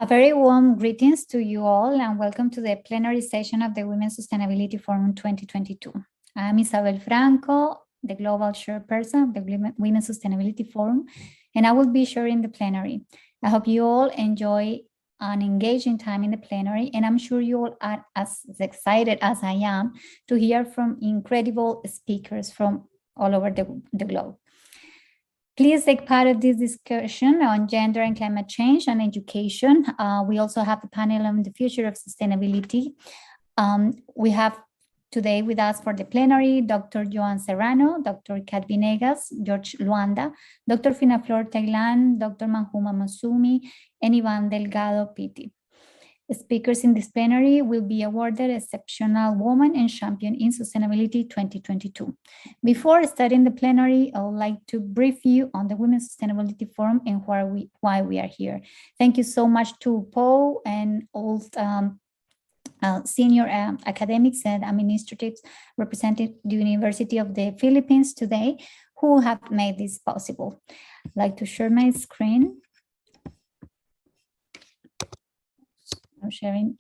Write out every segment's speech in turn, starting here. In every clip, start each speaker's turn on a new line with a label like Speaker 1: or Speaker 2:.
Speaker 1: A very warm greetings to you all and welcome to the plenary session of the Women's Sustainability Forum 2022. I'm Isabel Franco, the Global Chairperson of the Women's Sustainability Forum, and I will be chairing the plenary. I hope you all enjoy an engaging time in the plenary, and I'm sure you all are as excited as I am to hear from incredible speakers from all over the globe. Please take part of this discussion on gender and climate change and education. We also have a panel on the future of sustainability. We have today with us for the plenary, Dr. Joan Serrano, Dr. Kat Vinegas, George Luanda, Dr. Finaflor Tailan, Dr. Manhuma Masumi, and Ivan Delgado Pitti. Speakers in this plenary will be awarded Exceptional Woman and Champion in Sustainability 2022. Before starting the plenary, I would like to brief you on the Women's Sustainability Forum and why we are here. Thank you so much to Paul and all senior academics and administratives representing the University of the Philippines today who have made this possible. I'd like to share my screen. I'm sharing.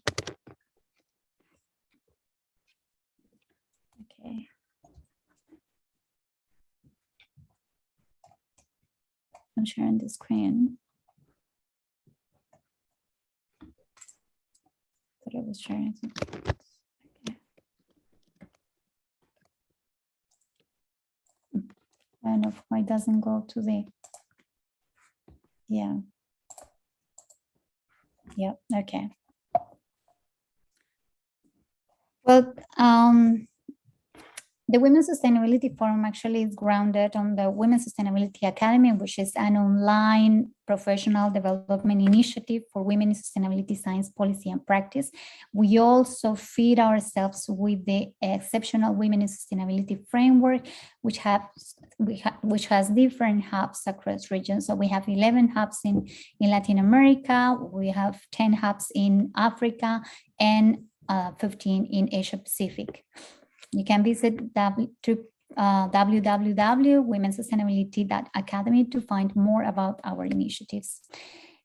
Speaker 1: Okay. I'm sharing the screen. Thought I was sharing something. Okay. I don't know why it doesn't go to the, yeah. Okay. Well, the Women's Sustainability Forum actually is grounded on the Women's Sustainability Academy, which is an online professional development initiative for women in sustainability science, policy, and practice. We also feed ourselves with the Exceptional Women in Sustainability Framework, which has different hubs across regions. So we have 11 hubs in Latin America, we have 10 hubs in Africa, and 15 in Asia Pacific. You can visit www.womensustainability.academy to find more about our initiatives.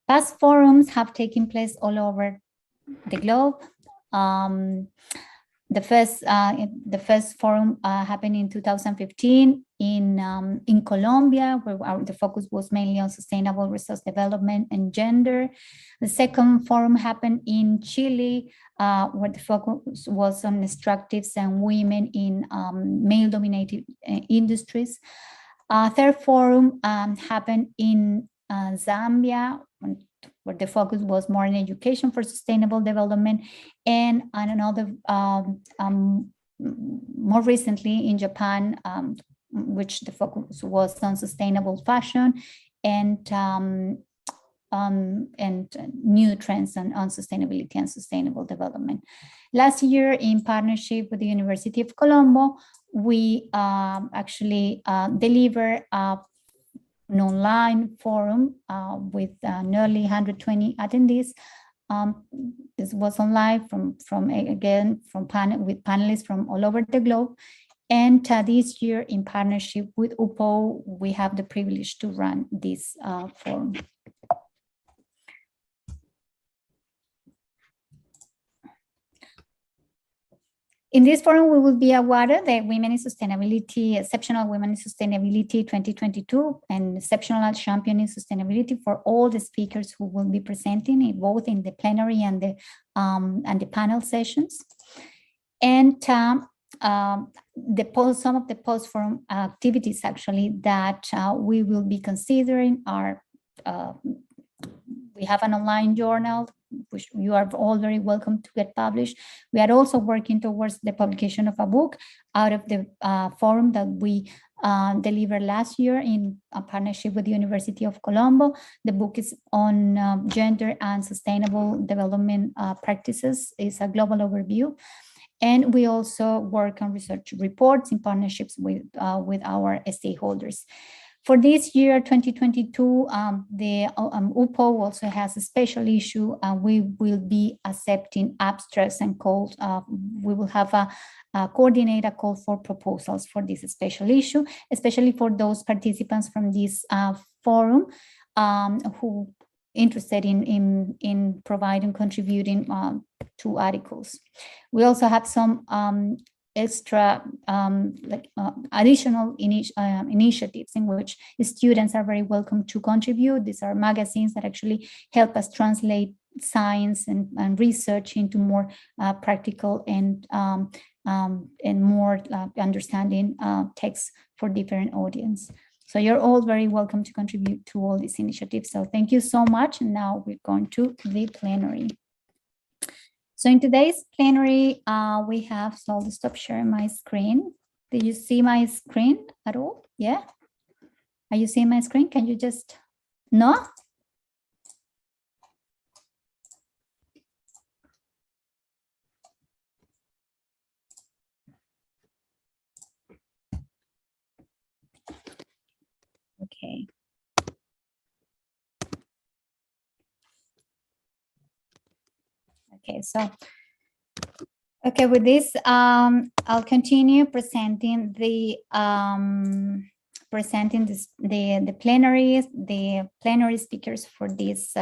Speaker 1: Past forums have taken place all over the globe. The first forum happened in 2015 in Colombia, where the focus was mainly on sustainable resource development and gender. The second forum happened in Chile, where the focus was on extractives and women in male-dominated industries. Third forum happened in Zambia, where the focus was more on education for sustainable development, and another more recently in Japan, which the focus was on sustainable fashion and new trends on sustainability and sustainable development. Last year, in partnership with the University of Colombo, we actually delivered an online forum with nearly 120 attendees. This was online with panelists from all over the globe. And this year, in partnership with UPO, we have the privilege to run this forum. In this forum, we will be awarded the Women in Sustainability, Exceptional Women in Sustainability 2022 and Exceptional Champion in Sustainability for all the speakers who will be presenting both in the plenary and the panel sessions. And some of the post-forum activities actually that we will be considering are, we have an online journal, which you are all very welcome to get published. We are also working towards the publication of a book out of the forum that we delivered last year in a partnership with the University of Colombo. The book is on gender and sustainable development practices. It's a global overview. And we also work on research reports in partnerships with our stakeholders. For this year, 2022, the UPO also has a special issue. We will be accepting abstracts and calls. We will have coordinate a call for proposals for this special issue, especially for those participants from this forum who interested in providing, contributing to articles. We also have some extra additional initiatives in which students are very welcome to contribute. These are magazines that actually help us translate science and research into more practical and more understanding text for different audience. So you're all very welcome to contribute to all these initiatives. So thank you so much. And now we're going to the plenary. So in today's plenary, we have, so I'll stop sharing my screen. Do you see my screen at all? Yeah? Are you seeing my screen? Can you just, no? Okay. Okay, so, okay, with this, I'll continue presenting the plenary speakers for this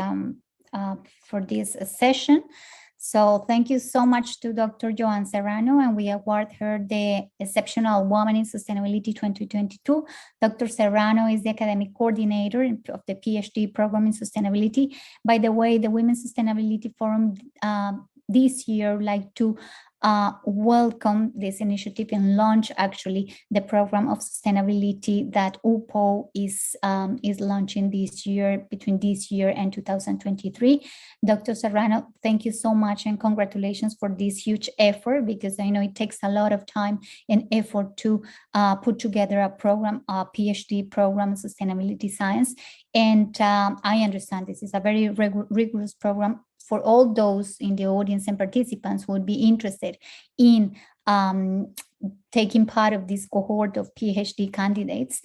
Speaker 1: session. So thank you so much to Dr. Joanne Serrano, and we award her the Exceptional Woman in Sustainability 2022. Dr. Serrano is the academic coordinator of the PhD program in sustainability. By the way, the Women's Sustainability Forum this year would like to welcome this initiative and launch actually the program of sustainability that UPO is launching this year, between this year and 2023. Dr. Serrano, thank you so much and congratulations for this huge effort, because I know it takes a lot of time and effort to put together a program, a PhD program in sustainability science. And I understand this is a very rigorous program for all those in the audience and participants who would be interested in taking part of this cohort of PhD candidates.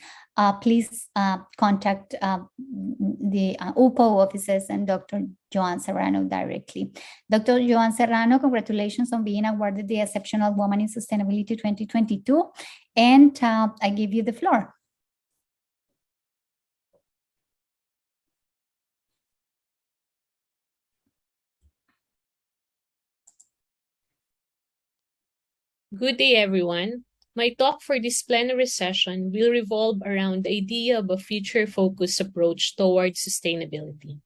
Speaker 1: Please contact the UPO offices and Dr. Joanne Serrano directly. Dr. Joanne Serrano, congratulations on being awarded the Exceptional Woman in Sustainability 2022. And I give you the floor.
Speaker 2: Good day, everyone. My talk for this plenary session will revolve around the idea of a future-focused approach towards sustainability.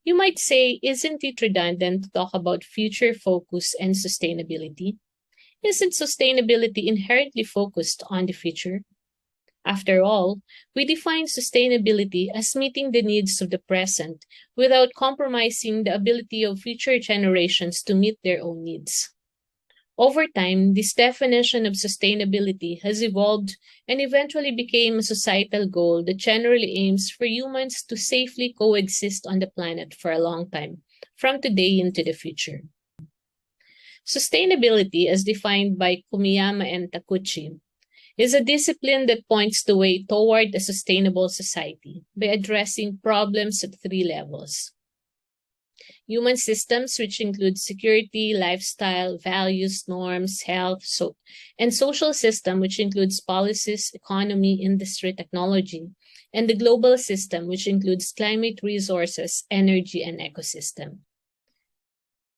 Speaker 2: You might say, isn't it redundant to talk about future focus and sustainability? Isn't sustainability inherently focused on the future? After all, we define sustainability as meeting the needs of the present without compromising the ability of future generations to meet their own needs. Over time, this definition of sustainability has evolved and eventually became a societal goal that generally aims for humans to safely coexist on the planet for a long time, from today into the future. Sustainability, as defined by Kumiyama and Takuchi, is a discipline that points the way toward a sustainable society by addressing problems at three levels: human systems, which include security, lifestyle, values, norms, health, and social system, which includes policies, economy, industry, technology, and the global system, which includes climate, resources, energy, and ecosystem.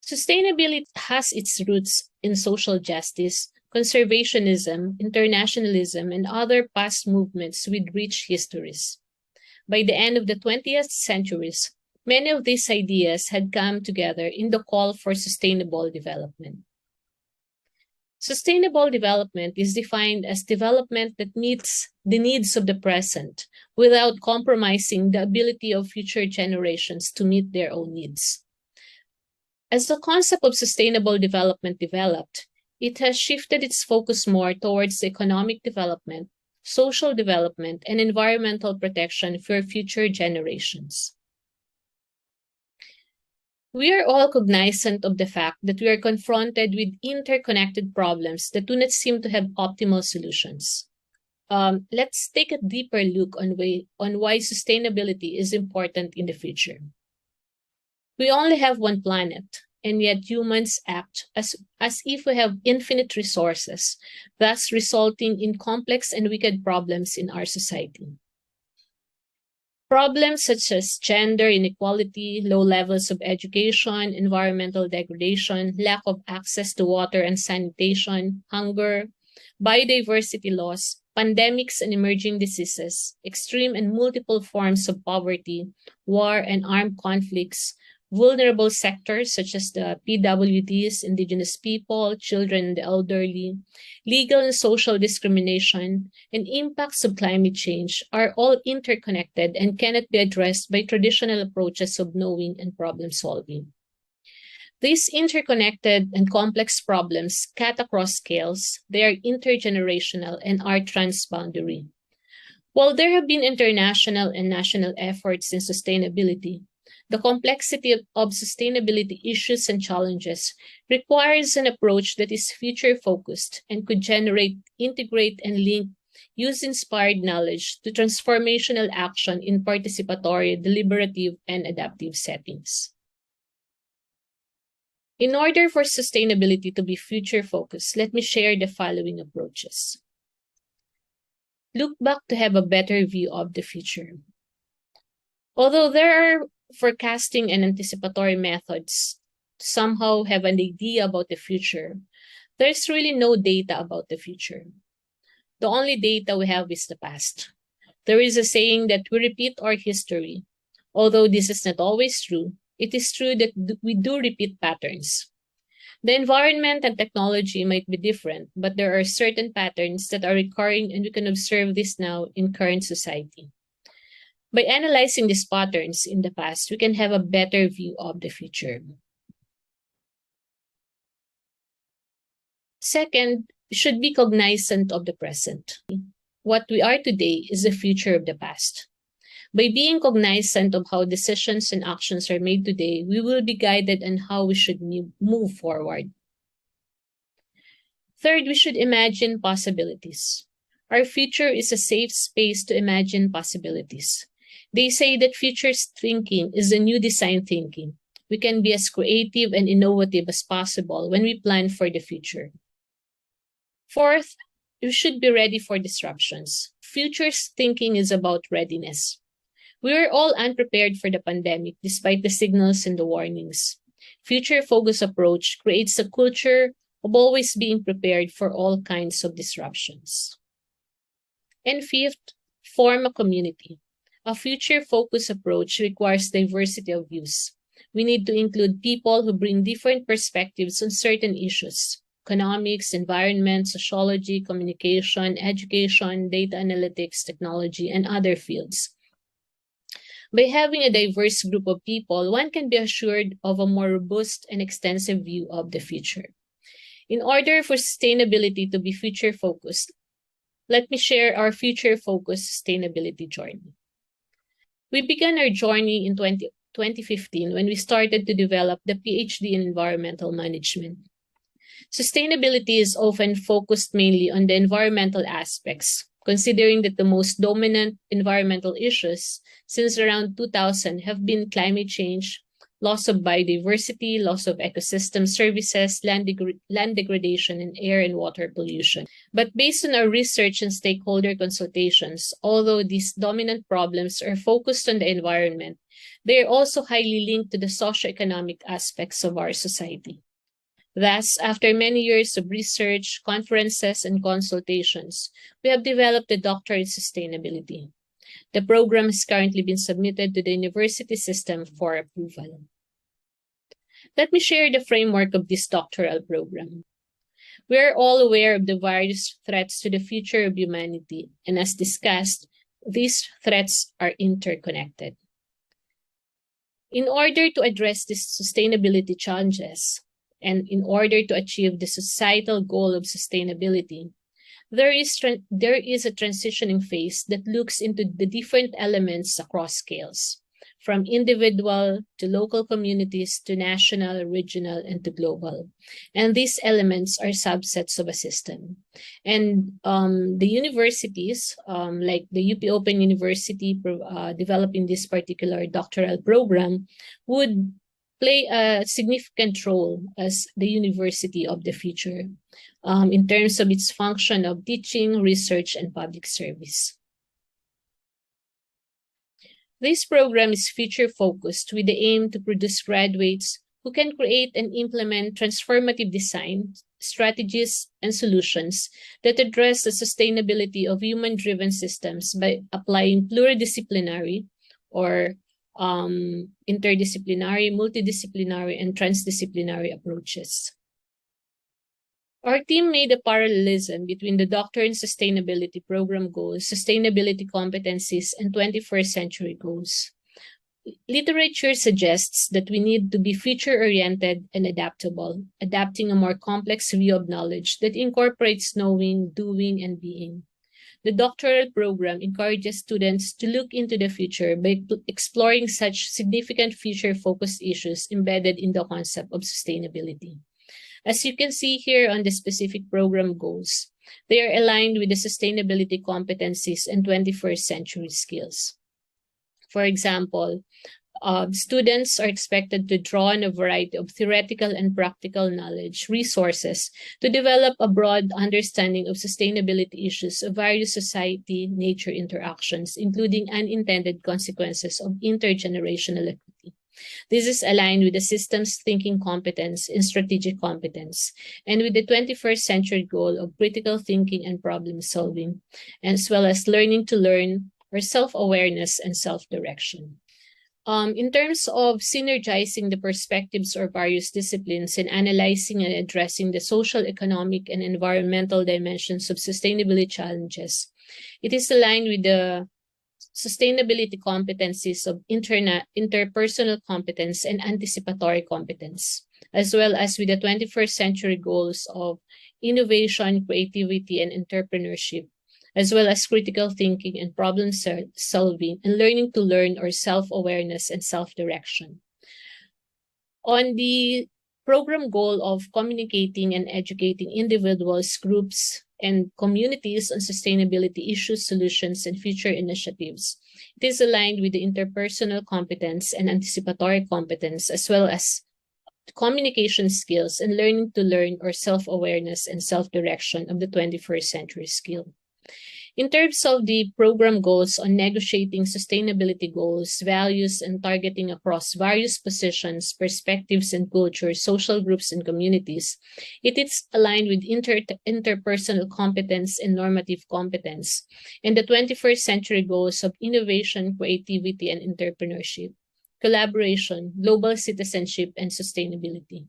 Speaker 2: Sustainability has its roots in social justice, conservationism, internationalism, and other past movements with rich histories. By the end of the 20th centuries, many of these ideas had come together in the call for sustainable development. Sustainable development is defined as development that meets the needs of the present without compromising the ability of future generations to meet their own needs. As the concept of sustainable development developed, it has shifted its focus more towards economic development, social development, and environmental protection for future generations. We are all cognizant of the fact that we are confronted with interconnected problems that do not seem to have optimal solutions. Let's take a deeper look on why sustainability is important in the future. We only have one planet, and yet humans act as if we have infinite resources, thus resulting in complex and wicked problems in our society. Problems such as gender inequality, low levels of education, environmental degradation, lack of access to water and sanitation, hunger, biodiversity loss, pandemics and emerging diseases, extreme and multiple forms of poverty, war and armed conflicts, vulnerable sectors such as the PWDs, indigenous people, children and the elderly, legal and social discrimination, and impacts of climate change are all interconnected and cannot be addressed by traditional approaches of knowing and problem solving. These interconnected and complex problems cut across scales, they are intergenerational and are transboundary. While there have been international and national efforts in sustainability, the complexity of sustainability issues and challenges requires an approach that is future-focused and could generate, integrate, and link use-inspired knowledge to transformational action in participatory, deliberative, and adaptive settings. In order for sustainability to be future-focused, let me share the following approaches. Look back to have a better view of the future. Although there are forecasting and anticipatory methods to somehow have an idea about the future, there's really no data about the future. The only data we have is the past. There is a saying that we repeat our history. Although this is not always true, it is true that we do repeat patterns. The environment and technology might be different, but there are certain patterns that are recurring, and we can observe this now in current society. By analyzing these patterns in the past, we can have a better view of the future. Second, we should be cognizant of the present. What we are today is the future of the past. By being cognizant of how decisions and actions are made today, we will be guided on how we should move forward. Third, we should imagine possibilities. Our future is a safe space to imagine possibilities. They say that future thinking is the new design thinking. We can be as creative and innovative as possible when we plan for the future. Fourth, we should be ready for disruptions. Future thinking is about readiness. We were all unprepared for the pandemic despite the signals and the warnings. Future-focused approach creates a culture of always being prepared for all kinds of disruptions. And fifth, form a community. A future-focused approach requires diversity of views. We need to include people who bring different perspectives on certain issues: economics, environment, sociology, communication, education, data analytics, technology, and other fields. By having a diverse group of people, one can be assured of a more robust and extensive view of the future. In order for sustainability to be future-focused, let me share our future-focused sustainability journey. We began our journey in 2015 when we started to develop the PhD in environmental management. Sustainability is often focused mainly on the environmental aspects, considering that the most dominant environmental issues since around 2000 have been climate change, loss of biodiversity, loss of ecosystem services, land degradation, and air and water pollution. But based on our research and stakeholder consultations, although these dominant problems are focused on the environment, they are also highly linked to the socioeconomic aspects of our society. Thus, after many years of research, conferences, and consultations, we have developed the Doctorate in Sustainability. The program has currently been submitted to the university system for approval. Let me share the framework of this doctoral program. We are all aware of the various threats to the future of humanity, and as discussed, these threats are interconnected. In order to address these sustainability challenges, and in order to achieve the societal goal of sustainability, there is a transitioning phase that looks into the different elements across scales, from individual to local communities to national, regional, and to global. And these elements are subsets of a system. And the universities, like the UP Open University developing this particular doctoral program, would play a significant role as the university of the future in terms of its function of teaching, research, and public service. This program is future-focused with the aim to produce graduates who can create and implement transformative design, strategies, and solutions that address the sustainability of human-driven systems by applying pluridisciplinary or interdisciplinary, multidisciplinary, and transdisciplinary approaches. Our team made a parallelism between the Doctor in Sustainability program goals, sustainability competencies, and 21st century goals. Literature suggests that we need to be future-oriented and adaptable, adapting a more complex view of knowledge that incorporates knowing, doing, and being. The doctoral program encourages students to look into the future by exploring such significant future-focused issues embedded in the concept of sustainability. As you can see here on the specific program goals, they are aligned with the sustainability competencies and 21st century skills. For example, students are expected to draw on a variety of theoretical and practical knowledge resources to develop a broad understanding of sustainability issues of various society-nature interactions, including unintended consequences of intergenerational equity. This is aligned with the systems thinking competence and strategic competence, and with the 21st century goal of critical thinking and problem solving, as well as learning to learn, or self-awareness and self-direction. In terms of synergizing the perspectives of various disciplines in analyzing and addressing the social, economic, and environmental dimensions of sustainability challenges, it is aligned with the sustainability competencies of interpersonal competence and anticipatory competence, as well as with the 21st century goals of innovation, creativity, and entrepreneurship, as well as critical thinking and problem solving and learning to learn, or self-awareness and self-direction. On the program goal of communicating and educating individuals, groups, and communities on sustainability issues, solutions, and future initiatives, it is aligned with the interpersonal competence and anticipatory competence, as well as communication skills and learning to learn, or self-awareness and self-direction of the 21st century skill. In terms of the program goals on negotiating sustainability goals, values, and targeting across various positions, perspectives, and cultures, social groups, and communities, it is aligned with interpersonal competence and normative competence, and the 21st century goals of innovation, creativity, and entrepreneurship, collaboration, global citizenship, and sustainability.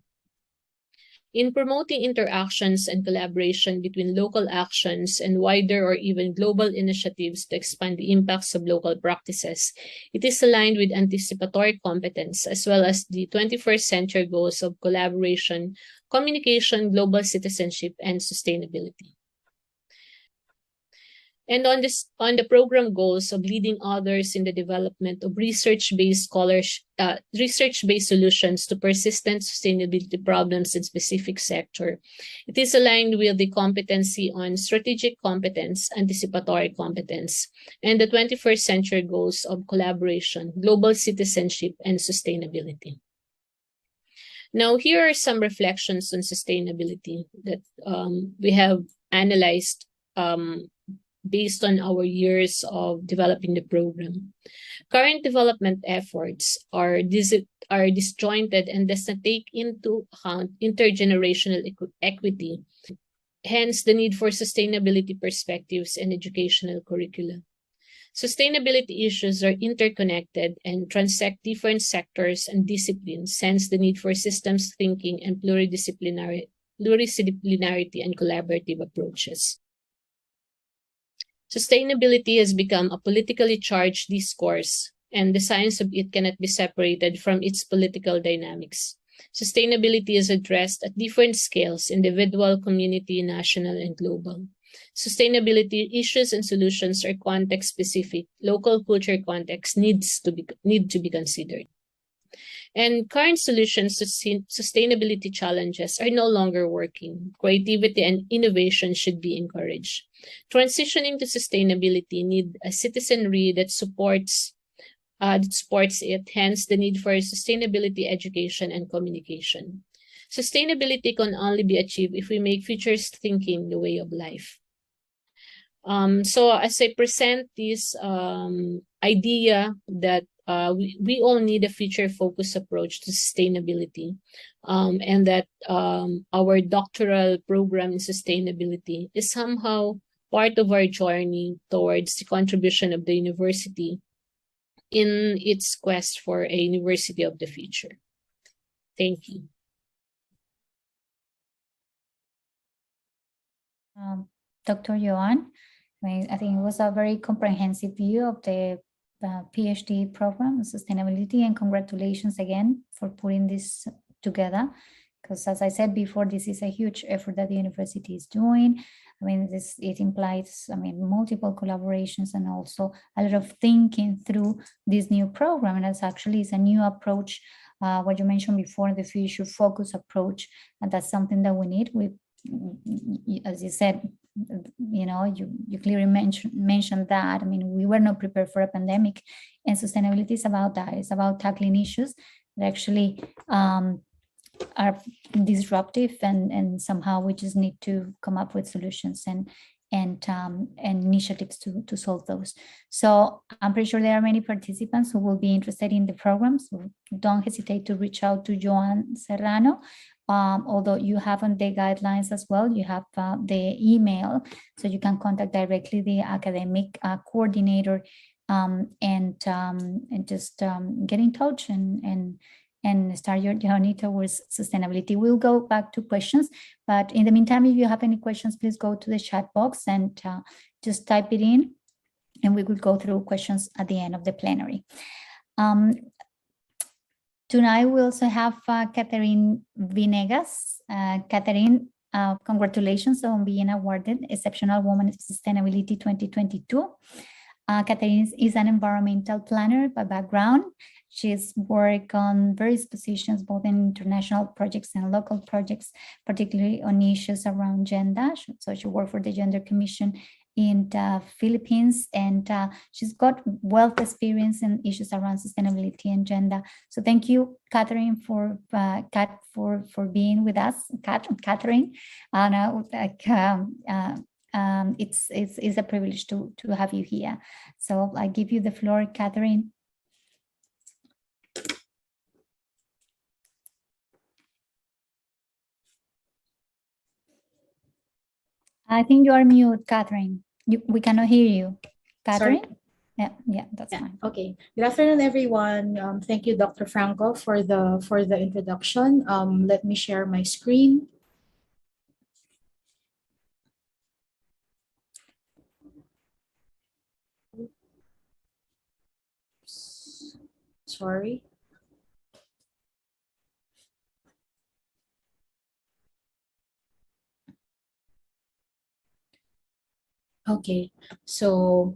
Speaker 2: In promoting interactions and collaboration between local actions and wider or even global initiatives to expand the impacts of local practices, it is aligned with anticipatory competence, as well as the 21st century goals of collaboration, communication, global citizenship, and sustainability. And on the program goals of leading others in the development of research-based solutions to persistent sustainability problems in specific sector, it is aligned with the competency on strategic competence, anticipatory competence, and the 21st century goals of collaboration, global citizenship, and sustainability. Now, here are some reflections on sustainability that we have analyzed based on our years of developing the program. Current development efforts are disjointed and does not take into account intergenerational equity, hence the need for sustainability perspectives and educational curricula. Sustainability issues are interconnected and transect different sectors and disciplines, hence the need for systems thinking and pluridisciplinarity and collaborative approaches. Sustainability has become a politically charged discourse, and the science of it cannot be separated from its political dynamics. Sustainability is addressed at different scales: individual, community, national, and global. Sustainability issues and solutions are context-specific. Local culture context need to be considered. And current solutions to sustainability challenges are no longer working. Creativity and innovation should be encouraged. Transitioning to sustainability need a citizenry that supports it, hence the need for sustainability education and communication. Sustainability can only be achieved if we make futures thinking the way of life. So as I present this idea that we all need a future-focused approach to sustainability, and that our doctoral program in sustainability is somehow part of our journey towards the contribution of the university in its quest for a university of the future. Thank you.
Speaker 1: Dr. Joan, I think it was a very comprehensive view of the PhD program, sustainability, and congratulations again for putting this together. Because as I said before, this is a huge effort that the university is doing. I mean, it implies, multiple collaborations and also a lot of thinking through this new program. And that's actually is a new approach, what you mentioned before, the future focus approach. And that's something that we need. As you said, you clearly mentioned that. We were not prepared for a pandemic, and sustainability is about that. It's about tackling issues that actually are disruptive, and somehow we just need to come up with solutions and initiatives to solve those. So I'm pretty sure there are many participants who will be interested in the program. So don't hesitate to reach out to Joan Serrano. Although you have on the guidelines as well, you have the email, so you can contact directly the academic coordinator, and just get in touch and start your journey towards sustainability. We'll go back to questions, but in the meantime, if you have any questions, please go to the chat box and just type it in, and we will go through questions at the end of the plenary. Tonight, we also have Catherine Vinegas. Catherine, congratulations on being awarded Exceptional Woman in Sustainability 2022. Catherine is an environmental planner by background. She's worked on various positions, both in international projects and local projects, particularly on issues around gender. So she worked for the Gender Commission in the Philippines, and she's got wealth experience in issues around sustainability and gender. So thank you, Catherine, for being with us, Catherine. It's a privilege to have you here. So I give you the floor, Catherine. I think you are mute, Catherine. We cannot hear you. Catherine? Sorry. Yeah, that's fine.
Speaker 3: Okay. Good afternoon, everyone. Thank you, Dr. Franco, for the introduction. Let me share my screen. Sorry. Okay, so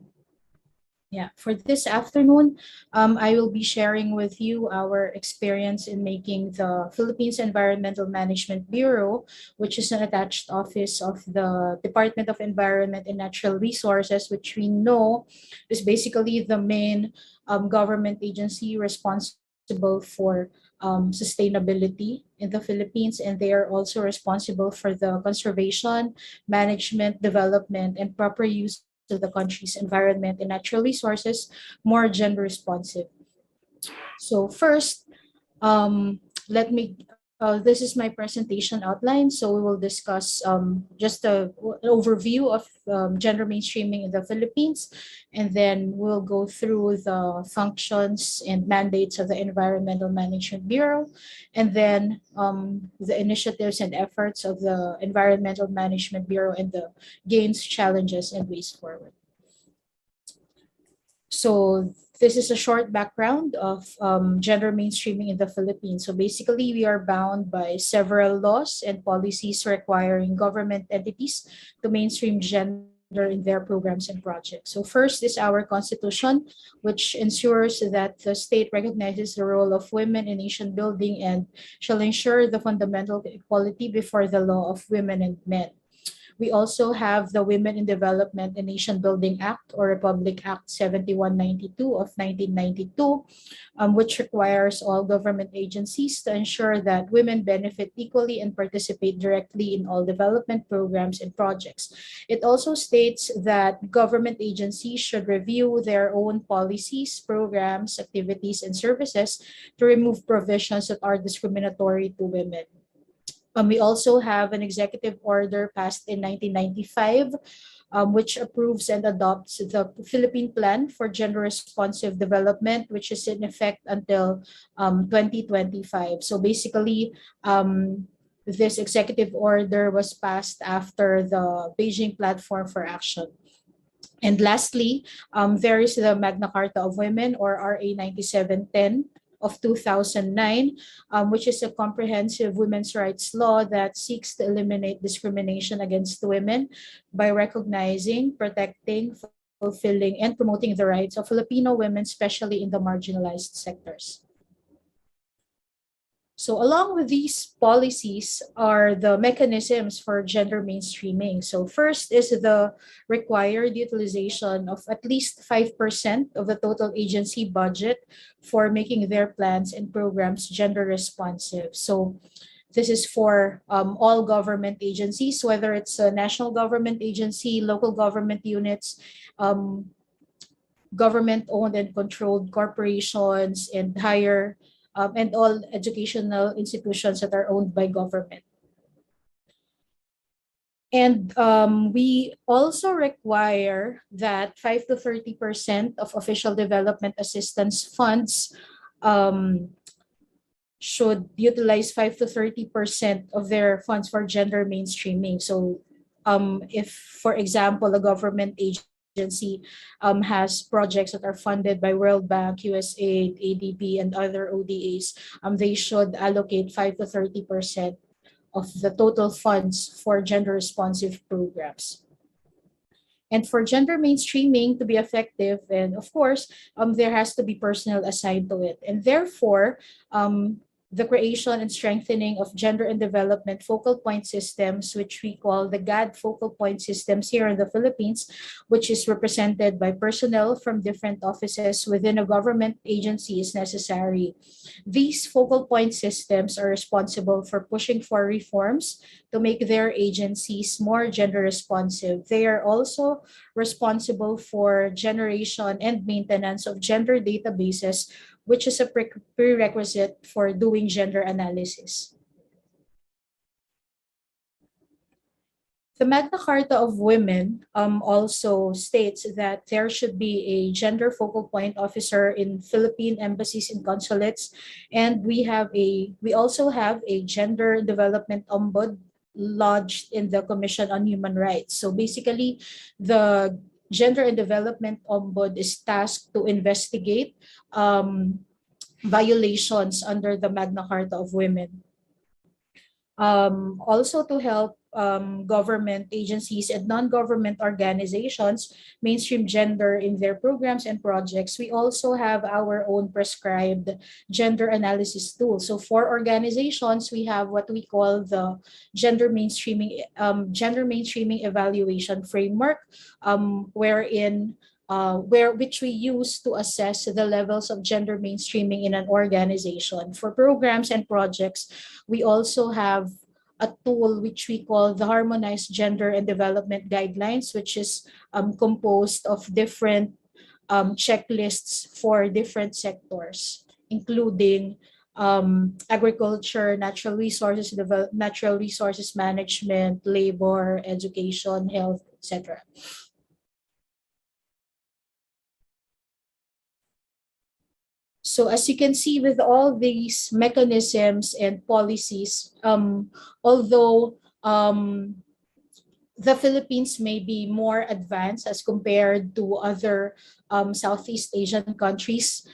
Speaker 3: yeah, for this afternoon, I will be sharing with you our experience in making the Philippines Environmental Management Bureau, which is an attached office of the Department of Environment and Natural Resources, which we know is basically the main government agency responsible for sustainability in the Philippines, and they are also responsible for the conservation, management, development, and proper use of the country's environment and natural resources, more gender responsive. So first, this is my presentation outline. So we will discuss just an overview of gender mainstreaming in the Philippines, and then we'll go through the functions and mandates of the Environmental Management Bureau, and then the initiatives and efforts of the Environmental Management Bureau and the gains, challenges, and ways forward. So this is a short background of gender mainstreaming in the Philippines. So basically, we are bound by several laws and policies requiring government entities to mainstream gender in their programs and projects. So first is our constitution, which ensures that the state recognizes the role of women in nation building and shall ensure the fundamental equality before the law of women and men. We also have the Women in Development and Nation Building Act, or Republic Act 7192 of 1992, which requires all government agencies to ensure that women benefit equally and participate directly in all development programs and projects. It also states that government agencies should review their own policies, programs, activities, and services to remove provisions that are discriminatory to women. We also have an executive order passed in 1995, which approves and adopts the Philippine Plan for Gender Responsive Development, which is in effect until 2025. So basically, this executive order was passed after the Beijing Platform for Action. And lastly, there is the Magna Carta of Women, or RA 9710 of 2009, which is a comprehensive women's rights law that seeks to eliminate discrimination against women by recognizing, protecting, fulfilling, and promoting the rights of Filipino women, especially in the marginalized sectors. So along with these policies are the mechanisms for gender mainstreaming. So first is the required utilization of at least 5% of the total agency budget for making their plans and programs gender responsive. So this is for all government agencies, whether it's a national government agency, local government units, government-owned and controlled corporations, and higher and all educational institutions that are owned by government. And we also require that 5 to 30% of official development assistance funds should utilize 5 to 30% of their funds for gender mainstreaming. So if, for example, a government agency has projects that are funded by World Bank, USAID, ADB, and other ODAs, they should allocate 5 to 30% of the total funds for gender responsive programs. And for gender mainstreaming to be effective, and of course, there has to be personnel assigned to it. And therefore, the creation and strengthening of gender and development focal point systems, which we call the GAD focal point systems here in the Philippines, which is represented by personnel from different offices within a government agency, is necessary. These focal point systems are responsible for pushing for reforms to make their agencies more gender responsive. They are also responsible for generation and maintenance of gender databases, which is a prerequisite for doing gender analysis. The Magna Carta of Women also states that there should be a gender focal point officer in Philippine embassies and consulates, and we also have a gender development ombud lodged in the Commission on Human Rights. So basically, the Gender and Development Ombud is tasked to investigate violations under the Magna Carta of Women. Also to help government agencies and non-government organizations mainstream gender in their programs and projects, we also have our own prescribed gender analysis tool. So for organizations, we have what we call the gender mainstreaming evaluation framework, which we use to assess the levels of gender mainstreaming in an organization. For programs and projects, we also have a tool which we call the Harmonized Gender and Development Guidelines, which is composed of different checklists for different sectors, including agriculture, natural resources management, labor, education, health, etc. So as you can see, with all these mechanisms and policies, although the Philippines may be more advanced as compared to other Southeast Asian countries.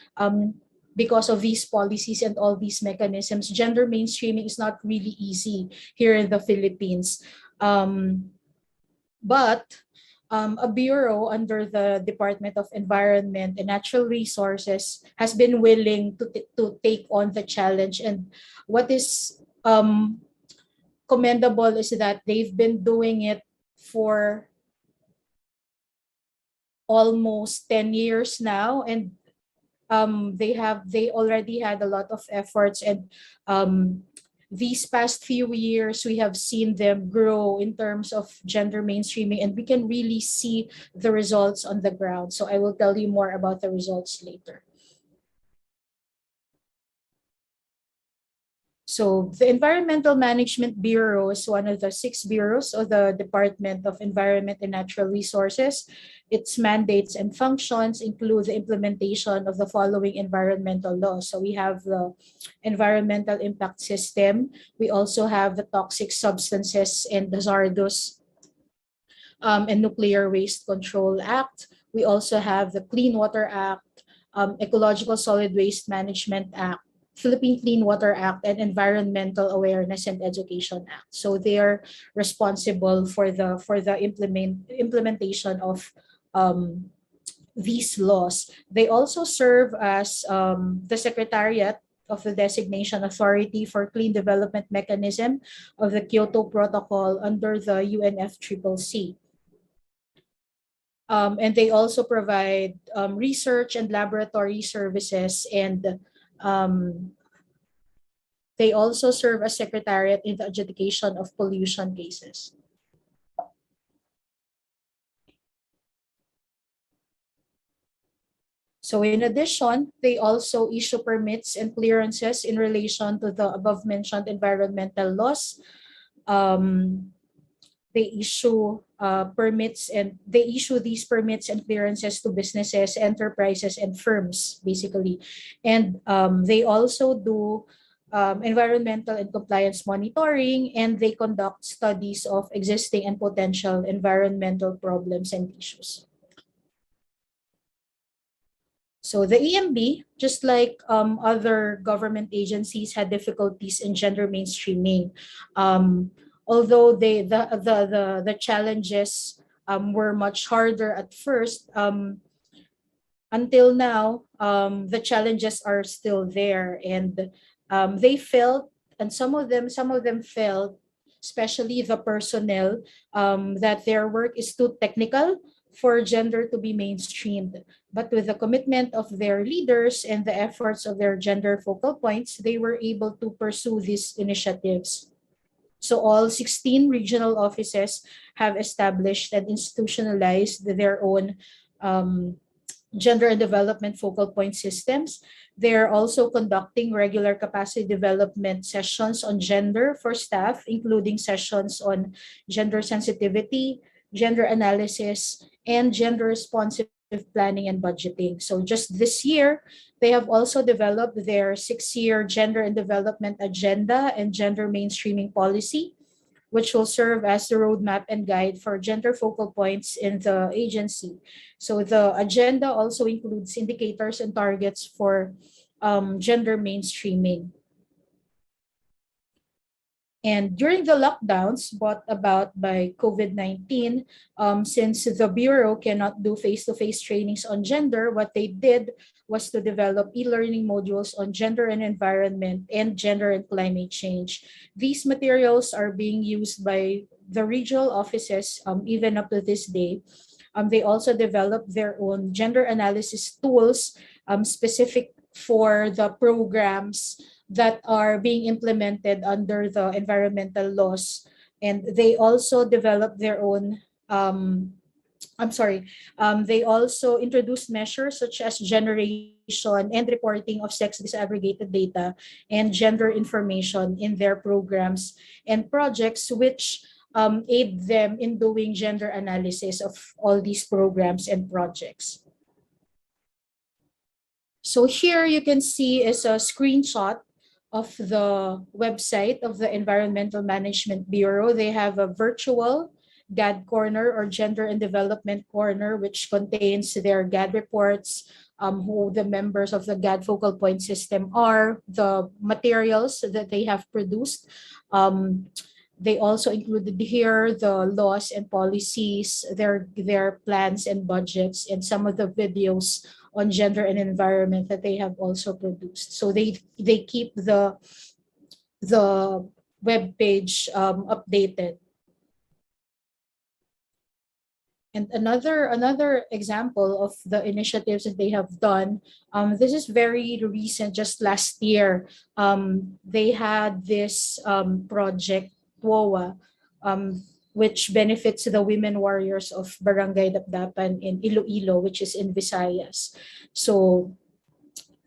Speaker 3: Because of these policies and all these mechanisms, gender mainstreaming is not really easy here in the Philippines. But a bureau under the Department of Environment and Natural Resources has been willing to take on the challenge. And what is commendable is that they've been doing it for almost 10 years now, and they already had a lot of efforts, and these past few years we have seen them grow in terms of gender mainstreaming, and we can really see the results on the ground. So I will tell you more about the results later. So the Environmental Management Bureau is one of the 6 bureaus of the Department of Environment and Natural Resources. Its mandates and functions include the implementation of the following environmental laws. So we have the Environmental Impact System. We also have the Toxic Substances and Hazardous and Nuclear Waste Control Act. We also have the Clean Water Act, Ecological Solid Waste Management Act, Philippine Clean Water Act, and Environmental Awareness and Education Act. So they are responsible for the implementation of these laws. They also serve as the Secretariat of the Designation Authority for Clean Development Mechanism of the Kyoto Protocol under the UNFCCC. And they also provide research and laboratory services, and they also serve as secretariat in the adjudication of pollution cases. So in addition, they also issue permits and clearances in relation to the above-mentioned environmental laws. They issue these permits and clearances to businesses, enterprises, and firms, basically. And they also do environmental and compliance monitoring, and they conduct studies of existing and potential environmental problems and issues. So the EMB, just like other government agencies, had difficulties in gender mainstreaming. Although the challenges were much harder at first, until now, the challenges are still there, and they felt, and some of them felt, especially the personnel, that their work is too technical for gender to be mainstreamed. But with the commitment of their leaders and the efforts of their gender focal points, they were able to pursue these initiatives. So all 16 regional offices have established and institutionalized their own gender and development focal point systems. They're also conducting regular capacity development sessions on gender for staff, including sessions on gender sensitivity, gender analysis, and gender responsive planning and budgeting. So just this year, they have also developed their 6-year gender and development agenda and gender mainstreaming policy, which will serve as the roadmap and guide for gender focal points in the agency. So the agenda also includes indicators and targets for gender mainstreaming. And during the lockdowns brought about by COVID-19, since the Bureau cannot do face-to-face trainings on gender, what they did was to develop e-learning modules on gender and environment and gender and climate change. These materials are being used by the regional offices even up to this day. They also developed their own gender analysis tools specific for the programs that are being implemented under the environmental laws. And they also developed their own, they also introduced measures such as generation and reporting of sex disaggregated data and gender information in their programs and projects, which aid them in doing gender analysis of all these programs and projects. So here you can see is a screenshot of the website of the Environmental Management Bureau. They have a virtual GAD Corner or Gender and Development Corner, which contains their GAD reports, who the members of the GAD focal point system are, the materials that they have produced. They also included here the laws and policies, their plans and budgets, and some of the videos on gender and environment that they have also produced. So they keep the web page updated. And another example of the initiatives that they have done, this is very recent, just last year. They had this project, WOA, which benefits the women warriors of Barangay Dapdapan in Iloilo, which is in Visayas. So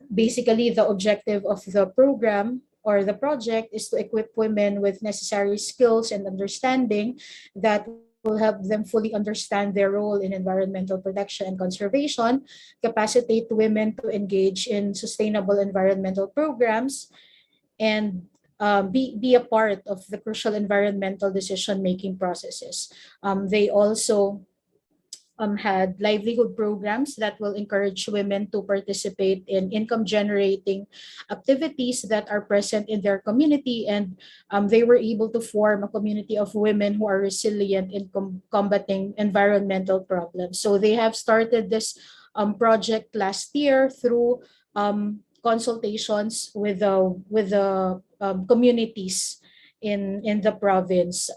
Speaker 3: basically, the objective of the program or the project is to equip women with necessary skills and understanding that will help them fully understand their role in environmental protection and conservation, capacitate women to engage in sustainable environmental programs, and be a part of the crucial environmental decision-making processes. They also had livelihood programs that will encourage women to participate in income-generating activities that are present in their community, and they were able to form a community of women who are resilient in combating environmental problems. So they have started this project last year through consultations with the communities in the province.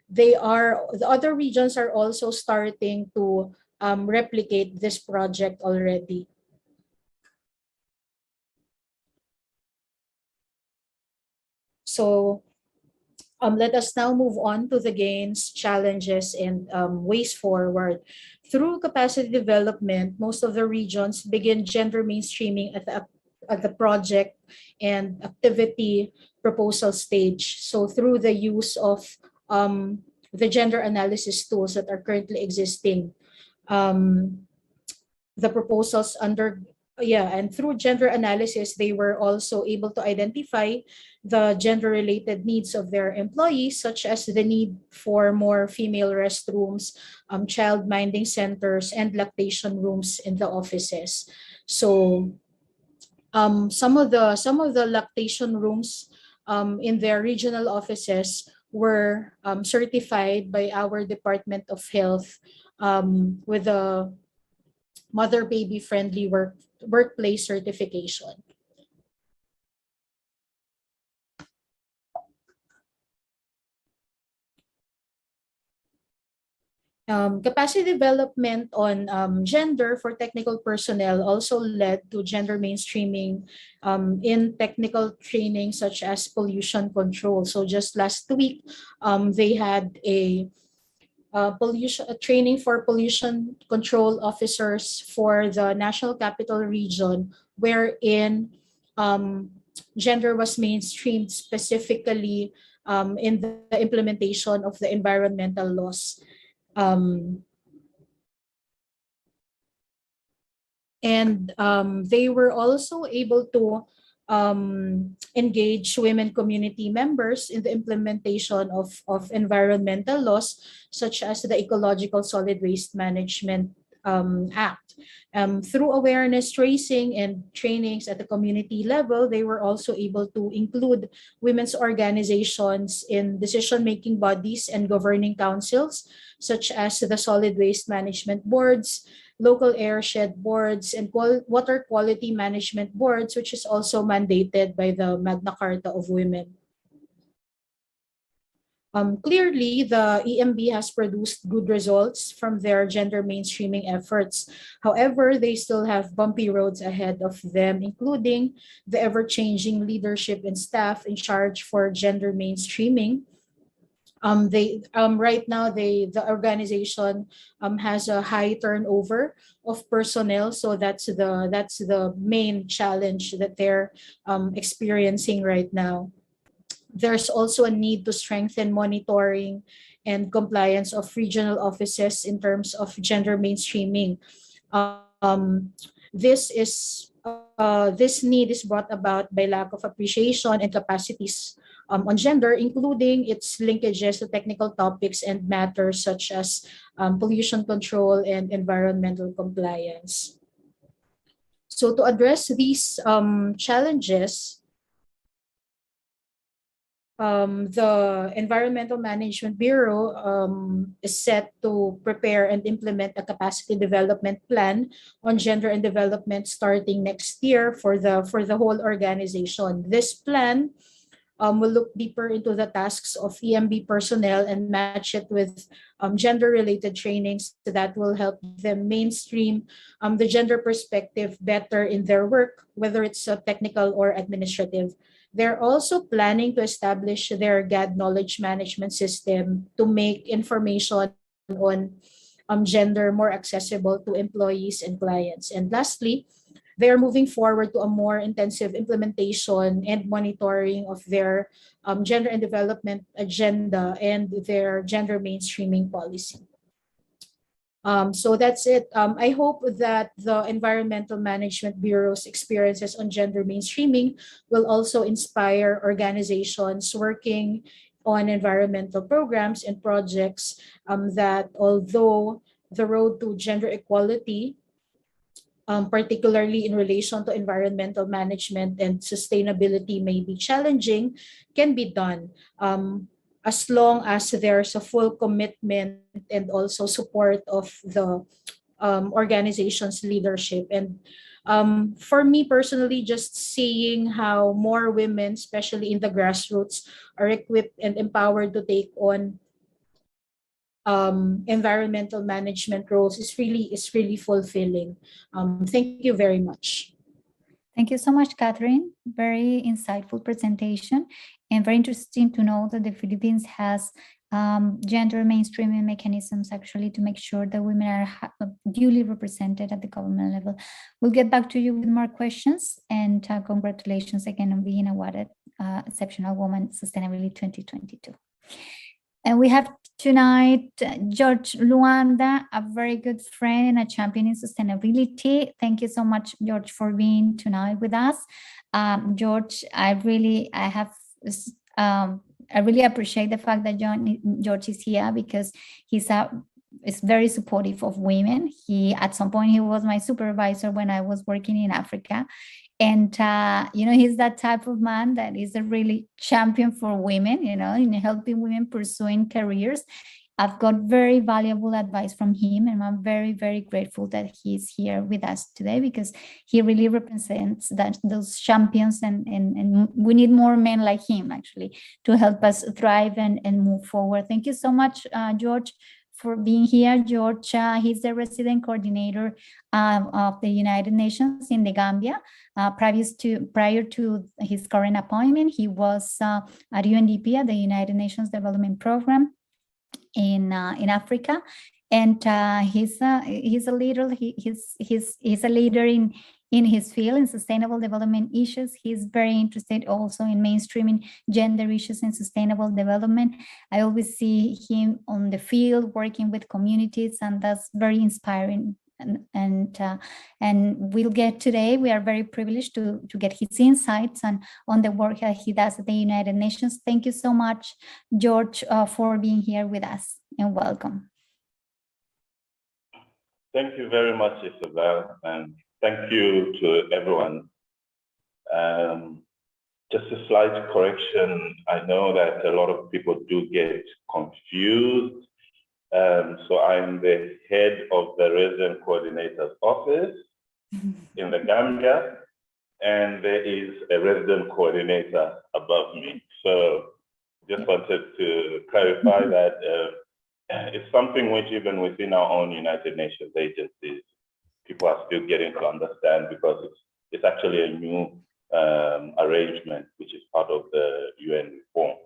Speaker 3: The other regions are also starting to replicate this project already. So let us now move on to the gains, challenges, and ways forward. Through capacity development, most of the regions begin gender mainstreaming at the project and activity proposal stage. So through the use of the gender analysis tools that are currently existing, the proposals and through gender analysis, they were also able to identify the gender-related needs of their employees, such as the need for more female restrooms, child minding centers, and lactation rooms in the offices. So some of the lactation rooms in their regional offices were certified by our Department of Health with a mother-baby friendly workplace certification. Capacity development on gender for technical personnel also led to gender mainstreaming in technical training such as pollution control. So just last week, they had a training for pollution control officers for the National Capital Region, wherein gender was mainstreamed specifically in the implementation of the environmental laws. They were also able to engage women community members in the implementation of environmental laws, such as the Ecological Solid Waste Management Act. Through awareness raising and trainings at the community level, they were also able to include women's organizations in decision-making bodies and governing councils, such as the solid waste management boards, local airshed boards, and water quality management boards, which is also mandated by the Magna Carta of Women. Clearly, the EMB has produced good results from their gender mainstreaming efforts. However, they still have bumpy roads ahead of them, including the ever-changing leadership and staff in charge for gender mainstreaming. Right now the organization has a high turnover of personnel, so that's the main challenge that they're experiencing right now. There's also a need to strengthen monitoring and compliance of regional offices in terms of gender mainstreaming. This need is brought about by lack of appreciation and capacities on gender, including its linkages to technical topics and matters such as pollution control and environmental compliance. So to address these challenges, the Environmental Management Bureau is set to prepare and implement a capacity development plan on gender and development starting next year for the whole organization. This plan will look deeper into the tasks of EMB personnel and match it with gender-related trainings that will help them mainstream the gender perspective better in their work, whether it's technical or administrative. They're also planning to establish their GAD knowledge management system to make information on gender more accessible to employees and clients. And lastly, they are moving forward to a more intensive implementation and monitoring of their gender and development agenda and their gender mainstreaming policy. So that's it. I hope that the Environmental Management Bureau's experiences on gender mainstreaming will also inspire organizations working on environmental programs and projects that, although the road to gender equality, particularly in relation to environmental management and sustainability, may be challenging, can be done. As long as there's a full commitment and also support of the organization's leadership. And for me personally, just seeing how more women, especially in the grassroots, are equipped and empowered to take on environmental management roles is really fulfilling. Thank you very much.
Speaker 1: Thank you so much, Catherine. Very insightful presentation and very interesting to know that the Philippines has gender mainstreaming mechanisms actually to make sure that women are duly represented at the government level. We'll get back to you with more questions, and congratulations again on being awarded Exceptional Woman Sustainability 2022. And we have tonight George Luanda, a very good friend and a champion in sustainability. Thank you so much, George, for being tonight with us. George, I really appreciate the fact that George is here because he's very supportive of women. At some point, he was my supervisor when I was working in Africa. And, he's that type of man that is a really champion for women, in helping women pursuing careers. I've got very valuable advice from him, and I'm very, very grateful that he's here with us today because he really represents those champions, and we need more men like him, actually, to help us thrive and move forward. Thank you so much, George, for being here. George, he's the resident coordinator of the United Nations in the Gambia. Prior to his current appointment, he was at UNDP, at the United Nations Development Program in Africa, and he's a leader. He's a leader in his field in sustainable development issues. He's very interested also in mainstreaming gender issues and sustainable development. I always see him on the field working with communities, and that's very inspiring. And we'll get today, we are very privileged to get his insights on the work that he does at the United Nations. Thank you so much, George, for being here with us, and welcome.
Speaker 4: Thank you very much, Isabel, and thank you to everyone. Just a slight correction. I know that a lot of people do get confused. So I'm the head of the resident coordinator's office in the Gambia, and there is a resident coordinator above me. So just wanted to clarify that it's something which even within our own United Nations agencies, people are still getting to understand, because it's actually a new arrangement, which is part of the UN reform.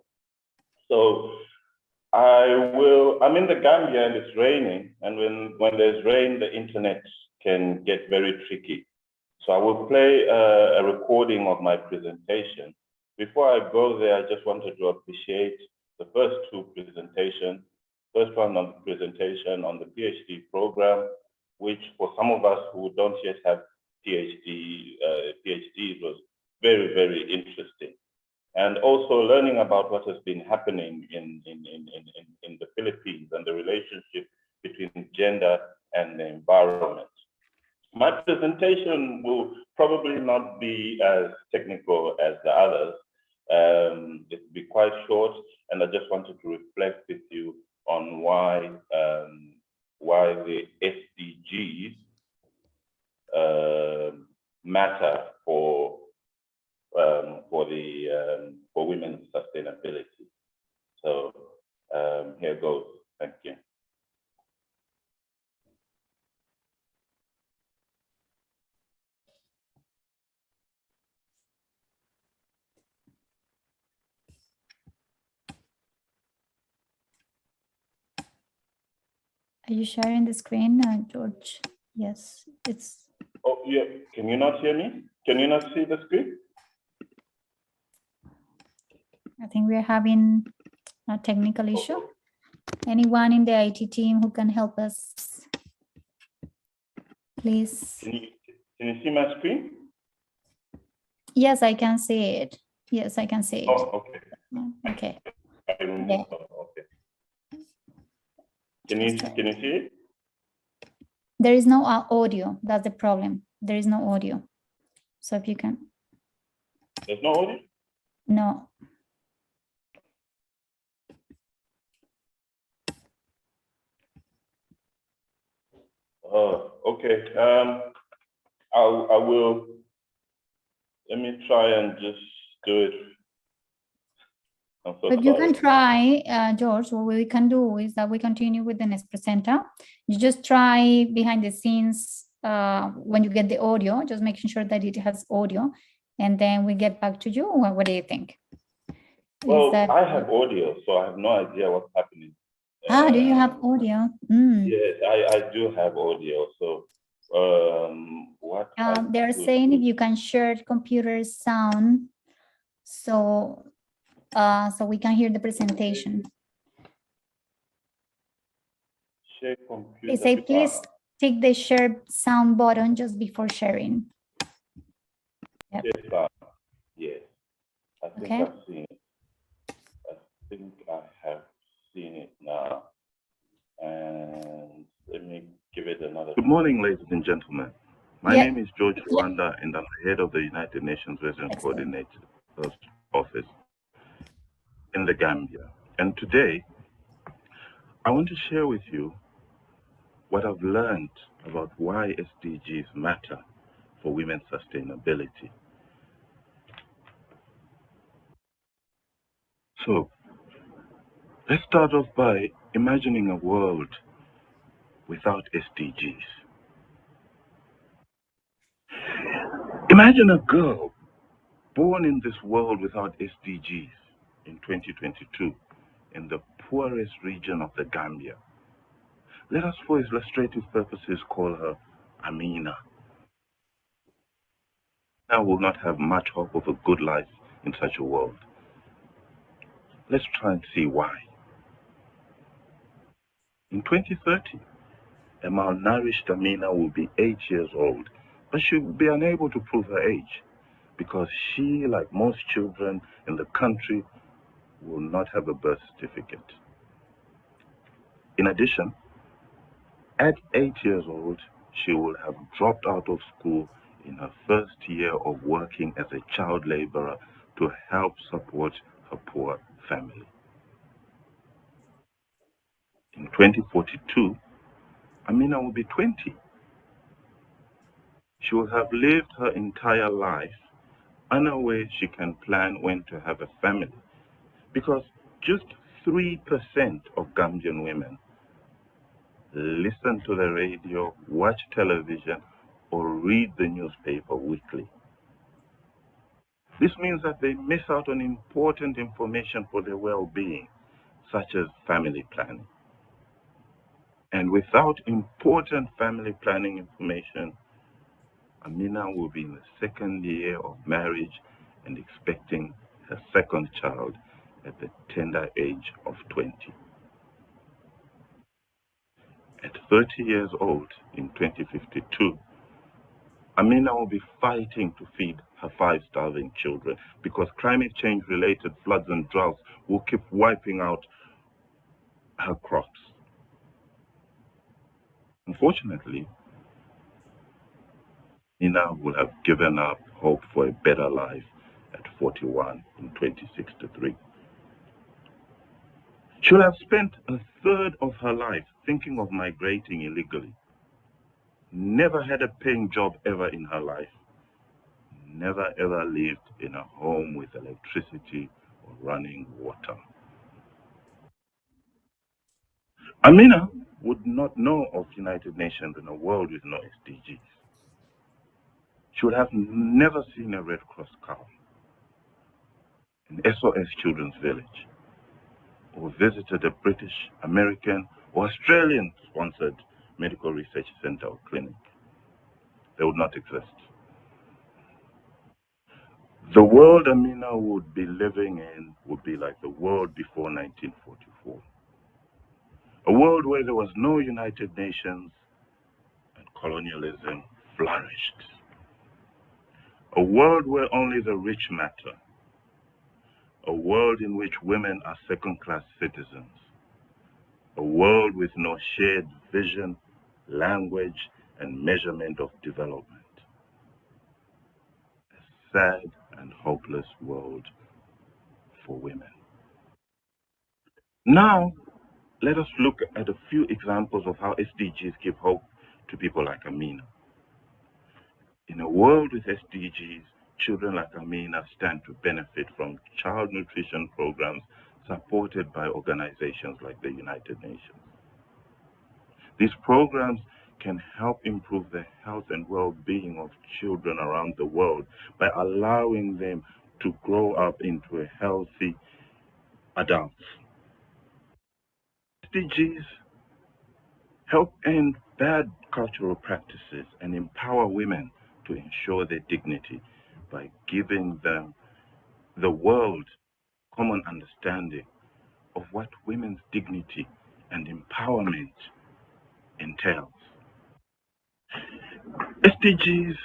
Speaker 4: So I'm in the Gambia and it's raining, and when there's rain, the internet can get very tricky. So I will play a recording of my presentation. Before I go there, I just wanted to appreciate the first two presentations. First one on the presentation on the PhD program, which for some of us who don't yet have PhDs was very, very interesting. and also learning about what has been happening in the Philippines and the relationship between gender and the environment. My presentation will probably not be as technical as the others. It will be quite short, and I just wanted to reflect with you on why the SDGs matter for women's sustainability. So here goes. Thank you.
Speaker 1: Are you sharing the screen, George? Yes, it's.
Speaker 4: Oh, yeah. Can you not hear me? Can you not see the screen?
Speaker 1: I think we're having a technical issue. Anyone in the IT team who can help us, please?
Speaker 4: Can you see my screen?
Speaker 1: Yes, I can see it. Yes, I can see it.
Speaker 4: Oh, okay.
Speaker 1: Okay.
Speaker 4: Okay. Can you see it?
Speaker 1: There is no audio. That's the problem. There is no audio. So if you can.
Speaker 4: There's no audio?
Speaker 1: No.
Speaker 4: Oh, okay. I will. Let me try and just do it.
Speaker 1: But you can try, George. What we can do is that we continue with the next presenter. You just try behind the scenes when you get the audio, just making sure that it has audio, and then we get back to you. What do you think?
Speaker 4: Well, I have audio, so I have no idea what's happening.
Speaker 1: Do you have audio?
Speaker 4: Yes, I do have audio. So what?
Speaker 1: They're saying if you can share computer sound, so we can hear the presentation.
Speaker 4: Share computer.
Speaker 1: They say please tick the share sound button just before sharing. Yep.
Speaker 4: Yes, I think
Speaker 1: Okay.
Speaker 4: I've seen it. I think I have seen it now. And let me give it another. Good morning, ladies and gentlemen. My name is George Rwanda, and I'm the head of the United Nations Resident Coordinator's Office in the Gambia. And today, I want to share with you what I've learned about why SDGs matter for women's sustainability. So, let's start off by imagining a world without SDGs. Imagine a girl born in this world without SDGs in 2022 in the poorest region of the Gambia. Let us, for illustrative purposes, call her Amina. Now will not have much hope of a good life in such a world. Let's try and see why. In 2030, a malnourished Amina will be 8 years old, but she will be unable to prove her age because she, like most children in the country, will not have a birth certificate. In addition, at 8 years old, she will have dropped out of school in her first year of working as a child laborer to help support her poor family. In 2042, Amina will be 20. She will have lived her entire life unaware she can plan when to have a family, because just 3% of Gambian women listen to the radio, watch television, or read the newspaper weekly. This means that they miss out on important information for their well-being, such as family planning. And without important family planning information, Amina will be in the second year of marriage and expecting her second child at the tender age of 20. At 30 years old in 2052, Amina will be fighting to feed her 5 starving children because climate change-related floods and droughts will keep wiping out her crops. Unfortunately, Nina will have given up hope for a better life at 41 in 2063. She'll have spent a third of her life thinking of migrating illegally. Never had a paying job ever in her life. Never ever lived in a home with electricity or running water. Amina would not know of United Nations in a world with no SDGs. She would have never seen a Red Cross car, an SOS Children's Village, or visited a British, American, or Australian-sponsored medical research center or clinic. They would not exist. The world Amina would be living in would be like the world before 1944. A world where there was no United Nations and colonialism flourished. A world where only the rich matter. A world in which women are second-class citizens. A world with no shared vision, language, and measurement of development. A sad and hopeless world for women. Now, let us look at a few examples of how SDGs give hope to people like Amina. In a world with SDGs, children like Amina stand to benefit from child nutrition programs supported by organizations like the United Nations. These programs can help improve the health and well-being of children around the world by allowing them to grow up into a healthy adult. SDGs help end bad cultural practices and empower women to ensure their dignity by giving them the world common understanding of what women's dignity and empowerment entails. SDGs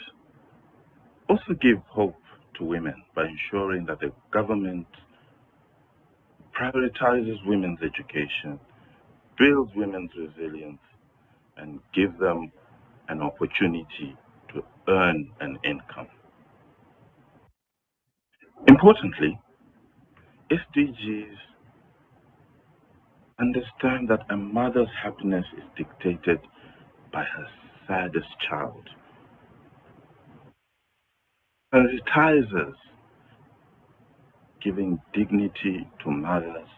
Speaker 4: also give hope to women by ensuring that the government prioritizes women's education, builds women's resilience, and give them an opportunity to earn an income. Importantly, SDGs understand that a mother's happiness is dictated by her saddest child. Prioritizes giving dignity to mothers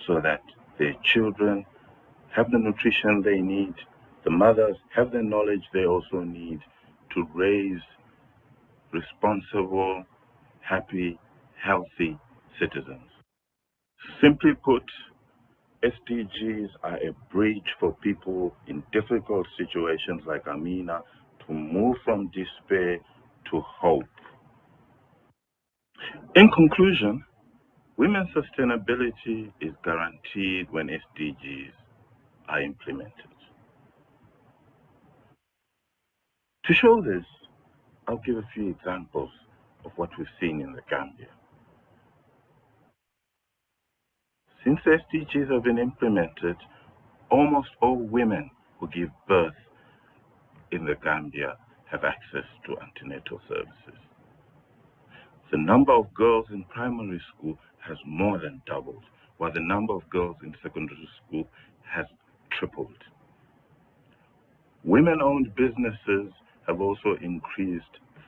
Speaker 4: so that their children have the nutrition they need, the mothers have the knowledge they also need to raise responsible, happy, healthy citizens. Simply put, SDGs are a bridge for people in difficult situations like Amina to move from despair to hope. In conclusion, women's sustainability is guaranteed when SDGs are implemented. To show this, I'll give a few examples of what we've seen in the Gambia. Since SDGs have been implemented, almost all women who give birth in the Gambia have access to antenatal services. The number of girls in primary school has more than doubled, while the number of girls in secondary school has tripled. Women-owned businesses have also increased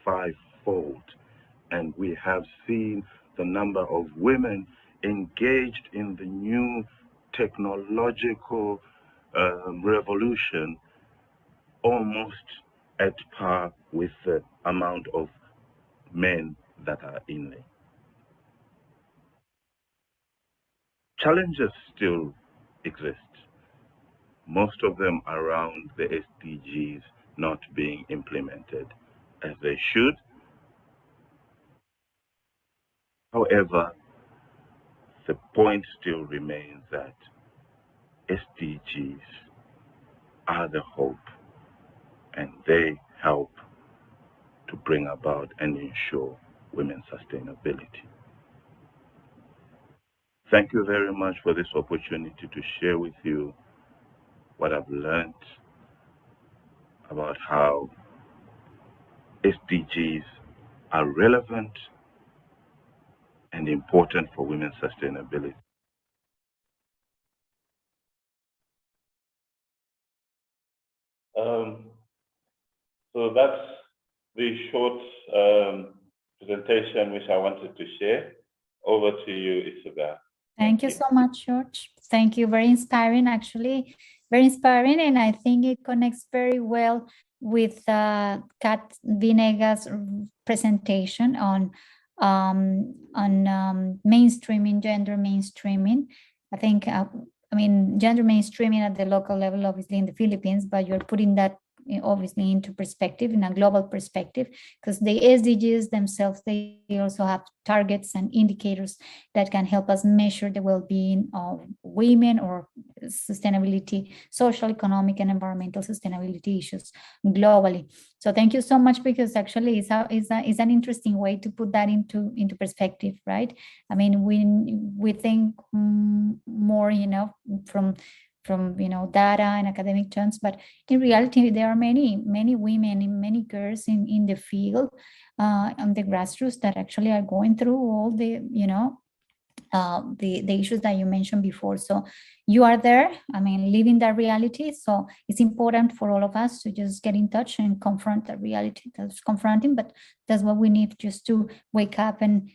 Speaker 4: 5-fold, and we have seen the number of women engaged in the new technological revolution almost at par with the amount of men that are in there. Challenges still exist, most of them around the SDGs not being implemented as they should. However, the point still remains that SDGs are the hope, and they help to bring about and ensure women's sustainability. Thank you very much for this opportunity to share with you what I've learned about how SDGs are relevant and important for women's sustainability. So that's the short presentation which I wanted to share. Over to you, Isabel.
Speaker 1: Thank you so much, George. Thank you. Very inspiring, actually. Very inspiring, and I think it connects very well with Kat Vinega's presentation on mainstreaming, gender mainstreaming. I think, I mean, gender mainstreaming at the local level, obviously in the Philippines, but you're putting that obviously into perspective, in a global perspective, because the SDGs themselves, they also have targets and indicators that can help us measure the well-being of women or sustainability, social, economic, and environmental sustainability issues globally. So thank you so much, because actually it's an interesting way to put that into perspective, right? I mean, we think more, you know, from data and academic terms, but in reality there are many women and many girls in the field, on the grassroots, that actually are going through all the the issues that you mentioned before. So you are there, I mean, living that reality. So it's important for all of us to just get in touch and confront the reality that's confronting, but that's what we need, just to wake up and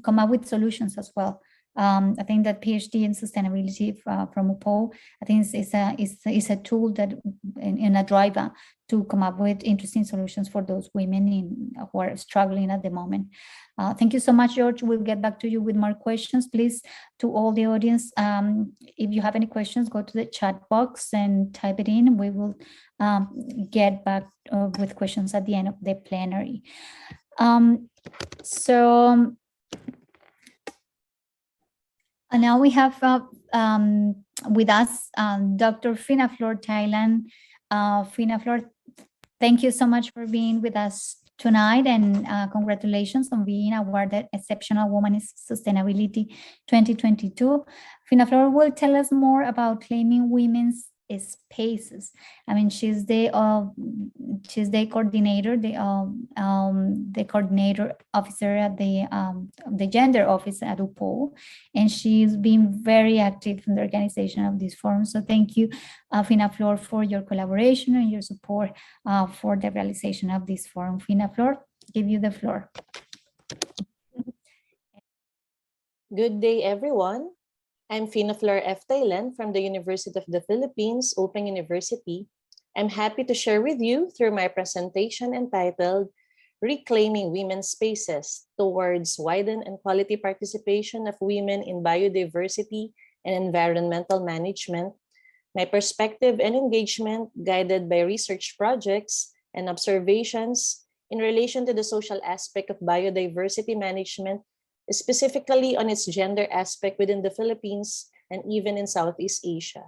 Speaker 1: come up with solutions as well. I think that PhD in sustainability from UPO, I think is a tool that in a driver to come up with interesting solutions for those women who are struggling at the moment. Thank you so much, George. We'll get back to you with more questions. Please, to all the audience, if you have any questions, go to the chat box and type it in. We will get back with questions at the end of the plenary. And now we have with us Dr. Fina Flor Thailand. Fina Flor, thank you so much for being with us tonight, and congratulations on being awarded Exceptional Woman in Sustainability 2022. Fina Flor will tell us more about claiming women's spaces. I mean, she's the coordinator, the coordinator officer at the gender office at UPO, and she's been very active in the organization of this forum. So thank you, Fina Flor, for your collaboration and your support for the realization of this forum. Fina Flor, give you the floor.
Speaker 5: Good day, everyone. I'm Fina Flor F. Thailand from the University of the Philippines, Open University. I'm happy to share with you through my presentation entitled Reclaiming Women's Spaces Towards Widen and Quality Participation of Women in Biodiversity and Environmental Management, my perspective and engagement guided by research projects and observations in relation to the social aspect of biodiversity management, specifically on its gender aspect within the Philippines and even in Southeast Asia.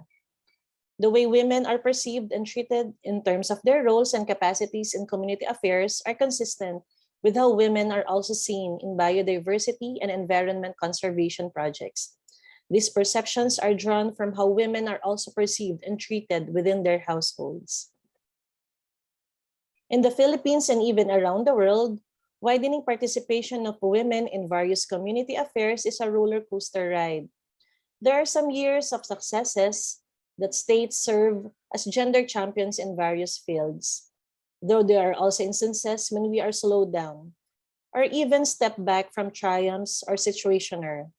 Speaker 5: The way women are perceived and treated in terms of their roles and capacities in community affairs are consistent with how women are also seen in biodiversity and environment conservation projects. These perceptions are drawn from how women are also perceived and treated within their households. In the Philippines and even around the world, widening participation of women in various community affairs is a roller coaster ride. There are some years of successes that states serve as gender champions in various fields, though there are also instances when we are slowed down or even step back from triumphs or situationer,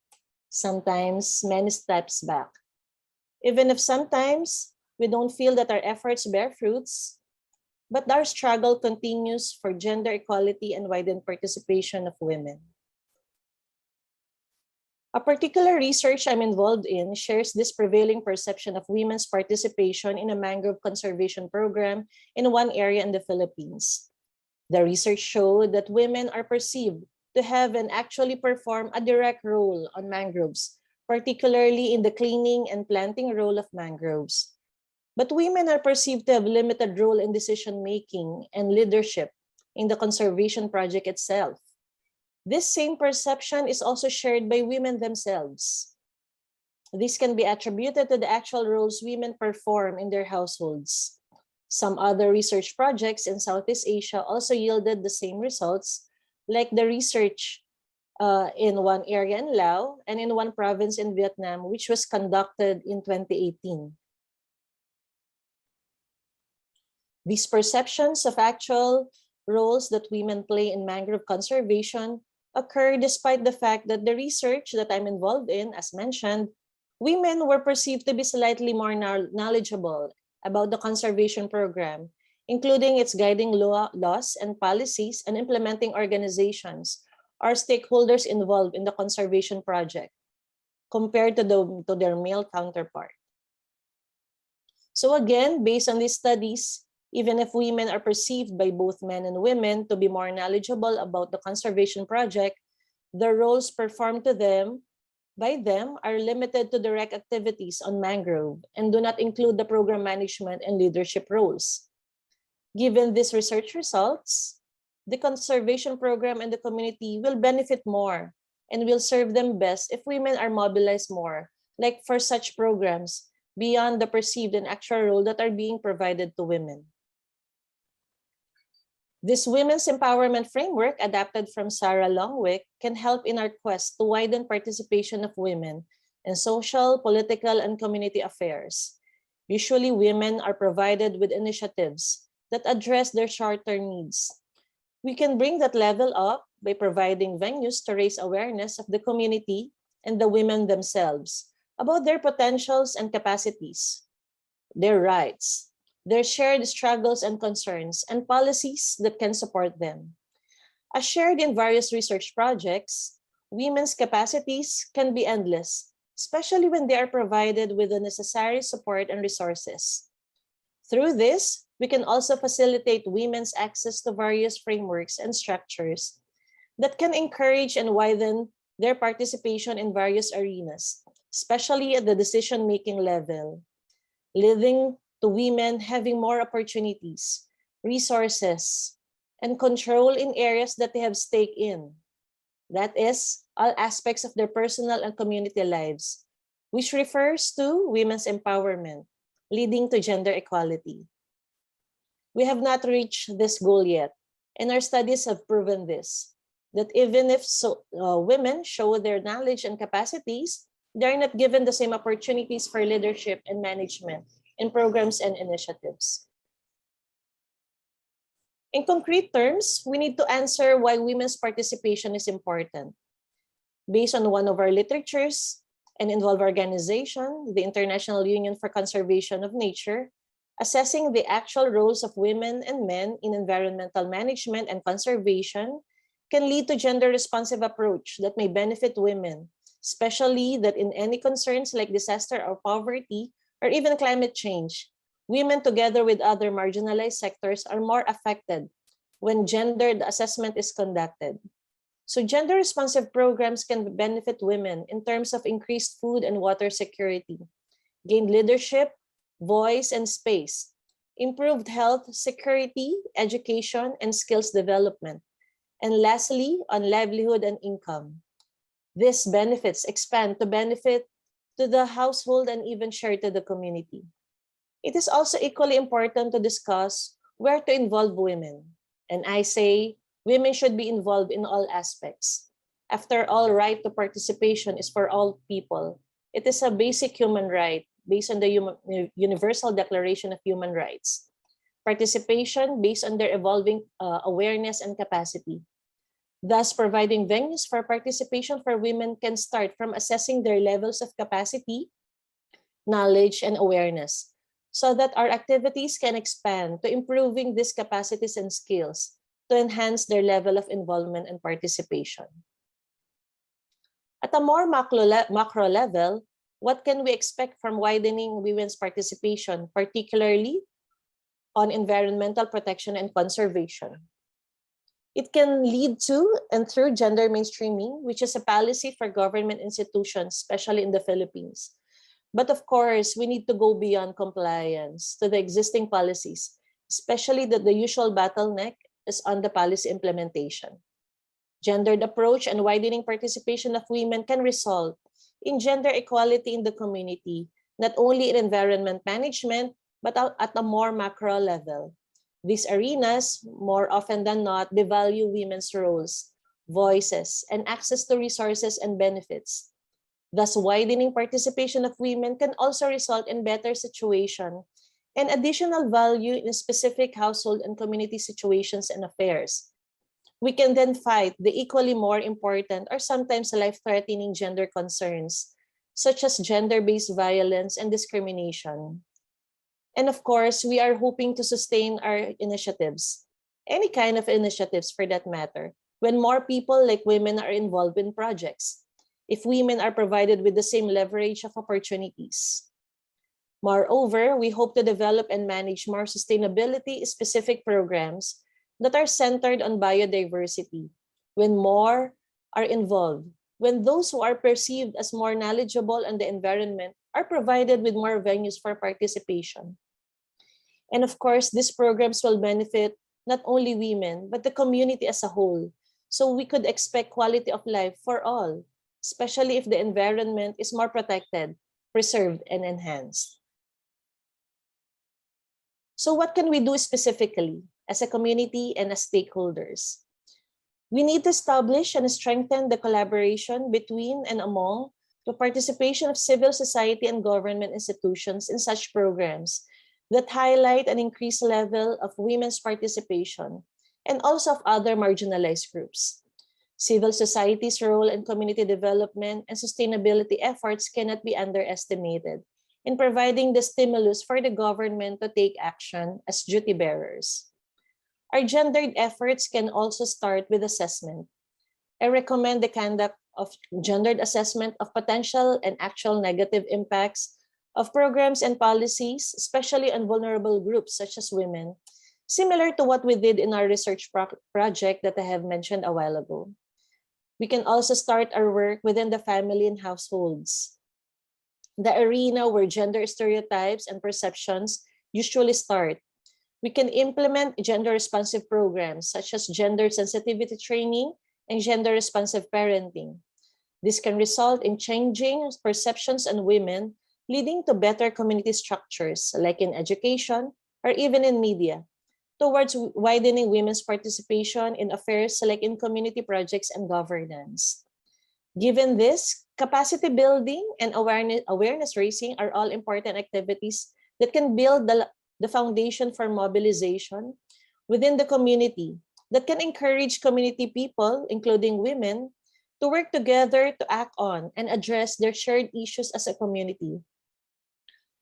Speaker 5: sometimes many steps back. Even if sometimes we don't feel that our efforts bear fruits, but our struggle continues for gender equality and widened participation of women. A particular research I'm involved in shares this prevailing perception of women's participation in a mangrove conservation program in one area in the Philippines. The research showed that women are perceived to have and actually perform a direct role on mangroves, particularly in the cleaning and planting role of mangroves. But women are perceived to have limited role in decision-making and leadership in the conservation project itself. This same perception is also shared by women themselves. This can be attributed to the actual roles women perform in their households. Some other research projects in Southeast Asia also yielded the same results, like the research in one area in Laos and in one province in Vietnam, which was conducted in 2018. These perceptions of actual roles that women play in mangrove conservation occur despite the fact that the research that I'm involved in, as mentioned, women were perceived to be slightly more knowledgeable about the conservation program, including its guiding laws and policies and implementing organizations or stakeholders involved in the conservation project compared to their male counterpart. So again, based on these studies, even if women are perceived by both men and women to be more knowledgeable about the conservation project, the roles performed by them are limited to direct activities on mangrove and do not include the program management and leadership roles. Given these research results, the conservation program and the community will benefit more and will serve them best if women are mobilized more, like for such programs, beyond the perceived and actual role that are being provided to women. This women's empowerment framework, adapted from Sarah Longwick, can help in our quest to widen participation of women in social, political, and community affairs. Usually, women are provided with initiatives that address their short-term needs. We can bring that level up by providing venues to raise awareness of the community and the women themselves about their potentials and capacities, their rights, their shared struggles and concerns, and policies that can support them. As shared in various research projects, women's capacities can be endless, especially when they are provided with the necessary support and resources. Through this, we can also facilitate women's access to various frameworks and structures that can encourage and widen their participation in various arenas, especially at the decision-making level, leading to women having more opportunities, resources, and control in areas that they have stake in. That is, all aspects of their personal and community lives, which refers to women's empowerment, leading to gender equality. We have not reached this goal yet, and our studies have proven this, that even if women show their knowledge and capacities, they are not given the same opportunities for leadership and management in programs and initiatives. In concrete terms, we need to answer why women's participation is important. Based on one of our literatures and involved organization, the International Union for Conservation of Nature, assessing the actual roles of women and men in environmental management and conservation can lead to gender-responsive approach that may benefit women, especially that in any concerns like disaster or poverty, or even climate change, women together with other marginalized sectors are more affected when gendered assessment is conducted. So gender-responsive programs can benefit women in terms of increased food and water security, gained leadership, voice, and space, improved health, security, education, and skills development, and lastly, on livelihood and income. These benefits expand to benefit to the household and even share to the community. It is also equally important to discuss where to involve women. And I say women should be involved in all aspects. After all, right to participation is for all people. It is a basic human right based on the Universal Declaration of Human Rights. Participation based on their evolving awareness and capacity. Thus, providing venues for participation for women can start from assessing their levels of capacity, knowledge, and awareness, so that our activities can expand to improving these capacities and skills to enhance their level of involvement and participation. At a more macro level, what can we expect from widening women's participation, particularly on environmental protection and conservation? It can lead to and through gender mainstreaming, which is a policy for government institutions, especially in the Philippines. But of course, we need to go beyond compliance to the existing policies, especially that the usual bottleneck as on the policy implementation. Gendered approach and widening participation of women can result in gender equality in the community, not only in environment management, but at a more macro level. These arenas, more often than not, devalue women's roles, voices, and access to resources and benefits. Thus, widening participation of women can also result in better situation and additional value in specific household and community situations and affairs. We can then fight the equally more important or sometimes life-threatening gender concerns, such as gender-based violence and discrimination. And of course, we are hoping to sustain our initiatives, any kind of initiatives for that matter, when more people like women are involved in projects, if women are provided with the same leverage of opportunities. Moreover, we hope to develop and manage more sustainability-specific programs that are centered on biodiversity. When more are involved, when those who are perceived as more knowledgeable on the environment are provided with more venues for participation. And of course, these programs will benefit not only women, but the community as a whole. So we could expect quality of life for all, especially if the environment is more protected, preserved, and enhanced. So what can we do specifically as a community and as stakeholders? We need to establish and strengthen the collaboration between and among the participation of civil society and government institutions in such programs that highlight an increased level of women's participation and also of other marginalized groups. Civil society's role in community development and sustainability efforts cannot be underestimated in providing the stimulus for the government to take action as duty bearers. Our gendered efforts can also start with assessment. I recommend the conduct of gendered assessment of potential and actual negative impacts of programs and policies, especially on vulnerable groups such as women, similar to what we did in our research project that I have mentioned a while ago. We can also start our work within the family and households, the arena where gender stereotypes and perceptions usually start. We can implement gender-responsive programs such as gender sensitivity training and gender-responsive parenting. This can result in changing perceptions on women, leading to better community structures like in education or even in media, towards widening women's participation in affairs like in community projects and governance. Given this, capacity building and awareness raising are all important activities that can build the foundation for mobilization within the community that can encourage community people, including women, to work together to act on and address their shared issues as a community.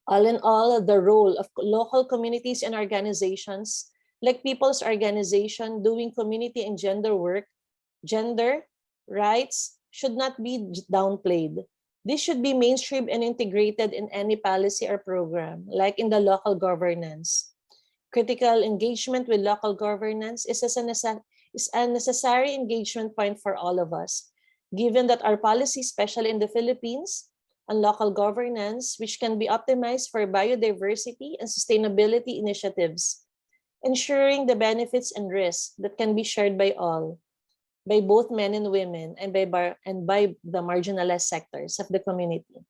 Speaker 5: All in all, the role of local communities and organizations, like People's Organization doing community and gender work, gender rights should not be downplayed. This should be mainstream and integrated in any policy or program, like in the local governance. Critical engagement with local governance is a necessary engagement point for all of us, given that our policy, especially in the Philippines, on local governance, which can be optimized for biodiversity and sustainability initiatives, ensuring the benefits and risks that can be shared by all, by both men and women, and by the marginalized sectors of the community.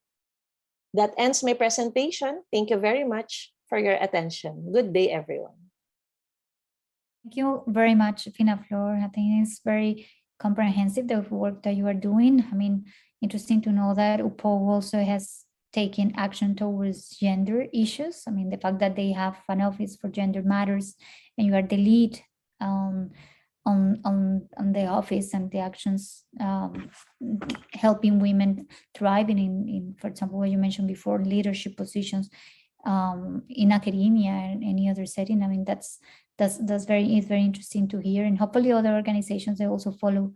Speaker 5: That ends my presentation. Thank you very much for your attention. Good day, everyone.
Speaker 1: Thank you very much, Fina Flor. I think it's very comprehensive, the work that you are doing. I mean, interesting to know that UPO also has taken action towards gender issues. I mean, the fact that they have an office for gender matters and you are the lead on the office and the actions helping women thriving in, for example, what you mentioned before, leadership positions in academia and any other setting. I mean, it's very interesting to hear, and hopefully other organizations, they also follow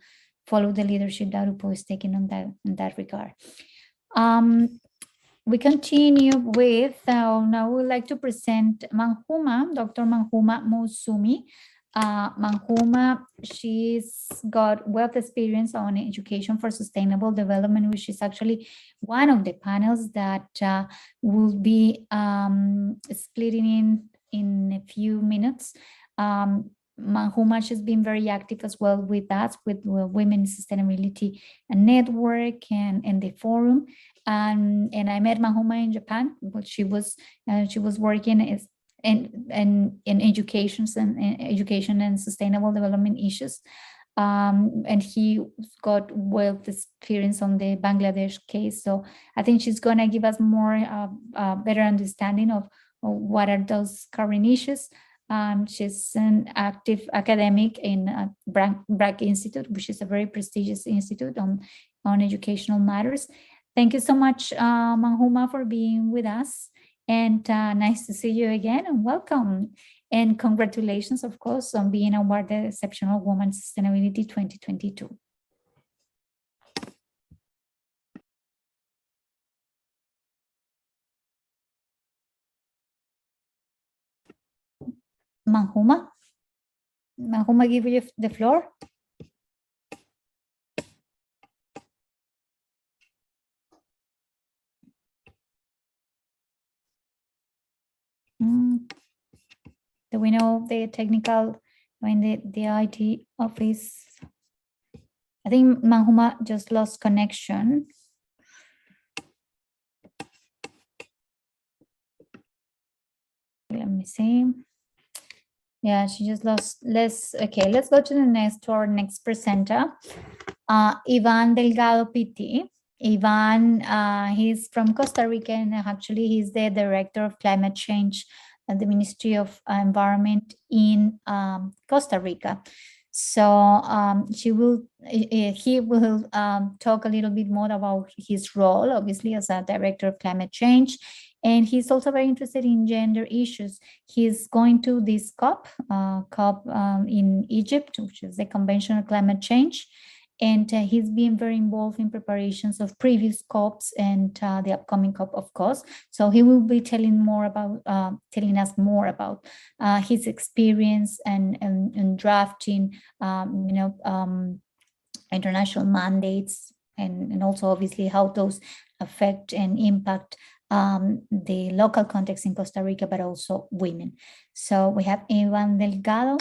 Speaker 1: the leadership that UPO is taking on in that regard. We continue with, now we would like to present Manhuma, Dr. Manhuma Musumi. Manhuma, she's got wealth experience on education for sustainable development, which is actually one of the panels that will be splitting in a few minutes. Manhuma, she's been very active as well with us, with Women Sustainability Network and the forum. And I met Manhuma in Japan, but she was working in education and sustainable development issues. And he got wealth experience on the Bangladesh case. So I think she's gonna give us more better understanding of what are those current issues. She's an active academic in Bragg Institute, which is a very prestigious institute on educational matters. Thank you so much, Manhuma, for being with us. And nice to see you again, and welcome. And congratulations, of course, on being awarded Exceptional Woman Sustainability 2022. Manhuma, give you the floor. Do we know the technical, the IT office? I think Manhuma just lost connection. Let me see. Yeah, she just lost. Okay, let's go to our next presenter, Ivan Delgado PT. Ivan, he's from Costa Rica, and actually he's the director of climate change at the Ministry of Environment in Costa Rica. So he will talk a little bit more about his role, obviously, as a director of climate change. And he's also very interested in gender issues. He's going to this COP in Egypt, which is the Convention on Climate Change. And he's been very involved in preparations of previous COPs and the upcoming COP, of course. So he will be telling us more about his experience and drafting, international mandates, and also obviously how those affect and impact the local context in Costa Rica, but also women. So we have Ivan Delgado,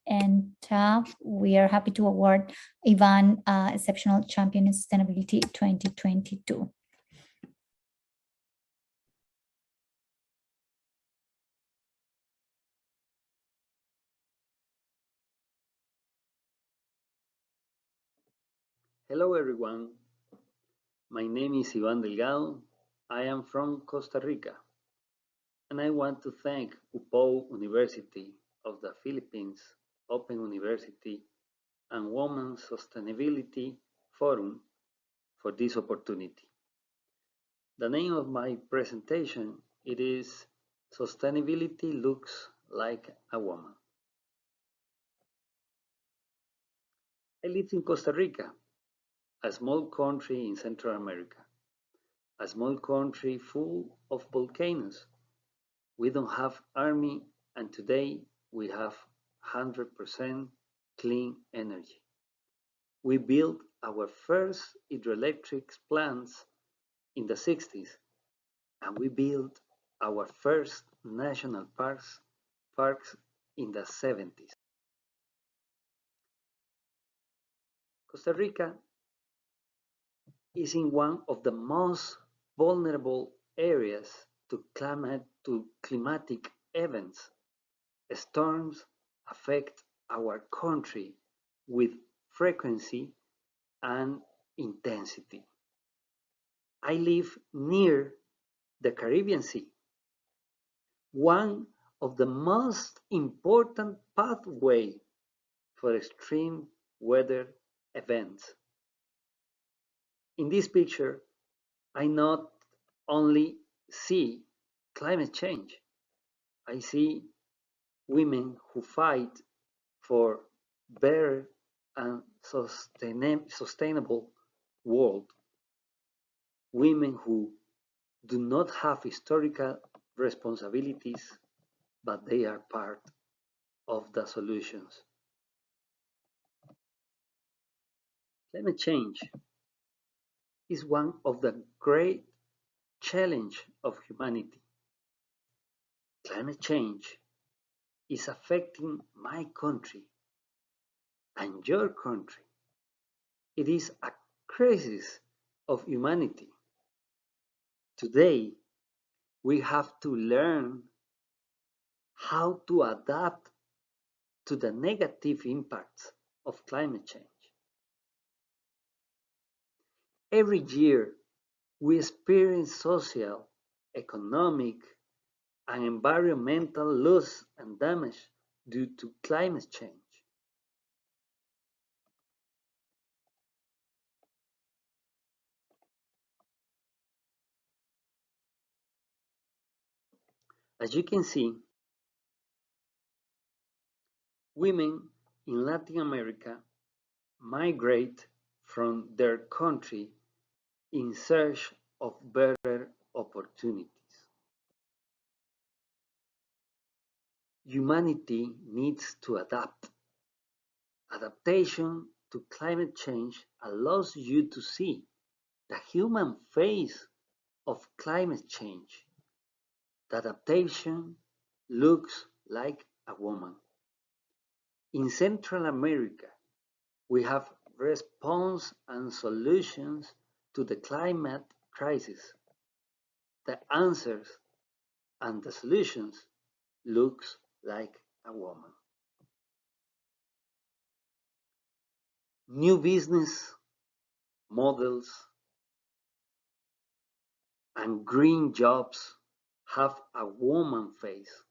Speaker 1: and we are happy to award Ivan Exceptional Champion in Sustainability 2022.
Speaker 6: Hello everyone, my name is Ivan Delgado. I am from Costa Rica, and I want to thank UPO University of the Philippines, Open University, and Women's Sustainability Forum for this opportunity. The name of my presentation, it is Sustainability Looks Like a Woman. I live in Costa Rica, a small country in Central America, a small country full of volcanoes. We don't have army, and today we have 100% clean energy. We built our first hydroelectric plants in the 60s, and we built our first national parks in the 70s. Costa Rica is in one of the most vulnerable areas to climatic events. Storms affect our country with frequency and intensity. I live near the Caribbean Sea, one of the most important pathways for extreme weather events. In this picture, I not only see climate change, I see women who fight for better and sustainable world. Women who do not have historical responsibilities, but they are part of the solutions. Climate change is one of the great challenge of humanity. Climate change is affecting my country and your country. It is a crisis of humanity. Today, we have to learn how to adapt to the negative impacts of climate change. Every year, we experience social, economic, and environmental loss and damage due to climate change. As you can see, women in Latin America migrate from their country in search of better opportunities. Humanity needs to adapt. Adaptation to climate change allows you to see the human face of climate change. The adaptation looks like a woman. In Central America, we have response and solutions to the climate crisis. The answers and the solutions looks like a woman. New business models and green jobs have a woman face.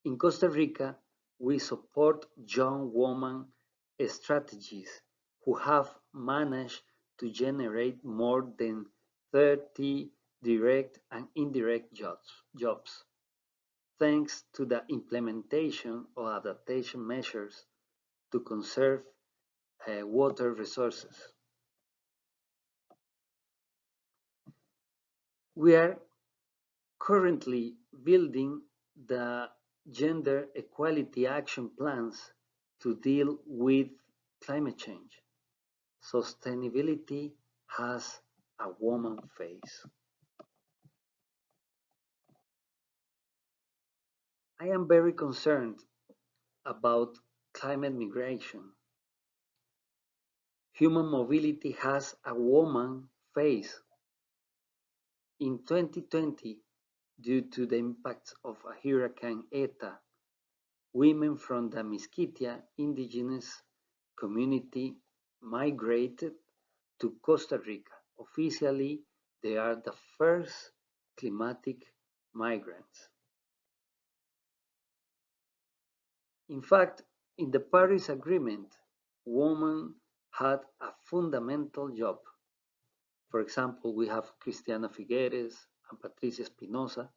Speaker 6: In Costa Rica, we support young women strategies who have managed to generate more than 30 direct and indirect jobs, thanks to the implementation of adaptation measures to conserve water resources. We are currently building the gender equality action plans to deal with climate change. Sustainability has a woman face. I am very concerned about climate migration. Human mobility has a woman face. In 2020, due to the impacts of a Hurricane Eta, women from the Miskitia indigenous community migrated to Costa Rica. Officially, they are the first climatic migrants. In fact, in the Paris Agreement, women had a fundamental job. For example, we have Cristiana Figueres and Patricia Espinosa,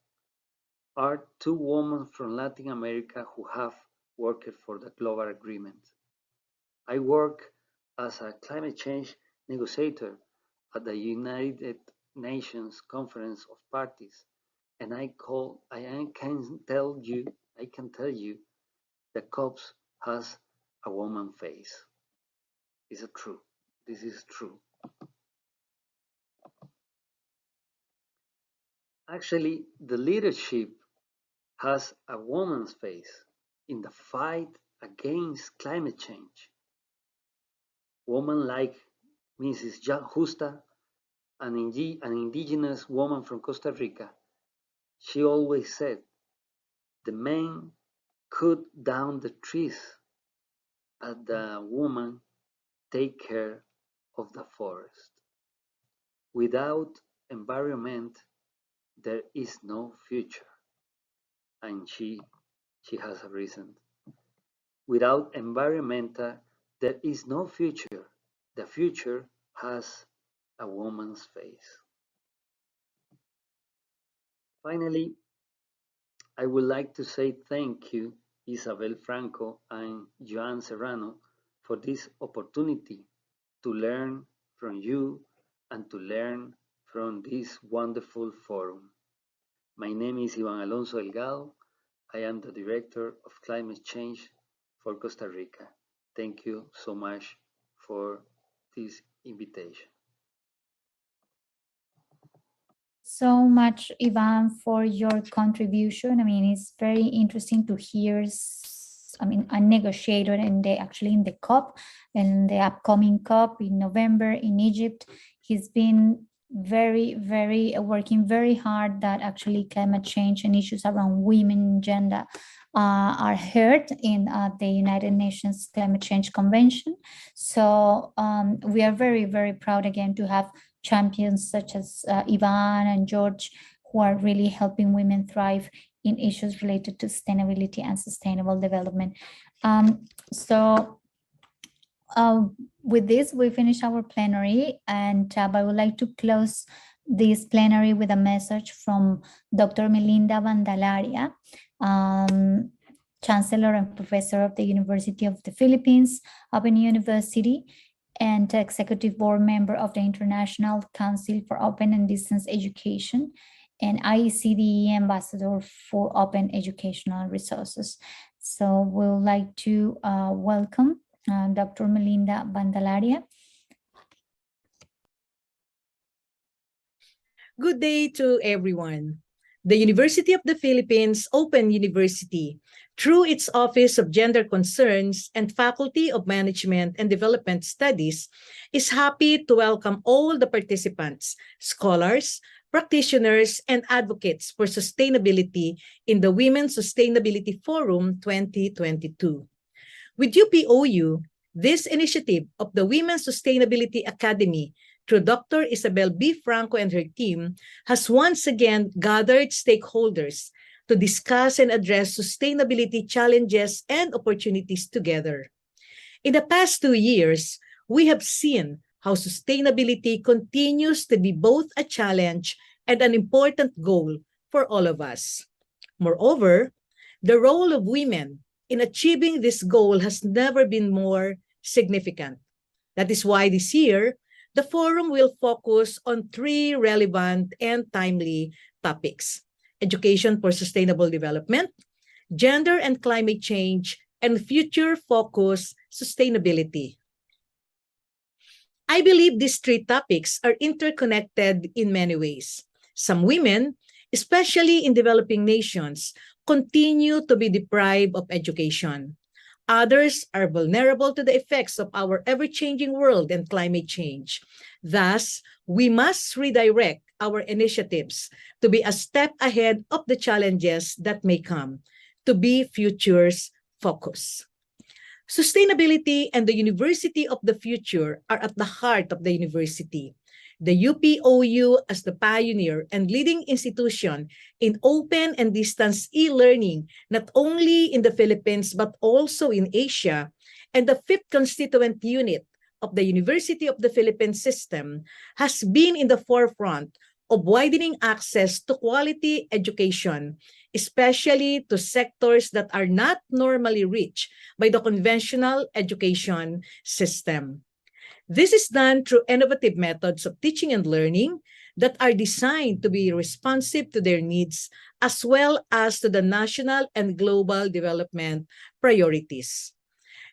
Speaker 6: are two women from Latin America who have worked for the global agreement. I work as a climate change negotiator at the United Nations Conference of Parties, and I can tell you the COPs has a woman face. Is it true? This is true. Actually, the leadership has a woman's face in the fight against climate change. Women like Mrs. Justa, an indigenous woman from Costa Rica, she always said, the men cut down the trees and the woman take care of the forest. Without environment, there is no future. And she has a reason. Without environment, there is no future. The future has a woman's face. Finally, I would like to say thank you, Isabel Franco and Joan Serrano, for this opportunity to learn from you and to learn from this wonderful forum. My name is Ivan Alonso Delgado. I am the Director of Climate Change for Costa Rica. Thank you so much for this invitation.
Speaker 1: so much, Ivan, for your contribution. I mean, it's very interesting to hear, a negotiator in the COP, in the upcoming COP in November in Egypt. He's been working very hard that actually climate change and issues around women and gender are heard in the United Nations Climate Change Convention. So we are very, very proud again to have champions such as Ivan and George, who are really helping women thrive in issues related to sustainability and sustainable development. With this, we finish our plenary, and I would like to close this plenary with a message from Dr. Melinda Bandalaria, Chancellor and Professor of the University of the Philippines, Open University, and Executive Board Member of the International Council for Open and Distance Education, and IECDE Ambassador for Open Educational Resources. So we would like to welcome Dr. Melinda Bandalaria.
Speaker 7: Good day to everyone. The University of the Philippines Open University, through its Office of Gender Concerns and Faculty of Management and Development Studies, is happy to welcome all the participants, scholars, practitioners, and advocates for sustainability in the Women's Sustainability Forum 2022. With UPOU, this initiative of the Women's Sustainability Academy through Dr. Isabel B. Franco and her team has once again gathered stakeholders to discuss and address sustainability challenges and opportunities together. In the past 2 years, we have seen how sustainability continues to be both a challenge and an important goal for all of us. Moreover, the role of women in achieving this goal has never been more significant. That is why this year, the forum will focus on 3 relevant and timely topics: education for sustainable development, gender and climate change, and future-focused sustainability. I believe these 3 topics are interconnected in many ways. Some women, especially in developing nations, continue to be deprived of education. Others are vulnerable to the effects of our ever-changing world and climate change. Thus, we must redirect our initiatives to be a step ahead of the challenges that may come, to be futures focused. Sustainability and the University of the Future are at the heart of the university. The UPOU, as the pioneer and leading institution in open and distance e-learning, not only in the Philippines but also in Asia, and the 5th constituent unit of the University of the Philippines system, has been in the forefront of widening access to quality education, especially to sectors that are not normally reached by the conventional education system. This is done through innovative methods of teaching and learning that are designed to be responsive to their needs as well as to the national and global development priorities.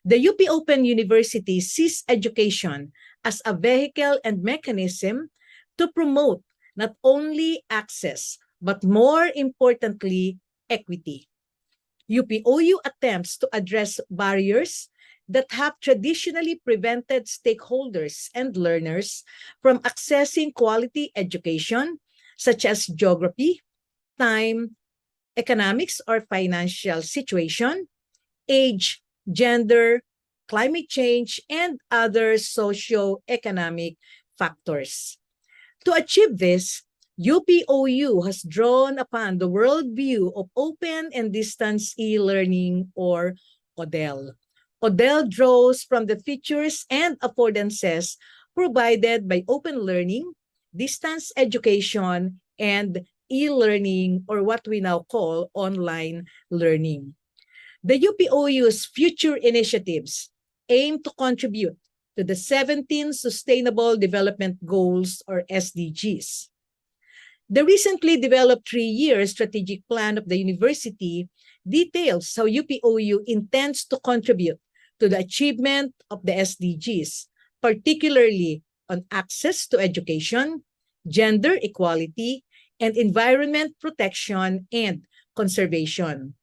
Speaker 7: The UP Open University sees education as a vehicle and mechanism to promote not only access, but more importantly, equity. UPOU attempts to address barriers that have traditionally prevented stakeholders and learners from accessing quality education, such as geography, time, economics or financial situation, age, gender, climate change, and other socio-economic factors. To achieve this, UPOU has drawn upon the worldview of open and distance e-learning, or ODEL. ODEL draws from the features and affordances provided by open learning, distance education, and e-learning, or what we now call online learning. The UPOU's future initiatives aim to contribute to the 17 Sustainable Development Goals, or SDGs. The recently developed 3-year strategic plan of the university details how UPOU intends to contribute to the achievement of the SDGs, particularly on access to education, gender equality, and environment protection and conservation.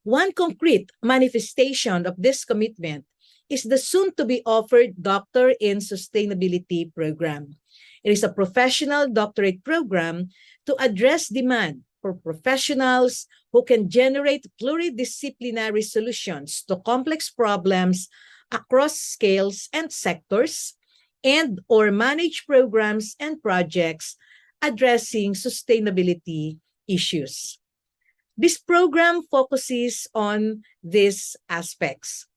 Speaker 7: One concrete manifestation of this commitment is the soon-to-be offered Doctor in Sustainability program. It is a professional doctorate program to address demand for professionals who can generate pluridisciplinary solutions to complex problems across scales and sectors, and or manage programs and projects addressing sustainability issues. This program focuses on these aspects: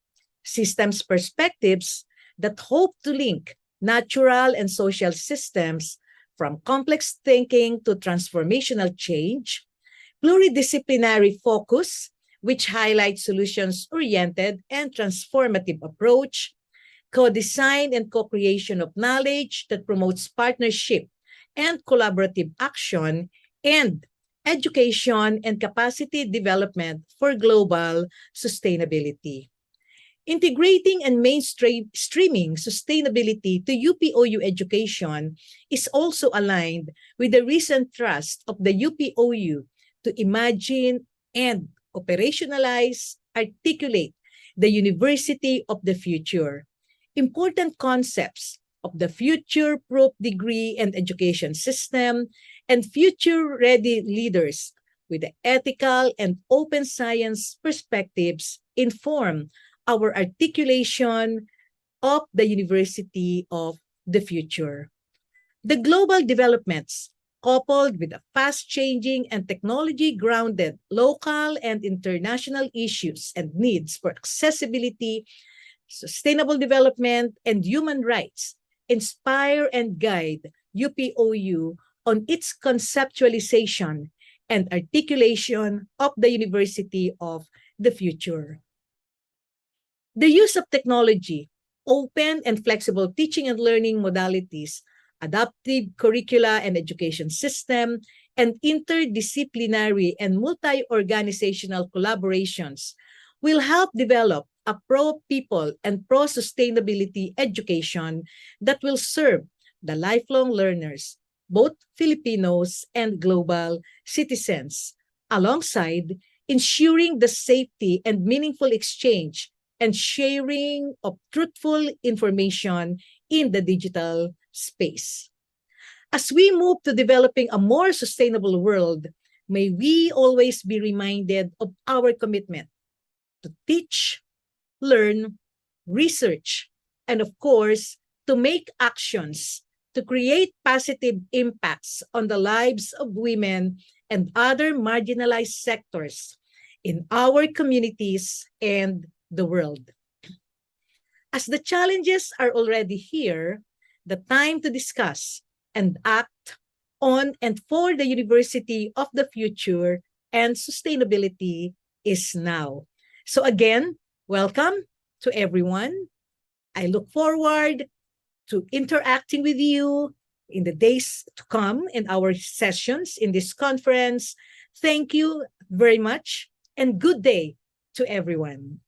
Speaker 7: systems perspectives that hope to link natural and social systems from complex thinking to transformational change, pluridisciplinary focus, which highlights solutions-oriented and transformative approach, co-design and co-creation of knowledge that promotes partnership and collaborative action, and education and capacity development for global sustainability. Integrating and mainstreaming sustainability to UPOU education is also aligned with the recent thrust of the UPOU to imagine and operationalize, articulate the University of the Future. Important concepts of the future-proof degree and education system and future-ready leaders with the ethical and open science perspectives inform our articulation of the University of the Future. The global developments, coupled with the fast-changing and technology-grounded local and international issues and needs for accessibility, sustainable development, and human rights, inspire and guide UPOU on its conceptualization and articulation of the University of the Future. The use of technology, open and flexible teaching and learning modalities, adaptive curricula and education system, and interdisciplinary and multi-organizational collaborations will help develop a pro-people and pro-sustainability education that will serve the lifelong learners, both Filipinos and global citizens, alongside ensuring the safety and meaningful exchange and sharing of truthful information in the digital space. As we move to developing a more sustainable world, may we always be reminded of our commitment to teach, learn, research, and of course, to make actions to create positive impacts on the lives of women and other marginalized sectors in our communities and the world. As the challenges are already here, the time to discuss and act on and for the University of the Future and sustainability is now. So again, welcome to everyone. I look forward to interacting with you in the days to come in our sessions in this conference. Thank you very much and good day to everyone.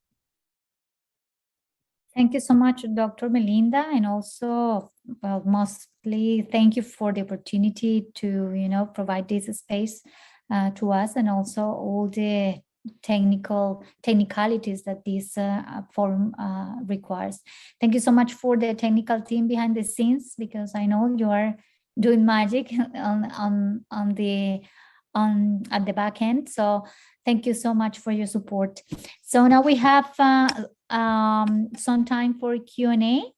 Speaker 1: Thank you so much, Dr. Melinda, and also, well, mostly thank you for the opportunity to, provide this space to us, and also all the technicalities that this forum requires. Thank you so much for the technical team behind the scenes, because I know you are doing magic at the back end. So thank you so much for your support. So now we have some time for Q&A.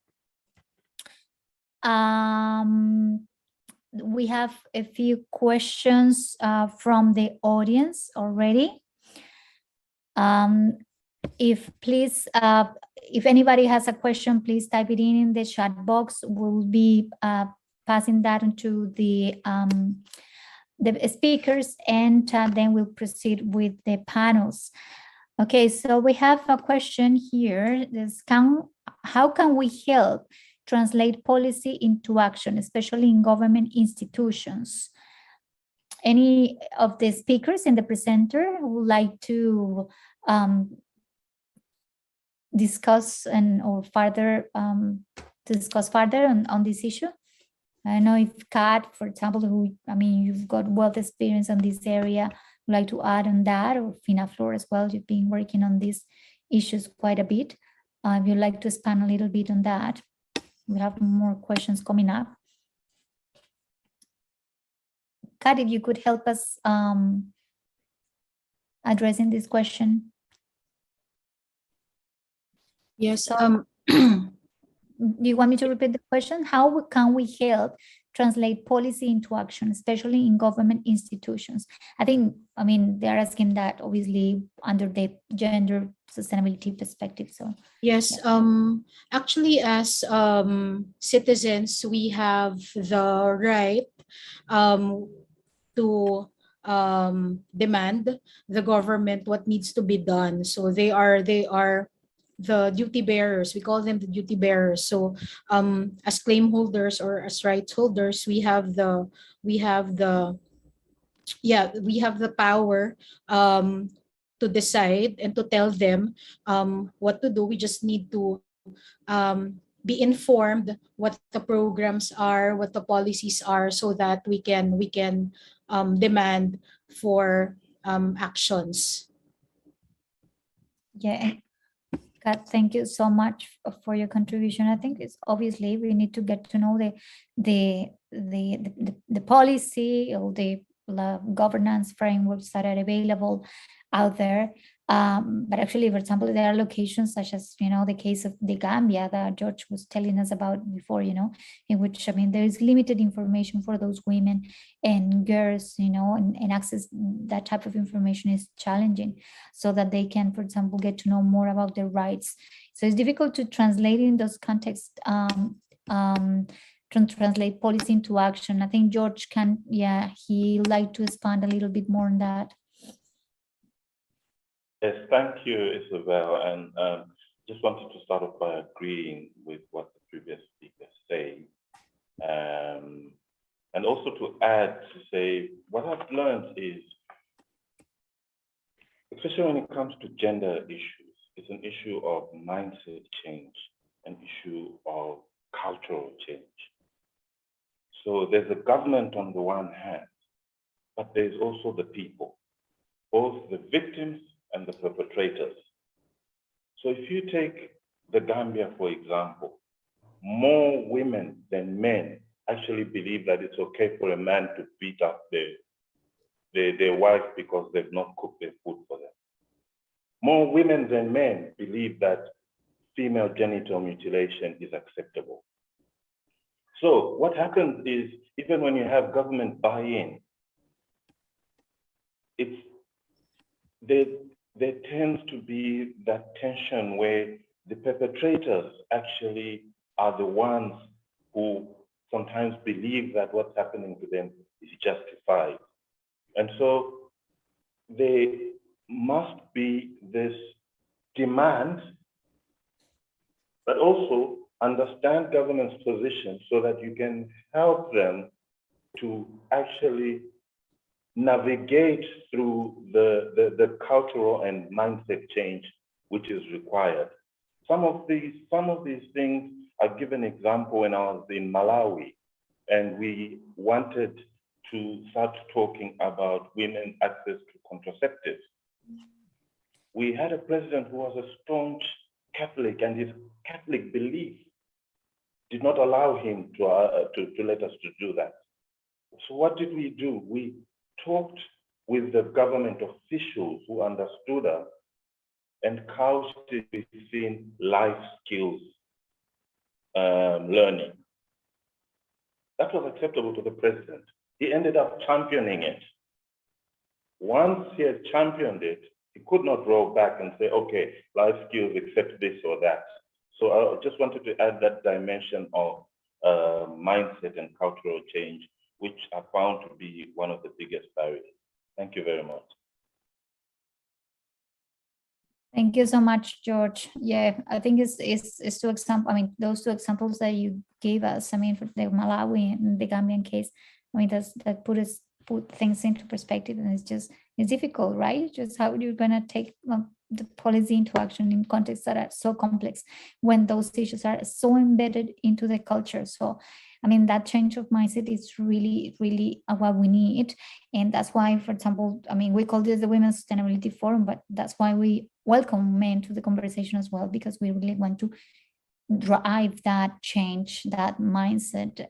Speaker 1: We have a few questions from the audience already. If anybody has a question, please type it in the chat box. We'll be passing that to the speakers, and then we'll proceed with the panels. Okay, so we have a question here. How can we help translate policy into action, especially in government institutions? Any of the speakers and the presenter would like to discuss further on this issue? I know if Kat, for example, who, I mean, you've got wealth experience in this area, would like to add on that, or Fina Flor as well, you've been working on these issues quite a bit. If you'd like to expand a little bit on that, we have more questions coming up. Kat, if you could help us addressing this question.
Speaker 3: Yes.
Speaker 1: So, do you want me to repeat the question? How can we help translate policy into action, especially in government institutions? I think, I mean, they're asking that obviously under the gender sustainability perspective. So
Speaker 3: Yes, actually, as citizens, we have the right to demand the government what needs to be done. So they are the duty bearers. We call them the duty bearers. So as claim holders or as rights holders, we have the power to decide and to tell them what to do. We just need to be informed what the programs are, what the policies are, so that we can demand for actions.
Speaker 1: yeah, Kat, thank you so much for your contribution. I think it's obviously we need to get to know the policy or the governance frameworks that are available out there. But actually, for example, there are locations such as, you know, the case of the Gambia that George was telling us about before, you know, in which, I mean, there is limited information for those women and girls, you know, and access that type of information is challenging, so that they can, for example, get to know more about their rights. So it's difficult to translate in those contexts, translate policy into action. I think George can, yeah, he like to expand a little bit more on that.
Speaker 4: Yes, thank you, Isabel. And just wanted to start off by agreeing with what the previous speaker said. And also to add to say, what I've learned is, especially when it comes to gender issues, it's an issue of mindset change, an issue of cultural change. So there's a government on the one hand, but there's also the people, both the victims and the perpetrators. So if you take the Gambia, for example, more women than men actually believe that it's okay for a man to beat up their wife because they've not cooked their food for them. More women than men believe that female genital mutilation is acceptable. So what happens is, even when you have government buy-in, there tends to be that tension where the perpetrators actually are the ones who sometimes believe that what's happening to them is justified. And so there must be this demand, but also understand government's position so that you can help them to actually navigate through the cultural and mindset change which is required. Some of these things, I've given an example when I was in Malawi, and we wanted to start talking about women's access to contraceptives. We had a president who was a staunch Catholic, and his Catholic belief did not allow him to let us to do that. So what did we do? We talked with the government officials who understood us and couched it within life skills learning. That was acceptable to the president. He ended up championing it. Once he had championed it, he could not roll back and say, okay, life skills accept this or that. So I just wanted to add that dimension of mindset and cultural change, which I found to be one of the biggest barriers. Thank you very much.
Speaker 1: Thank you so much, George. Yeah, I think it's two examples. I mean, those two examples that you gave us. I mean, for the Malawi and the Gambian case, I mean, that put things into perspective, and it's difficult, right? Just how you're gonna take the policy into action in contexts that are so complex when those issues are so embedded into the culture. So I mean, that change of mindset is really, really what we need. And that's why, for example, I mean, we call this the Women's Sustainability Forum, but that's why we welcome men to the conversation as well, because we really want to drive that change, that mindset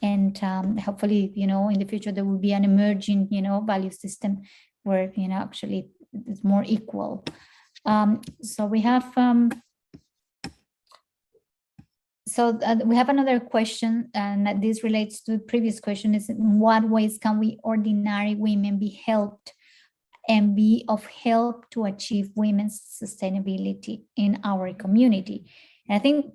Speaker 1: and hopefully, you know, in the future, there will be an emerging, you know, value system where, you know, actually it's more equal. So we have, we have another question, and this relates to the previous question, is in what ways can we ordinary women be helped and be of help to achieve women's sustainability in our community? And I think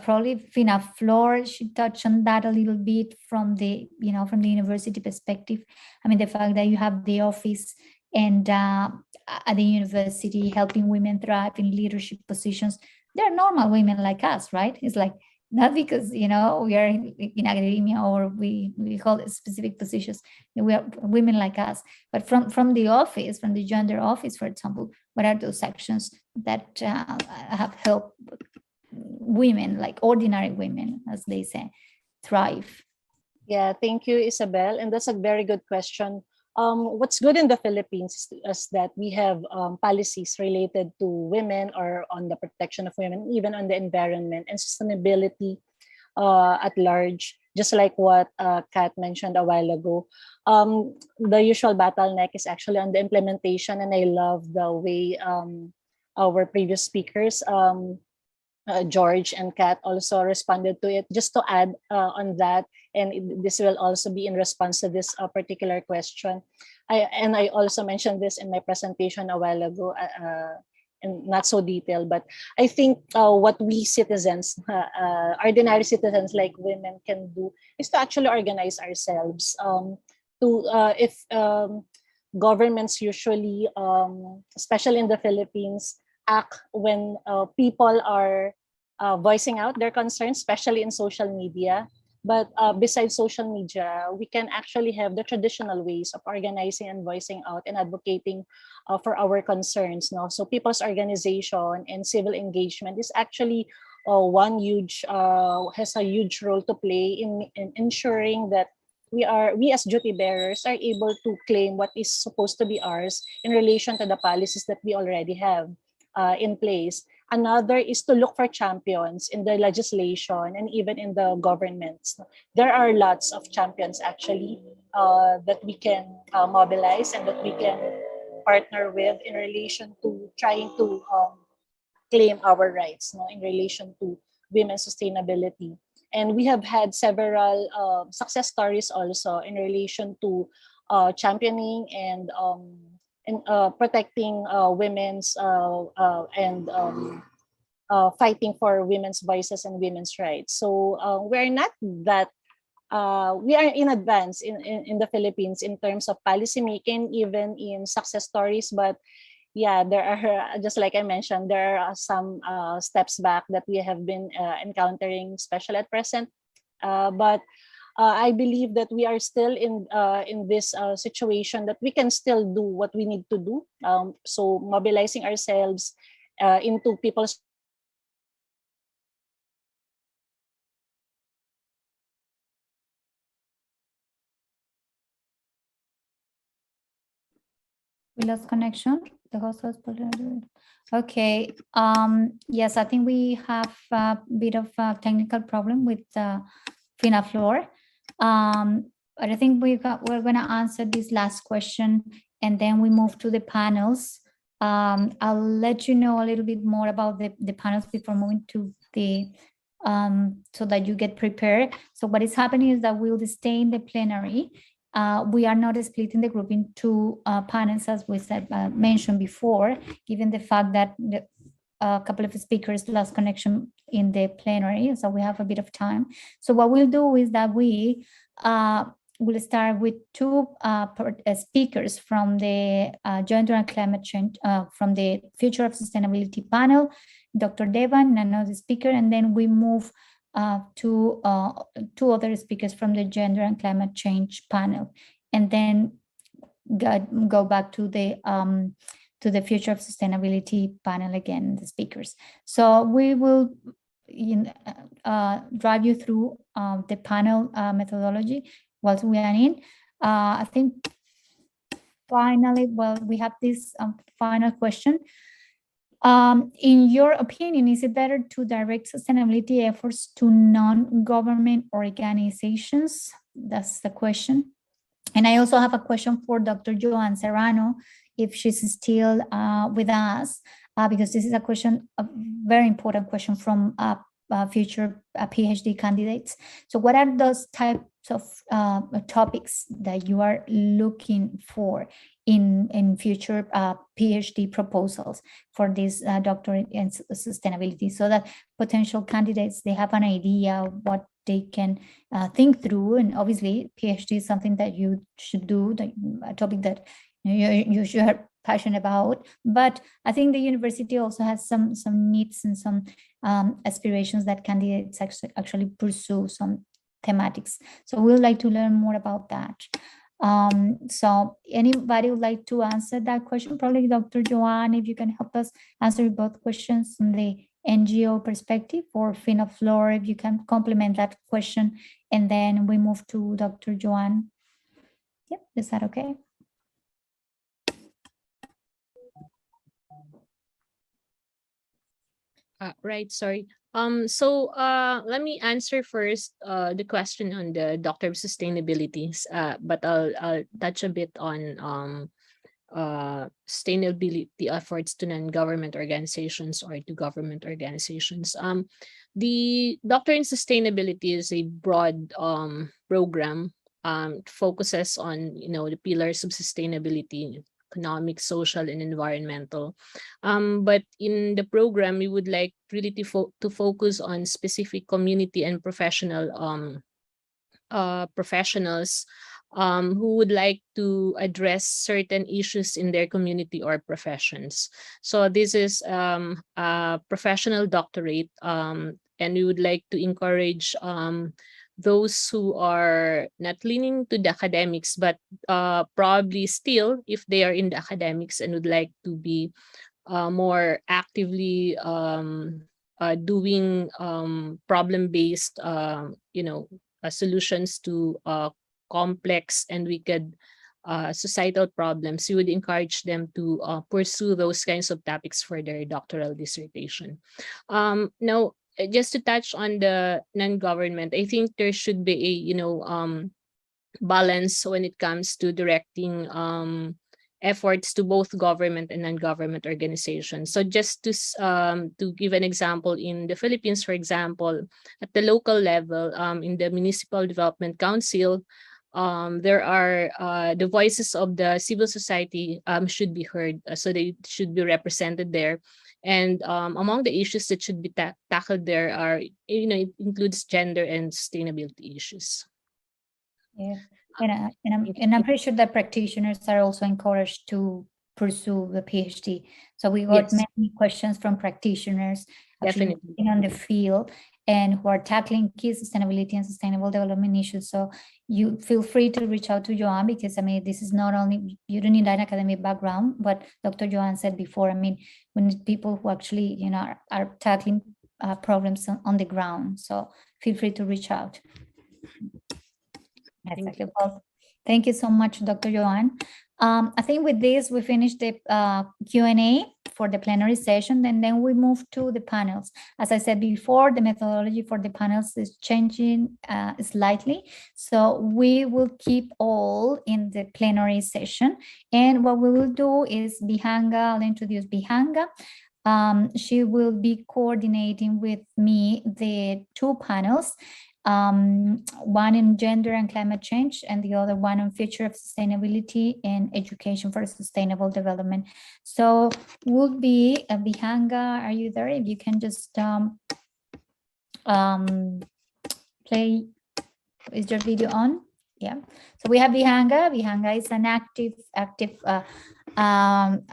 Speaker 1: probably Fina Flor should touch on that a little bit from the, you know, from the university perspective. I mean, the fact that you have the office and at the university helping women thrive in leadership positions. They're normal women like us, right? It's like, not because, you know, we are in academia or we hold specific positions. We are women like us. But from the office, from the gender office, for example, what are those actions that have helped women, like ordinary women, as they say, thrive?
Speaker 5: Yeah, thank you, Isabel. And that's a very good question. What's good in the Philippines is that we have policies related to women or on the protection of women, even on the environment and sustainability at large, just like what Kat mentioned a while ago. The usual bottleneck is actually on the implementation, and I love the way our previous speakers, George and Kat, also responded to it. Just to add on that, and this will also be in response to this particular question. I also mentioned this in my presentation a while ago, and not so detailed, but I think what we citizens, ordinary citizens like women, can do is to actually organize ourselves. If governments usually, especially in the Philippines, act when people are voicing out their concerns, especially in social media. But besides social media, we can actually have the traditional ways of organizing and voicing out and advocating for our concerns. No? So people's organization and civil engagement is actually has a huge role to play in ensuring that we as duty bearers are able to claim what is supposed to be ours in relation to the policies that we already have in place. Another is to look for champions in the legislation and even in the governments. There are lots of champions actually that we can mobilize and that we can partner with in relation to trying to claim our rights, no, in relation to women's sustainability. And we have had several success stories also in relation to championing and protecting women's and fighting for women's voices and women's rights. So we're not that, we are in advance in the Philippines in terms of policy making, even in success stories. But yeah, there are, just like I mentioned, there are some steps back that we have been encountering, especially at present. But I believe that we are still in this situation that we can still do what we need to do. So mobilizing ourselves into people's.
Speaker 1: We lost connection. The host was okay. Yes, I think we have a bit of a technical problem with Fina Flor. But I think we're going to answer this last question and then we move to the panels. I'll let you know a little bit more about the panels before moving to the so that you get prepared. So what is happening is that we'll stay in the plenary. We are not splitting the group into panels, as we said, mentioned before, given the fact that a couple of speakers lost connection in the plenary, so we have a bit of time. So what we'll do is that we will start with two speakers from the Gender and Climate Change, from the Future of Sustainability panel, Dr. Devan, another speaker, and then we move to two other speakers from the Gender and Climate Change panel, and then go back to the Future of Sustainability panel again, the speakers. So we will drive you through the panel methodology while we are in. I think finally, well, we have this final question. In your opinion, is it better to direct sustainability efforts to non-government organizations? That's the question. And I also have a question for Dr. Joanne Serrano, if she's still with us, because this is a question, a very important question from future PhD candidates. So what are those types of topics that you are looking for in future PhD proposals for this doctorate in sustainability, so that potential candidates, they have an idea of what they can think through? And obviously PhD is something that you should do, a topic that you should are passionate about, but I think the university also has some needs and some aspirations that candidates actually pursue some thematics. So we would like to learn more about that. So anybody would like to answer that question? Probably Dr. Joanne, if you can help us answer both questions from the NGO perspective, or Fina Flor, if you can complement that question, and then we move to Dr. Joanne. Yep, is that okay?
Speaker 2: Right, sorry. So let me answer first the question on the Doctor of Sustainability, but I'll touch a bit on sustainability efforts to non-government organizations or to government organizations. The Doctor in Sustainability is a broad program, focuses on the pillars of sustainability: economic, social, and environmental. But in the program, we would like really to focus on specific community and professionals who would like to address certain issues in their community or professions. So this is a professional doctorate, and we would like to encourage those who are not leaning to the academics, but probably still, if they are in the academics and would like to be more actively doing problem-based, solutions to complex and wicked societal problems, we would encourage them to pursue those kinds of topics for their doctoral dissertation. Now, just to touch on the non-government, I think there should be a balance when it comes to directing efforts to both government and non-government organizations. So just to give an example, in the Philippines, for example, at the local level, in the Municipal Development Council, there are the voices of the civil society should be heard, so they should be represented there. And among the issues that should be tackled there are, it includes gender and sustainability issues.
Speaker 1: Yeah, and I'm pretty sure that practitioners are also encouraged to pursue the PhD. So we got many questions from practitioners actually on the field and who are tackling key sustainability and sustainable development issues. So you feel free to reach out to Joanne, because I mean, this is not only, you don't need an academic background, but Dr. Joanne said before, I mean, we need people who actually, are tackling problems on the ground. So feel free to reach out. Exactly. Well, thank you so much, Dr. Joanne. I think with this, we finished the Q&A for the plenary session, and then we move to the panels. As I said before, the methodology for the panels is changing slightly. So we will keep all in the plenary session. And what we will do is Bihanga, I'll introduce Bihanga. She will be coordinating with me the two panels. One in gender and climate change, and the other one on future of sustainability and education for sustainable development. So would be Bihanga, are you there? If you can just play, is your video on? Yeah. So we have Bihanga. Bihanga is an active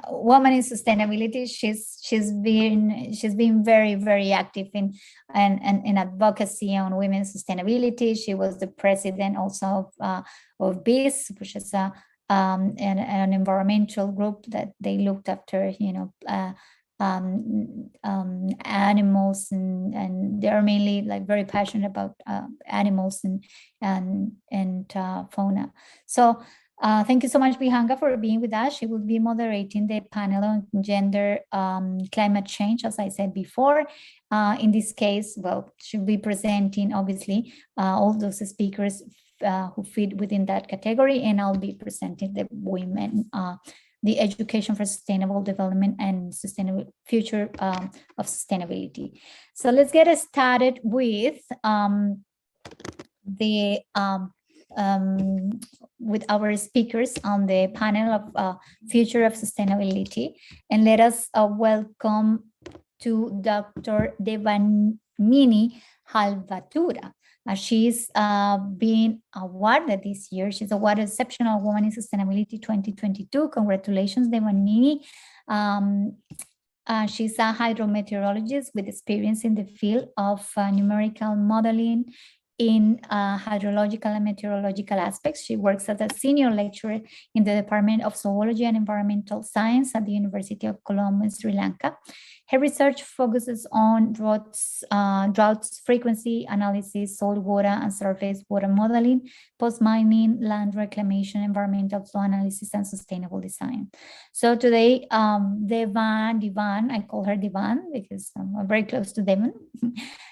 Speaker 1: woman in sustainability. She's been very, very active in advocacy on women's sustainability. She was the president also of BIS, which is an environmental group that they looked after animals, and they are mainly like very passionate about animals and fauna. So thank you so much, Vihanga, for being with us. She will be moderating the panel on gender climate change, as I said before. In this case, well, she'll be presenting, obviously, all those speakers who fit within that category, and I'll be presenting the women, the education for sustainable development and sustainable future of sustainability. So let's get started with with our speakers on the panel of future of sustainability, and let us welcome to Dr. Devamini Halvatura. She's been awarded this year. She's awarded Exceptional Woman in Sustainability 2022. Congratulations, Devamini. She's a hydrometeorologist with experience in the field of numerical modeling in hydrological and meteorological aspects. She works as a senior lecturer in the Department of Zoology and Environmental Science at the University of Colombo in Sri Lanka. Her research focuses on droughts, frequency analysis, soil water and surface water modeling, post-mining, land reclamation, environmental flow analysis, and sustainable design. So today, Devan, I call her Devan because I'm very close to Devon.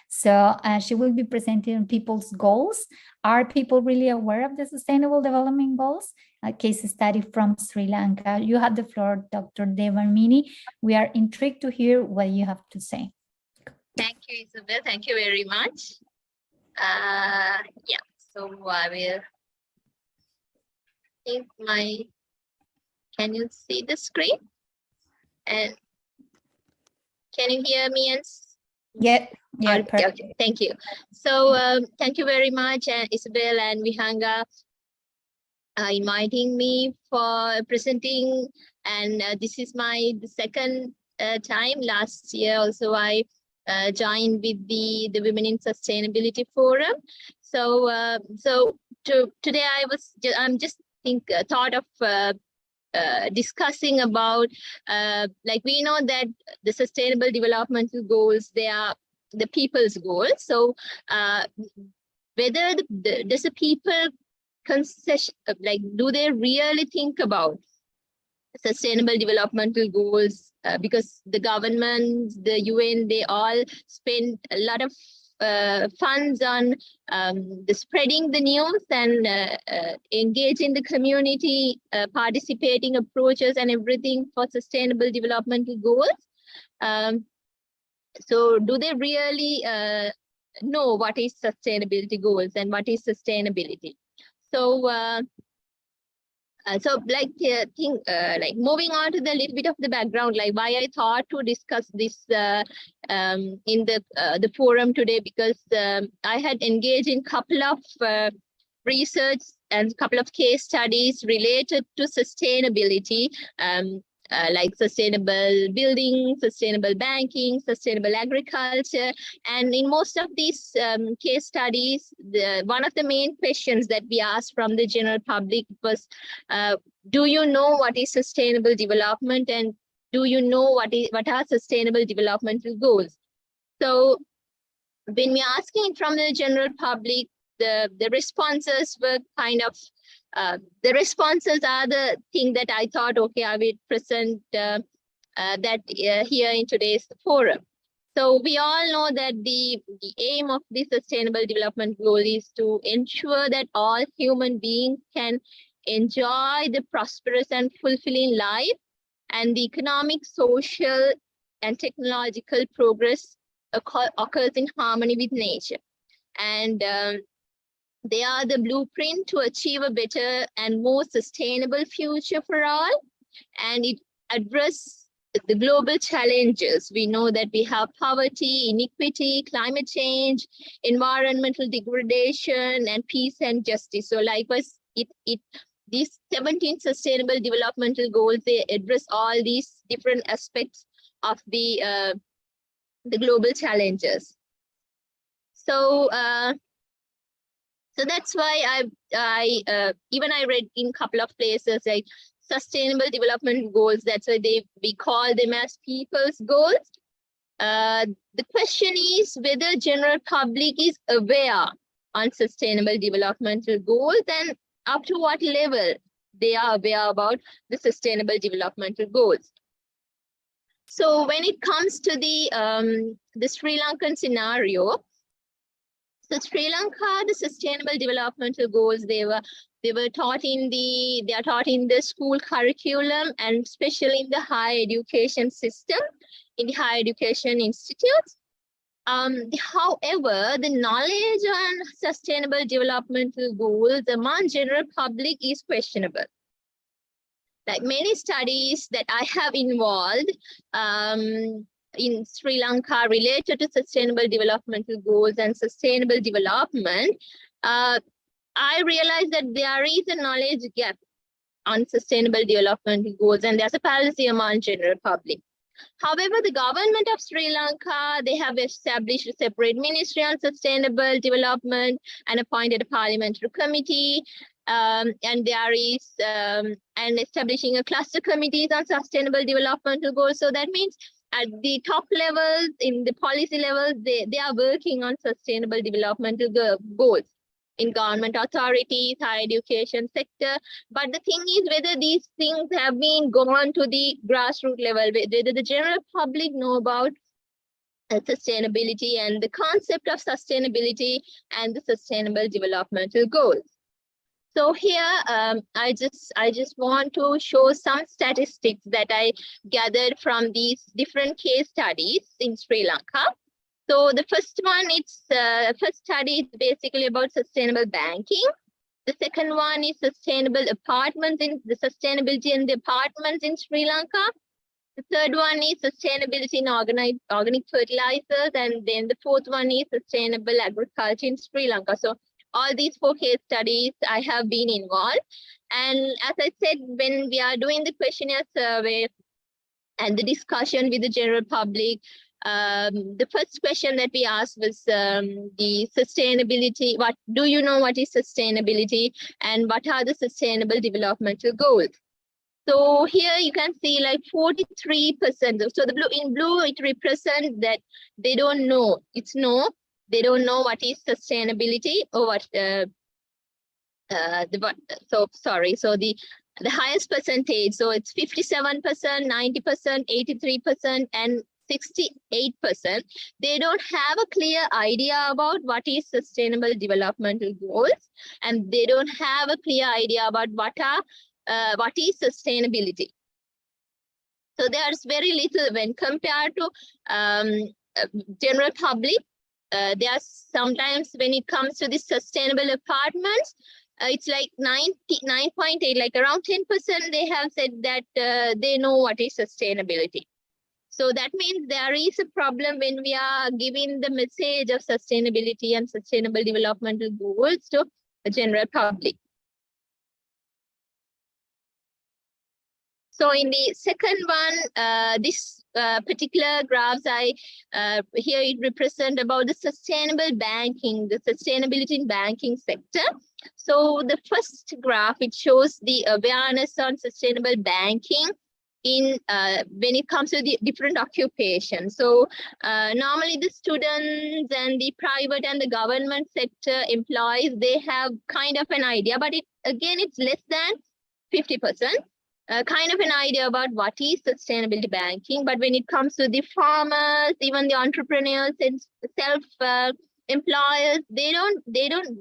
Speaker 1: So she will be presenting people's goals. Are people really aware of the Sustainable Development Goals? A case study from Sri Lanka. You have the floor, Dr. Devamini. We are intrigued to hear what you have to say.
Speaker 8: Thank you, Isabel. Thank you very much. Yeah, so I will think can you see the screen? And can you hear me?
Speaker 1: Yeah,
Speaker 8: okay, thank you. So thank you very much, Isabel and Vihanga, inviting me for presenting. And this is my second time. Last year also I joined with the Women in Sustainability Forum. So today I'm just thought of discussing about like we know that the Sustainable Developmental Goals, they are the people's goals. So whether does the people do they really think about Sustainable Developmental Goals? Because the government, the UN, they all spend a lot of funds on spreading the news and engaging the community, participating approaches and everything for Sustainable Developmental Goals. So do they really know what is sustainability goals and what is sustainability? So moving on to the little bit of the background, like why I thought to discuss this in the forum today, because I had engaged in couple of research and couple of case studies related to sustainability, like sustainable building, sustainable banking, sustainable agriculture. And in most of these case studies, one of the main questions that we asked from the general public was, do you know what is sustainable development, and do you know what are sustainable developmental goals? So when we're asking from the general public, the responses were kind of the responses are the thing that I thought, okay, I will present that here in today's forum. So we all know that the aim of the Sustainable Development Goal is to ensure that all human beings can enjoy the prosperous and fulfilling life, and the economic, social, and technological progress occurs in harmony with nature. And they are the blueprint to achieve a better and more sustainable future for all. And it addresses the global challenges. We know that we have poverty, inequity, climate change, environmental degradation, and peace and justice. So likewise, these 17 Sustainable Developmental Goals, they address all these different aspects of the global challenges. So so that's why I read in a couple of places, like sustainable development goals. That's why we call them as people's goals. The question is whether general public is aware on sustainable developmental goals and up to what level they are aware about the sustainable developmental goals. So when it comes to the Sri Lankan scenario, so Sri Lanka, the sustainable developmental goals, they are taught in the school curriculum and especially in the higher education system, in the higher education institutes. However, the knowledge on sustainable developmental goals among general public is questionable. Like many studies that I have involved in Sri Lanka related to sustainable developmental goals and sustainable development, I realized that there is a knowledge gap on sustainable development goals and there's a fallacy among general public. However, the government of Sri Lanka, they have established a separate ministry on sustainable development and appointed a parliamentary committee. And there is and establishing a cluster committees on sustainable developmental goals. So that means at the top levels, in the policy levels, they are working on sustainable developmental goals in government authorities, higher education sector. But the thing is whether these things have been gone to the grassroots level, whether the general public know about sustainability and the concept of sustainability and the sustainable developmental goals. So here, I just want to show some statistics that I gathered from these different case studies in Sri Lanka. So the first one, first study is basically about sustainable banking. The second one is sustainable apartments in the sustainability in the apartments in Sri Lanka. The third one is sustainability in organic fertilizers, and then the fourth one is sustainable agriculture in Sri Lanka. So all these 4 case studies I have been involved. And as I said, when we are doing the questionnaire survey and the discussion with the general public, the first question that we asked was the sustainability. What do you know what is sustainability and what are the sustainable developmental goals? So here you can see like 43%. So the in blue, it represents that they don't know. It's no. They don't know what is sustainability or what so the highest percentage, so it's 57%, 90%, 83%, and 68%. They don't have a clear idea about what is sustainable developmental goals, and they don't have a clear idea about what is sustainability. So there's very little when compared to general public. There are sometimes when it comes to the sustainable apartments, it's like 99.8, like around 10% they have said that they know what is sustainability. So that means there is a problem when we are giving the message of sustainability and sustainable developmental goals to the general public. So in the second one, this particular graphs here it represents about the sustainable banking, the sustainability in banking sector. So the first graph, it shows the awareness on sustainable banking in when it comes to the different occupations. So normally the students and the private and the government sector employees, they have kind of an idea, but it's less than 50%. Kind of an idea about what is sustainability banking, but when it comes to the farmers, even the entrepreneurs and self-employers, they don't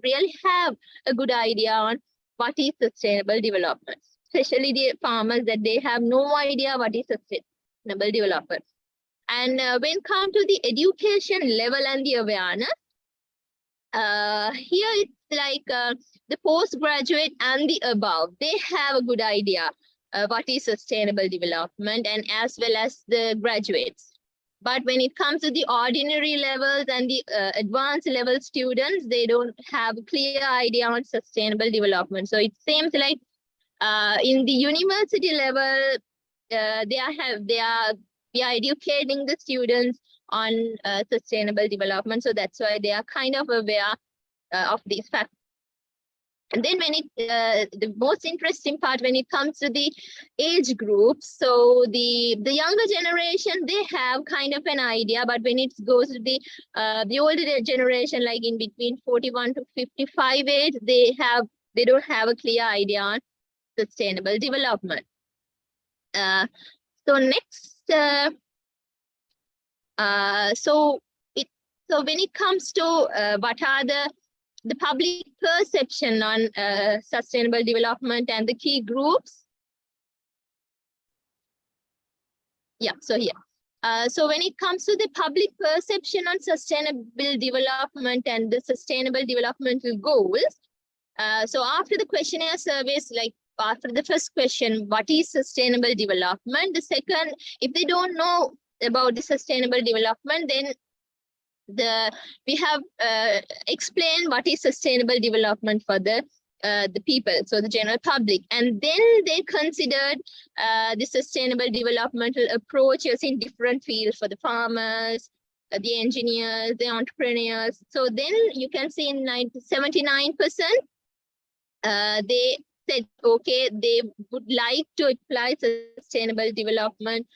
Speaker 8: really have a good idea on what is sustainable development. Especially the farmers, that they have no idea what is sustainable development. And when it comes to the education level and the awareness, here it's like the postgraduate and the above, they have a good idea what is sustainable development, and as well as the graduates. But when it comes to the ordinary levels and the advanced level students, they don't have a clear idea on sustainable development. So it seems like in the university level, we are educating the students on sustainable development. So that's why they are kind of aware of these factors. And then when the most interesting part when it comes to the age groups, so the younger generation, they have kind of an idea, but when it goes to the older generation, like in between 41 to 55 age, they don't have a clear idea on sustainable development. So next, so when it comes to what are the public perception on sustainable development and the key groups. Yeah, so here. So when it comes to the public perception on sustainable development and the sustainable developmental goals, so after the questionnaire surveys, like after the first question, what is sustainable development? The second, if they don't know about the sustainable development, then we have explained what is sustainable development for the people, so the general public, and then they considered the sustainable developmental approaches in different fields for the farmers, the engineers, the entrepreneurs. So then you can see in 79%, they said, okay, they would like to apply sustainable development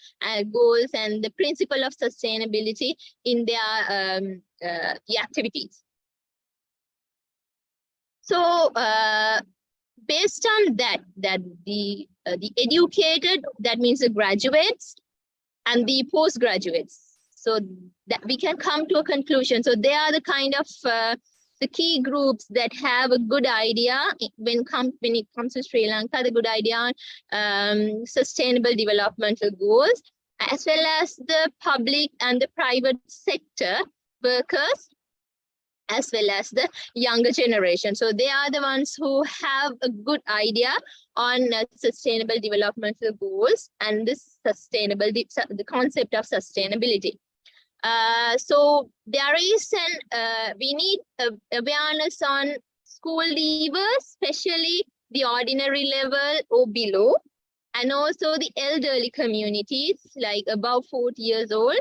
Speaker 8: goals and the principle of sustainability in their the activities. So based on that the educated, that means the graduates and the postgraduates, so that we can come to a conclusion. So they are the kind of the key groups that have a good idea when it comes to Sri Lanka, the good idea on sustainable developmental goals, as well as the public and the private sector workers, as well as the younger generation. So they are the ones who have a good idea on sustainable developmental goals and the concept of sustainability. So there is we need awareness on school leavers, especially the ordinary level or below, and also the elderly communities like above 40 years old,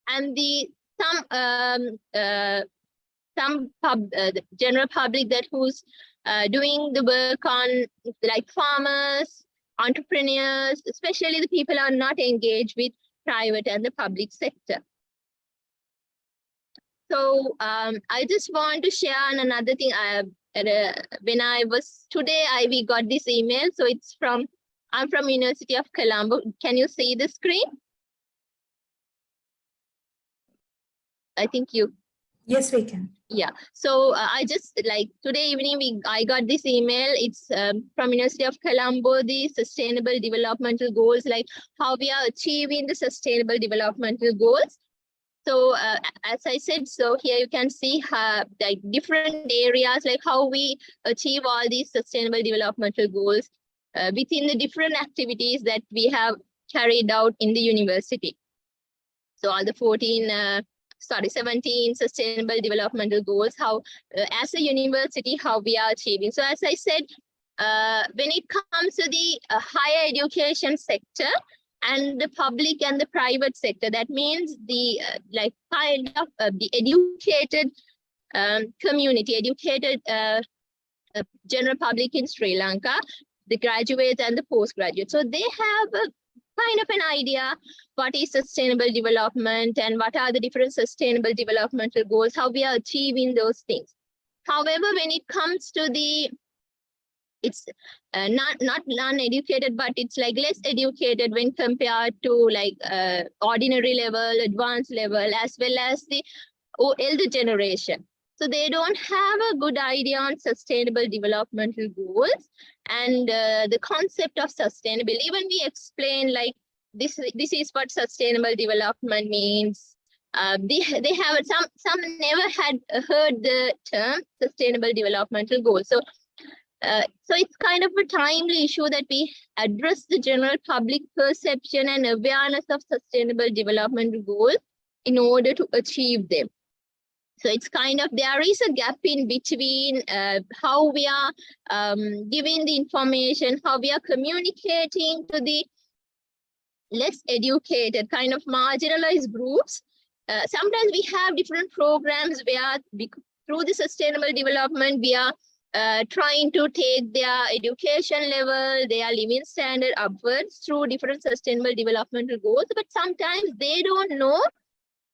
Speaker 8: and the general public that who's doing the work on like farmers, entrepreneurs, especially the people are not engaged with private and the public sector. So I just want to share another thing. When I was today, we got this email. So it's I'm from University of Colombo. Can you see the screen? I think you.
Speaker 1: Yes, we can.
Speaker 8: Yeah. So I just like today evening I got this email. It's from University of Colombo, the Sustainable Developmental Goals, like how we are achieving the Sustainable Developmental Goals. So as I said, so here you can see like different areas, like how we achieve all these sustainable developmental goals within the different activities that we have carried out in the university. So all the 17 sustainable developmental goals, how as a university, how we are achieving. So as I said, when it comes to the higher education sector, and the public and the private sector, that means the like kind of the educated community, educated general public in Sri Lanka, the graduates and the postgraduates. So they have a kind of an idea what is sustainable development and what are the different sustainable developmental goals, how we are achieving those things. However, when it comes to the it's not non-educated, but it's like less educated when compared to like ordinary level, advanced level, as well as the elder generation. So they don't have a good idea on sustainable developmental goals and the concept of sustainability. Even we explain like this is what sustainable development means. They have some never had heard the term sustainable developmental goals. So it's kind of a timely issue that we address the general public perception and awareness of sustainable development goals in order to achieve them. So it's kind of, there is a gap in between how we are giving the information, how we are communicating to the less educated, kind of marginalized groups. Sometimes we have different programs where through the sustainable development, we are trying to take their education level, their living standard upwards through different sustainable developmental goals. But sometimes they don't know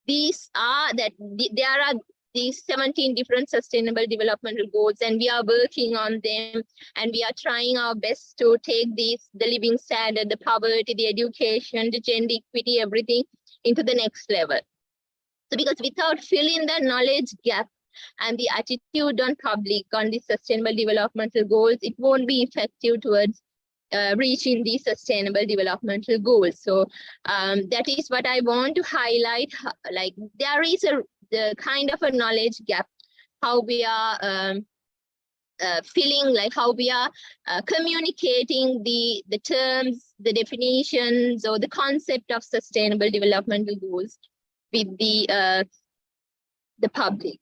Speaker 8: there are these 17 different sustainable developmental goals, and we are working on them, and we are trying our best to take the living standard, the poverty, the education, the gender equity, everything into the next level. So because without filling the knowledge gap and the attitude on public on the sustainable developmental goals, it won't be effective towards reaching these sustainable developmental goals. So that is what I want to highlight. Like there is the kind of a knowledge gap, how we are feeling, like how we are communicating the terms, the definitions, or the concept of sustainable developmental goals with the public.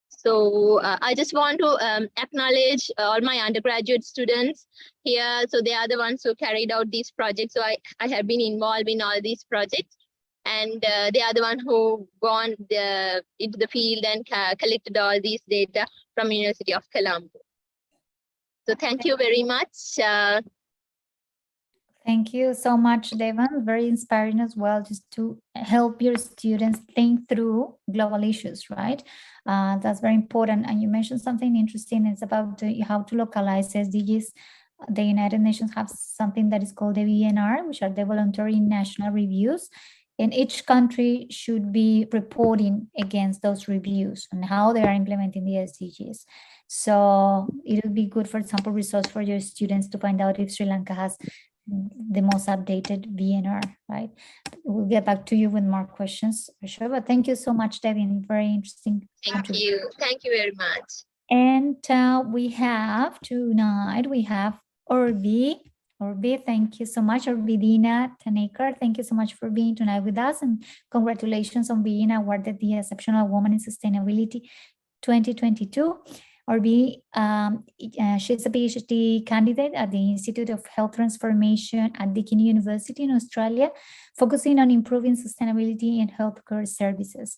Speaker 8: So I just want to acknowledge all my undergraduate students here. So they are the ones who carried out these projects. So I have been involved in all these projects, and they are the ones who gone into the field and collected all these data from University of Colombo. So thank you very much.
Speaker 1: Thank you so much, Devan. Very inspiring as well, just to help your students think through global issues, right? That's very important. And you mentioned something interesting. It's about how to localize SDGs. The United Nations have something that is called the VNR, which are the Voluntary National Reviews. And each country should be reporting against those reviews and how they are implementing the SDGs. So it would be good, for example, resource for your students to find out if Sri Lanka has the most updated VNR, right? We'll get back to you with more questions for sure. But thank you so much, Devin. Very interesting.
Speaker 8: Thank you. Thank you very much.
Speaker 1: And we have Orbi. Orbi, thank you so much. Orbidina Tanekar, thank you so much for being tonight with us, and congratulations on being awarded the Exceptional Woman in Sustainability 2022. Orbi, she's a PhD candidate at the Institute of Health Transformation at Deakin University in Australia, focusing on improving sustainability in healthcare services.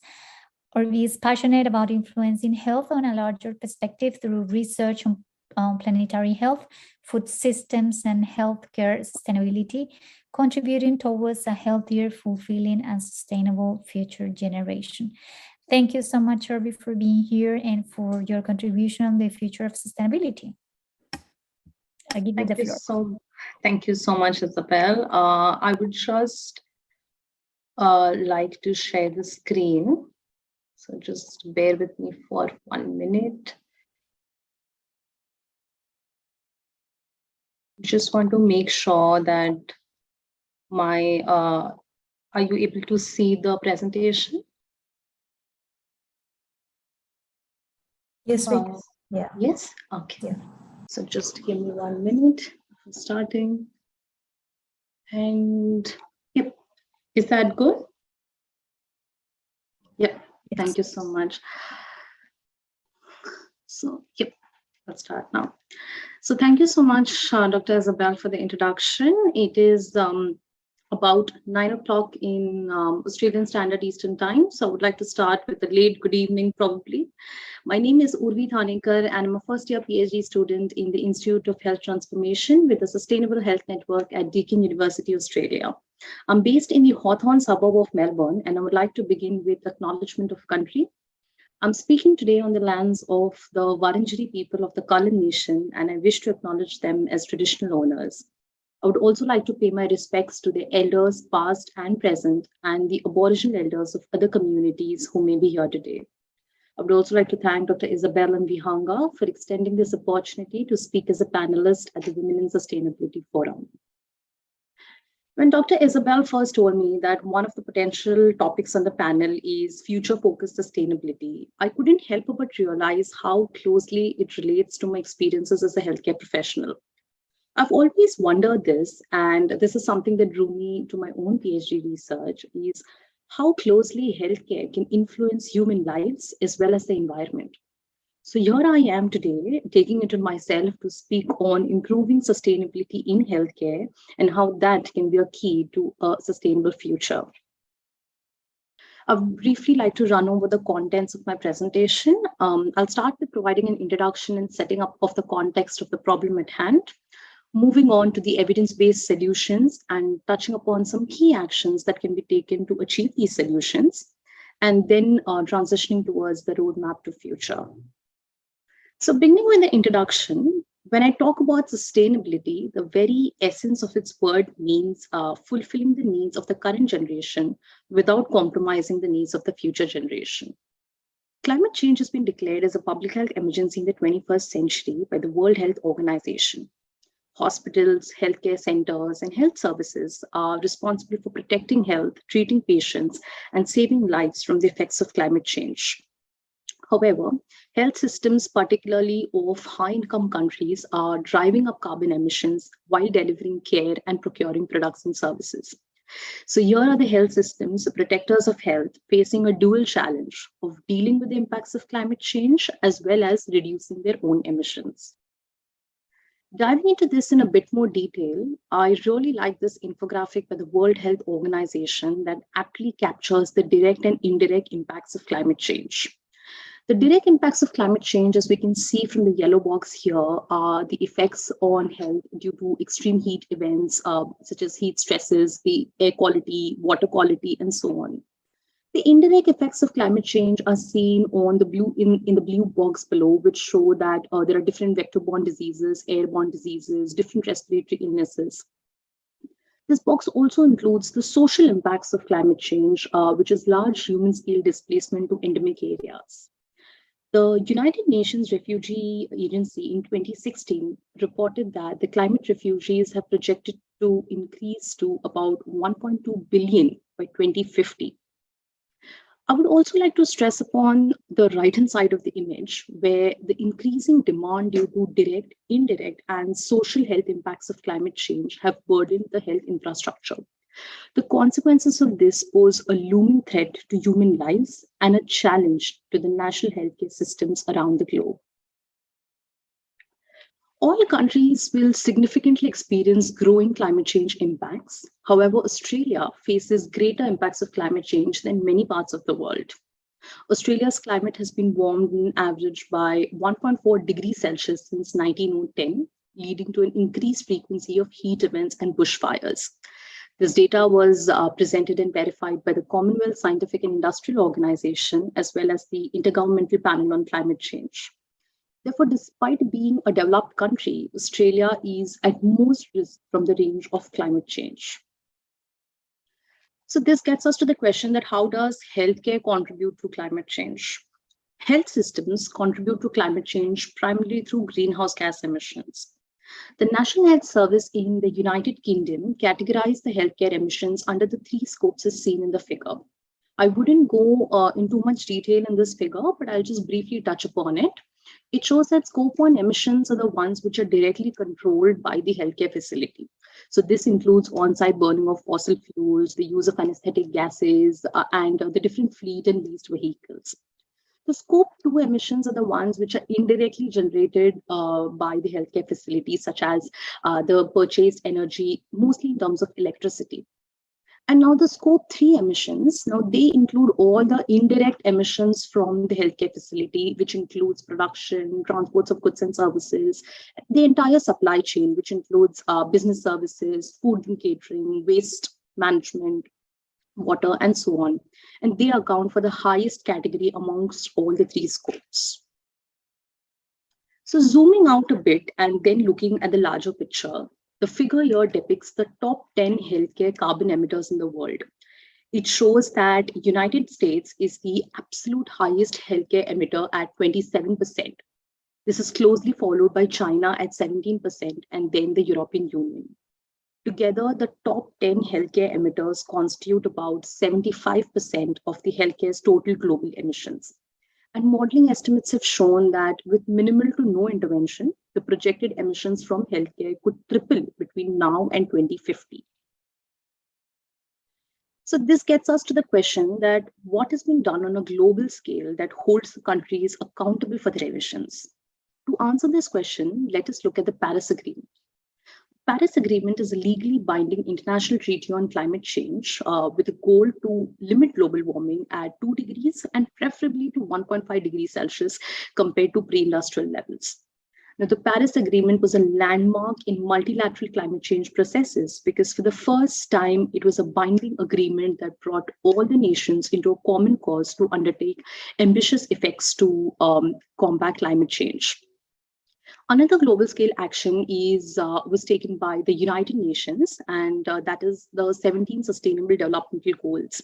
Speaker 1: Orbi is passionate about influencing health on a larger perspective through research on planetary health, food systems, and healthcare sustainability, contributing towards a healthier, fulfilling, and sustainable future generation. Thank you so much, Orbi, for being here and for your contribution on the future of sustainability. I give you the floor.
Speaker 9: Thank you so much, Isabel. I would just like to share the screen. So just bear with me for 1 minute. Just want to make sure that are you able to see the presentation?
Speaker 7: Yes, yeah.
Speaker 9: Yes, okay.
Speaker 7: Yeah.
Speaker 9: So just give me 1 minute for starting. And yep, is that good? Yep, yes. Thank you so much. So yep, let's start now. So thank you so much, Dr. Isabel, for the introduction. It is about 9 o'clock in Australian Standard Eastern Time. So I would like to start with a late good evening, probably. My name is Urvi Thanekar, and I'm a first-year PhD student in the Institute of Health Transformation with the Sustainable Health Network at Deakin University, Australia. I'm based in the Hawthorn suburb of Melbourne, and I would like to begin with acknowledgement of country. I'm speaking today on the lands of the Wurundjeri people of the Kulin Nation, and I wish to acknowledge them as traditional owners. I would also like to pay my respects to the elders past and present and the Aboriginal elders of other communities who may be here today. I would also like to thank Dr. Isabel Mvihanga for extending this opportunity to speak as a panelist at the Women in Sustainability Forum. When Dr. Isabel first told me that one of the potential topics on the panel is future-focused sustainability, I couldn't help but realize how closely it relates to my experiences as a healthcare professional. I've always wondered this, and this is something that drew me to my own PhD research, is how closely healthcare can influence human lives as well as the environment. So here I am today, taking it on myself to speak on improving sustainability in healthcare and how that can be a key to a sustainable future. I would briefly like to run over the contents of my presentation. I'll start with providing an introduction and setting up of the context of the problem at hand, moving on to the evidence-based solutions and touching upon some key actions that can be taken to achieve these solutions, and then transitioning towards the roadmap to future. So beginning with the introduction, when I talk about sustainability, the very essence of its word means fulfilling the needs of the current generation without compromising the needs of the future generation. Climate change has been declared as a public health emergency in the 21st century by the World Health Organization. Hospitals, healthcare centers, and health services are responsible for protecting health, treating patients, and saving lives from the effects of climate change. However, health systems, particularly of high-income countries, are driving up carbon emissions while delivering care and procuring products and services. So here are the health systems, the protectors of health, facing a dual challenge of dealing with the impacts of climate change as well as reducing their own emissions. Diving into this in a bit more detail, I really like this infographic by the World Health Organization that aptly captures the direct and indirect impacts of climate change. The direct impacts of climate change, as we can see from the yellow box here, are the effects on health due to extreme heat events, such as heat stresses, the air quality, water quality, and so on. The indirect effects of climate change are seen on the blue in the blue box below, which show that there are different vector-borne diseases, airborne diseases, different respiratory illnesses. This box also includes the social impacts of climate change, which is large human-scale displacement to endemic areas. The United Nations Refugee Agency in 2016 reported that the climate refugees have projected to increase to about 1.2 billion by 2050. I would also like to stress upon the right-hand side of the image, where the increasing demand due to direct, indirect, and social health impacts of climate change have burdened the health infrastructure. The consequences of this pose a looming threat to human lives and a challenge to the national healthcare systems around the globe. All countries will significantly experience growing climate change impacts. However, Australia faces greater impacts of climate change than many parts of the world. Australia's climate has been warmed on average by 1.4 degrees Celsius since 1910, leading to an increased frequency of heat events and bushfires. This data was presented and verified by the Commonwealth Scientific and Industrial Organization, as well as the Intergovernmental Panel on Climate Change. Therefore, despite being a developed country, Australia is at most risk from the range of climate change. So this gets us to the question that how does healthcare contribute to climate change? Health systems contribute to climate change primarily through greenhouse gas emissions. The National Health Service in the United Kingdom categorized the healthcare emissions under the three scopes as seen in the figure. I wouldn't go into much detail in this figure, but I'll just briefly touch upon it. It shows that scope 1 emissions are the ones which are directly controlled by the healthcare facility. So this includes on-site burning of fossil fuels, the use of anesthetic gases, and the different fleet and leased vehicles. The scope 2 emissions are the ones which are indirectly generated by the healthcare facilities, such as the purchased energy, mostly in terms of electricity. And now the scope 3 emissions, now they include all the indirect emissions from the healthcare facility, which includes production, transports of goods and services, the entire supply chain, which includes business services, food and catering, waste management, water, and so on. And they account for the highest category amongst all the three scopes. So zooming out a bit and then looking at the larger picture, the figure here depicts the top 10 healthcare carbon emitters in the world. It shows that United States is the absolute highest healthcare emitter at 27%. This is closely followed by China at 17% and then the European Union. Together, the top 10 healthcare emitters constitute about 75% of the healthcare's total global emissions. And modeling estimates have shown that with minimal to no intervention, the projected emissions from healthcare could triple between now and 2050. So this gets us to the question that what has been done on a global scale that holds the countries accountable for their emissions? To answer this question, let us look at the Paris Agreement. Paris Agreement is a legally binding international treaty on climate change with a goal to limit global warming at 2 degrees and preferably to 1.5 degrees Celsius compared to pre-industrial levels. Now, the Paris Agreement was a landmark in multilateral climate change processes because for the first time, it was a binding agreement that brought all the nations into a common cause to undertake ambitious efforts to combat climate change. Another global scale action was taken by the United Nations, and that is the 17 Sustainable Development Goals.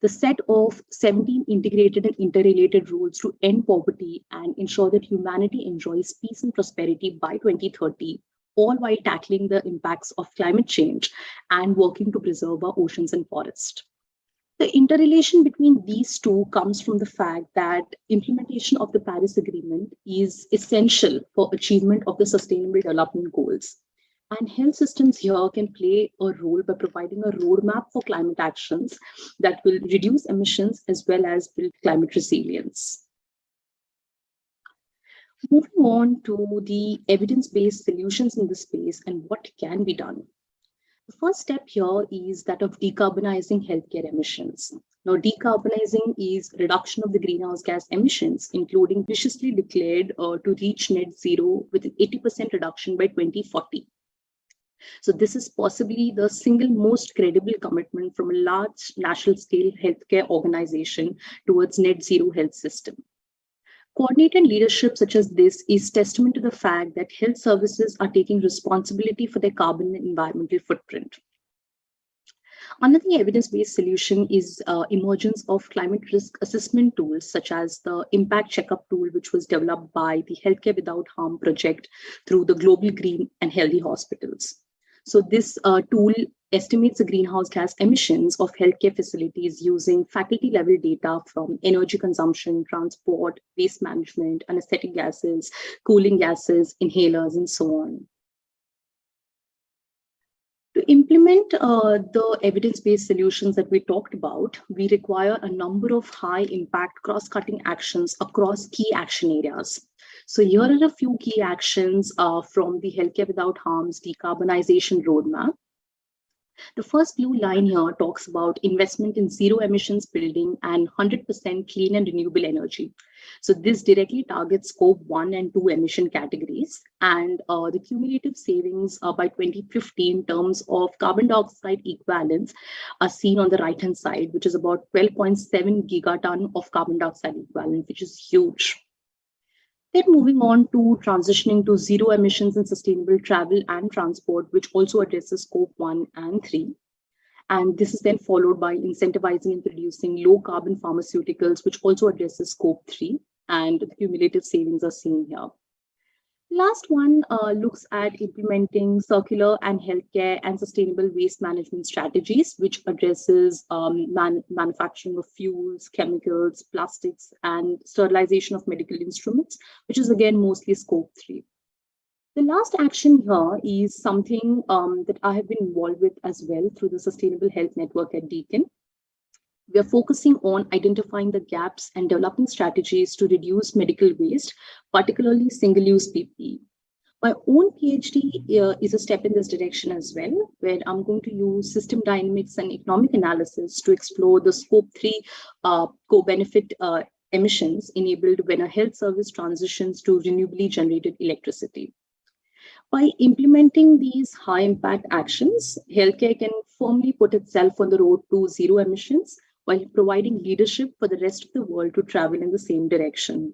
Speaker 9: The set of 17 integrated and interrelated rules to end poverty and ensure that humanity enjoys peace and prosperity by 2030, all while tackling the impacts of climate change and working to preserve our oceans and forests. The interrelation between these two comes from the fact that implementation of the Paris Agreement is essential for achievement of the Sustainable Development Goals. And health systems here can play a role by providing a roadmap for climate actions that will reduce emissions as well as build climate resilience. Moving on to the evidence-based solutions in this space and what can be done. The first step here is that of decarbonizing healthcare emissions. Now, decarbonizing is reduction of the greenhouse gas emissions, including ambitiously declared to reach net zero with an 80% reduction by 2040. So this is possibly the single most credible commitment from a large national scale healthcare organization towards net zero health system. Coordinated leadership such as this is testament to the fact that health services are taking responsibility for their carbon and environmental footprint. Another evidence-based solution is emergence of climate risk assessment tools, such as the Impact Checkup tool, which was developed by the Healthcare Without Harm project through the Global Green and Healthy Hospitals. So this tool estimates the greenhouse gas emissions of healthcare facilities using faculty level data from energy consumption, transport, waste management, anesthetic gases, cooling gases, inhalers, and so on. To implement the evidence-based solutions that we talked about, we require a number of high-impact cross-cutting actions across key action areas. So here are a few key actions from the Healthcare Without Harm's decarbonization roadmap. The first blue line here talks about investment in zero emissions building and 100% clean and renewable energy. So this directly targets scope 1 and 2 emission categories, and the cumulative savings by 2050 in terms of carbon dioxide equivalents are seen on the right hand side, which is about 12.7 gigaton of carbon dioxide equivalent, which is huge. Then moving on to transitioning to zero emissions in sustainable travel and transport, which also addresses scope 1 and 3. And this is then followed by incentivizing and producing low carbon pharmaceuticals, which also addresses scope 3, and the cumulative savings are seen here. Last one looks at implementing circular and healthcare and sustainable waste management strategies, which addresses manufacturing of fuels, chemicals, plastics, and sterilization of medical instruments, which is again mostly scope 3. The last action here is something that I have been involved with as well through the Sustainable Health Network at Deakin. We are focusing on identifying the gaps and developing strategies to reduce medical waste, particularly single-use PPE. My own PhD is a step in this direction as well, where I'm going to use system dynamics and economic analysis to explore the scope 3 co-benefit emissions enabled when a health service transitions to renewably generated electricity. By implementing these high-impact actions, healthcare can firmly put itself on the road to zero emissions, while providing leadership for the rest of the world to travel in the same direction.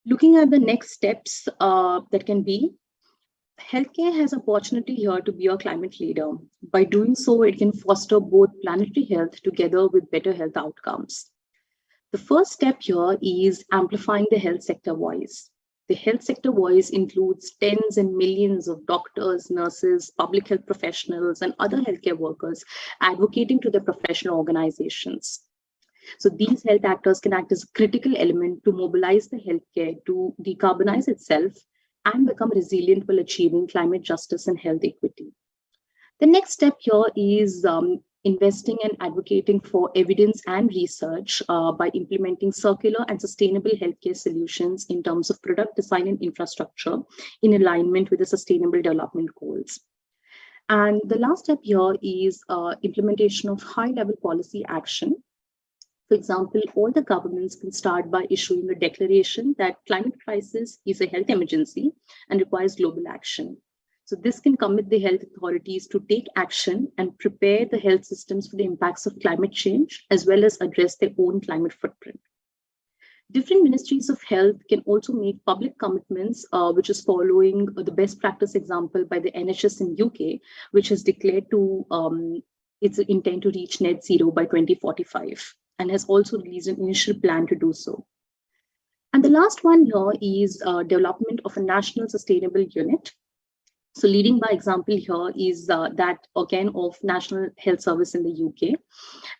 Speaker 9: Looking at the next steps that can be, healthcare has an opportunity here to be a climate leader. By doing so, it can foster both planetary health together with better health outcomes. The first step here is amplifying the health sector voice. The health sector voice includes tens and millions of doctors, nurses, public health professionals, and other healthcare workers advocating to their professional organizations. So these health actors can act as a critical element to mobilize the healthcare to decarbonize itself and become resilient while achieving climate justice and health equity. The next step here is investing and advocating for evidence and research by implementing circular and sustainable healthcare solutions in terms of product design and infrastructure in alignment with the Sustainable Development Goals. And the last step here is implementation of high-level policy action. For example, all the governments can start by issuing a declaration that climate crisis is a health emergency and requires global action. So this can commit the health authorities to take action and prepare the health systems for the impacts of climate change, as well as address their own climate footprint. Different ministries of health can also make public commitments, which is following the best practice example by the NHS in UK, which has declared to its intent to reach net zero by 2045 and has also released an initial plan to do so. And the last one here is development of a national sustainable unit. So leading by example here is that again of National Health Service in the UK.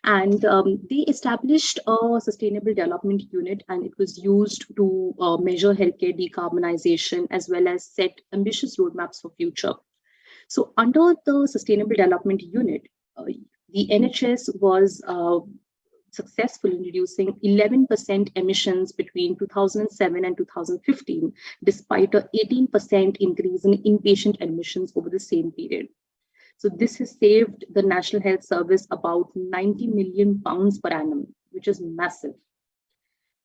Speaker 9: And they established a sustainable development unit, and it was used to measure healthcare decarbonization as well as set ambitious roadmaps for future. So under the sustainable development unit, the NHS was successful in reducing 11% emissions between 2007 and 2015, despite an 18% increase in inpatient admissions over the same period. So this has saved the National Health Service about £90 million per annum, which is massive.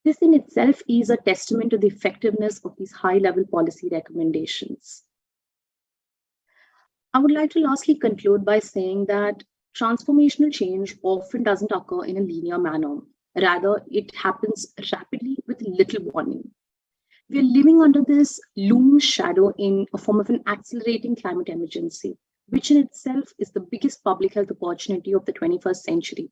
Speaker 9: This in itself is a testament to the effectiveness of these high-level policy recommendations. I would like to lastly conclude by saying that transformational change often doesn't occur in a linear manner. Rather, it happens rapidly with little warning. We are living under this looming shadow in a form of an accelerating climate emergency, which in itself is the biggest public health opportunity of the 21st century.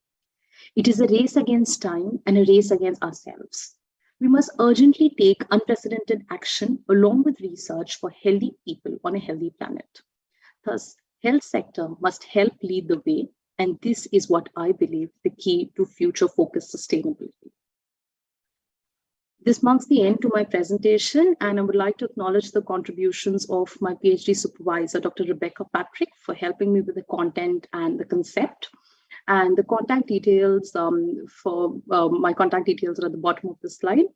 Speaker 9: It is a race against time and a race against ourselves. We must urgently take unprecedented action along with research for healthy people on a healthy planet. Thus, health sector must help lead the way, and this is what I believe the key to future-focused sustainability. This marks the end to my presentation, and I would like to acknowledge the contributions of my PhD supervisor, Dr. Rebecca Patrick, for helping me with the content and the concept. And the contact details my contact details are at the bottom of the slide.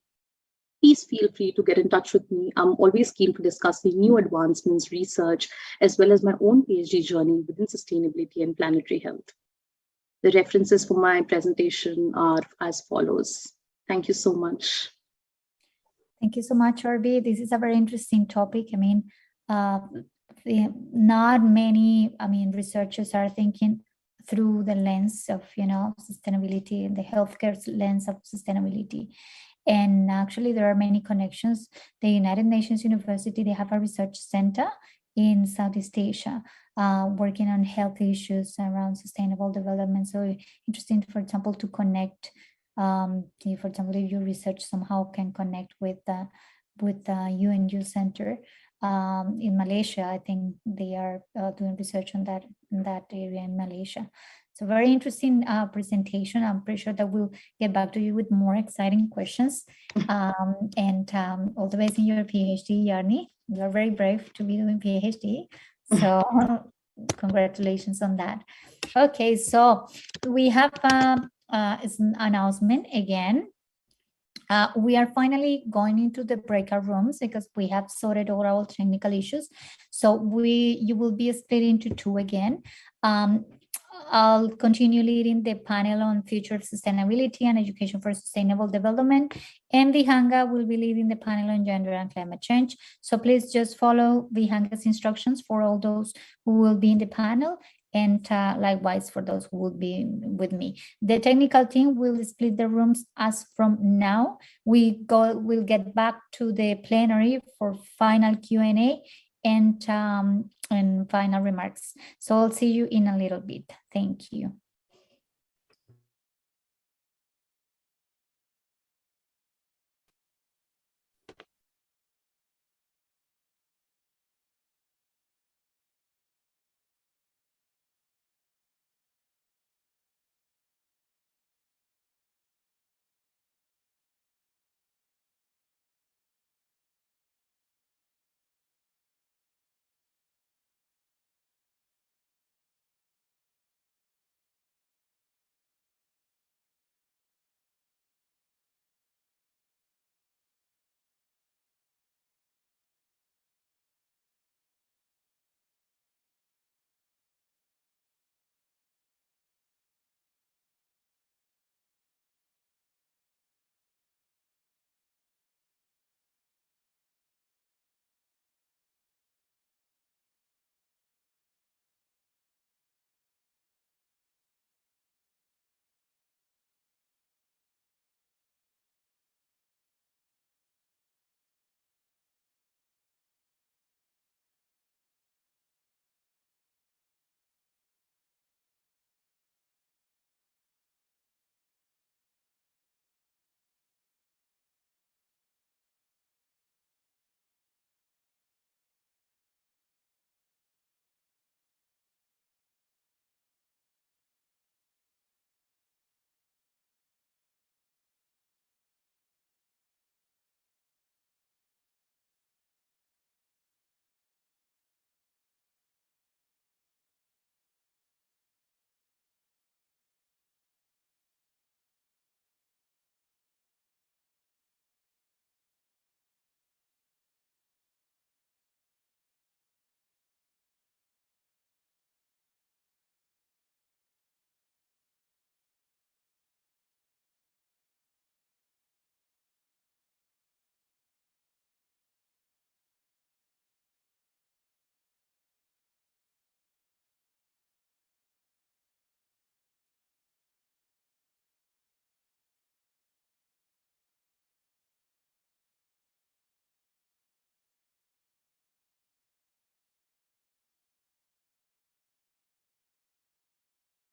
Speaker 9: Please feel free to get in touch with me. I'm always keen to discuss the new advancements, research, as well as my own PhD journey within sustainability and planetary health. The references for my presentation are as follows. Thank you so much.
Speaker 1: Thank you so much, Orbi. This is a very interesting topic. I mean, not many, researchers are thinking through the lens of, sustainability, the healthcare lens of sustainability. And actually, there are many connections. The United Nations University, they have a research center in Southeast Asia, working on health issues around sustainable development. So interesting, for example, to connect, for example, if your research somehow can connect with the UNU Center in Malaysia. I think they are doing research on that area in Malaysia. So very interesting presentation. I'm pretty sure that we'll get back to you with more exciting questions. And all the best in your PhD, Yarni. You are very brave to be doing PhD. So congratulations on that. Okay, so we have an announcement again. We are finally going into the breakout rooms because we have sorted all our technical issues. So you will be split into two again. I'll continue leading the panel on future sustainability and education for sustainable development, and Vihanga will be leading the panel on gender and climate change. So please just follow Vihanga's instructions for all those who will be in the panel, and likewise for those who will be with me. The technical team will split the rooms as from now. We'll get back to the plenary for final Q&A and final remarks. So I'll see you in a little bit. Thank you.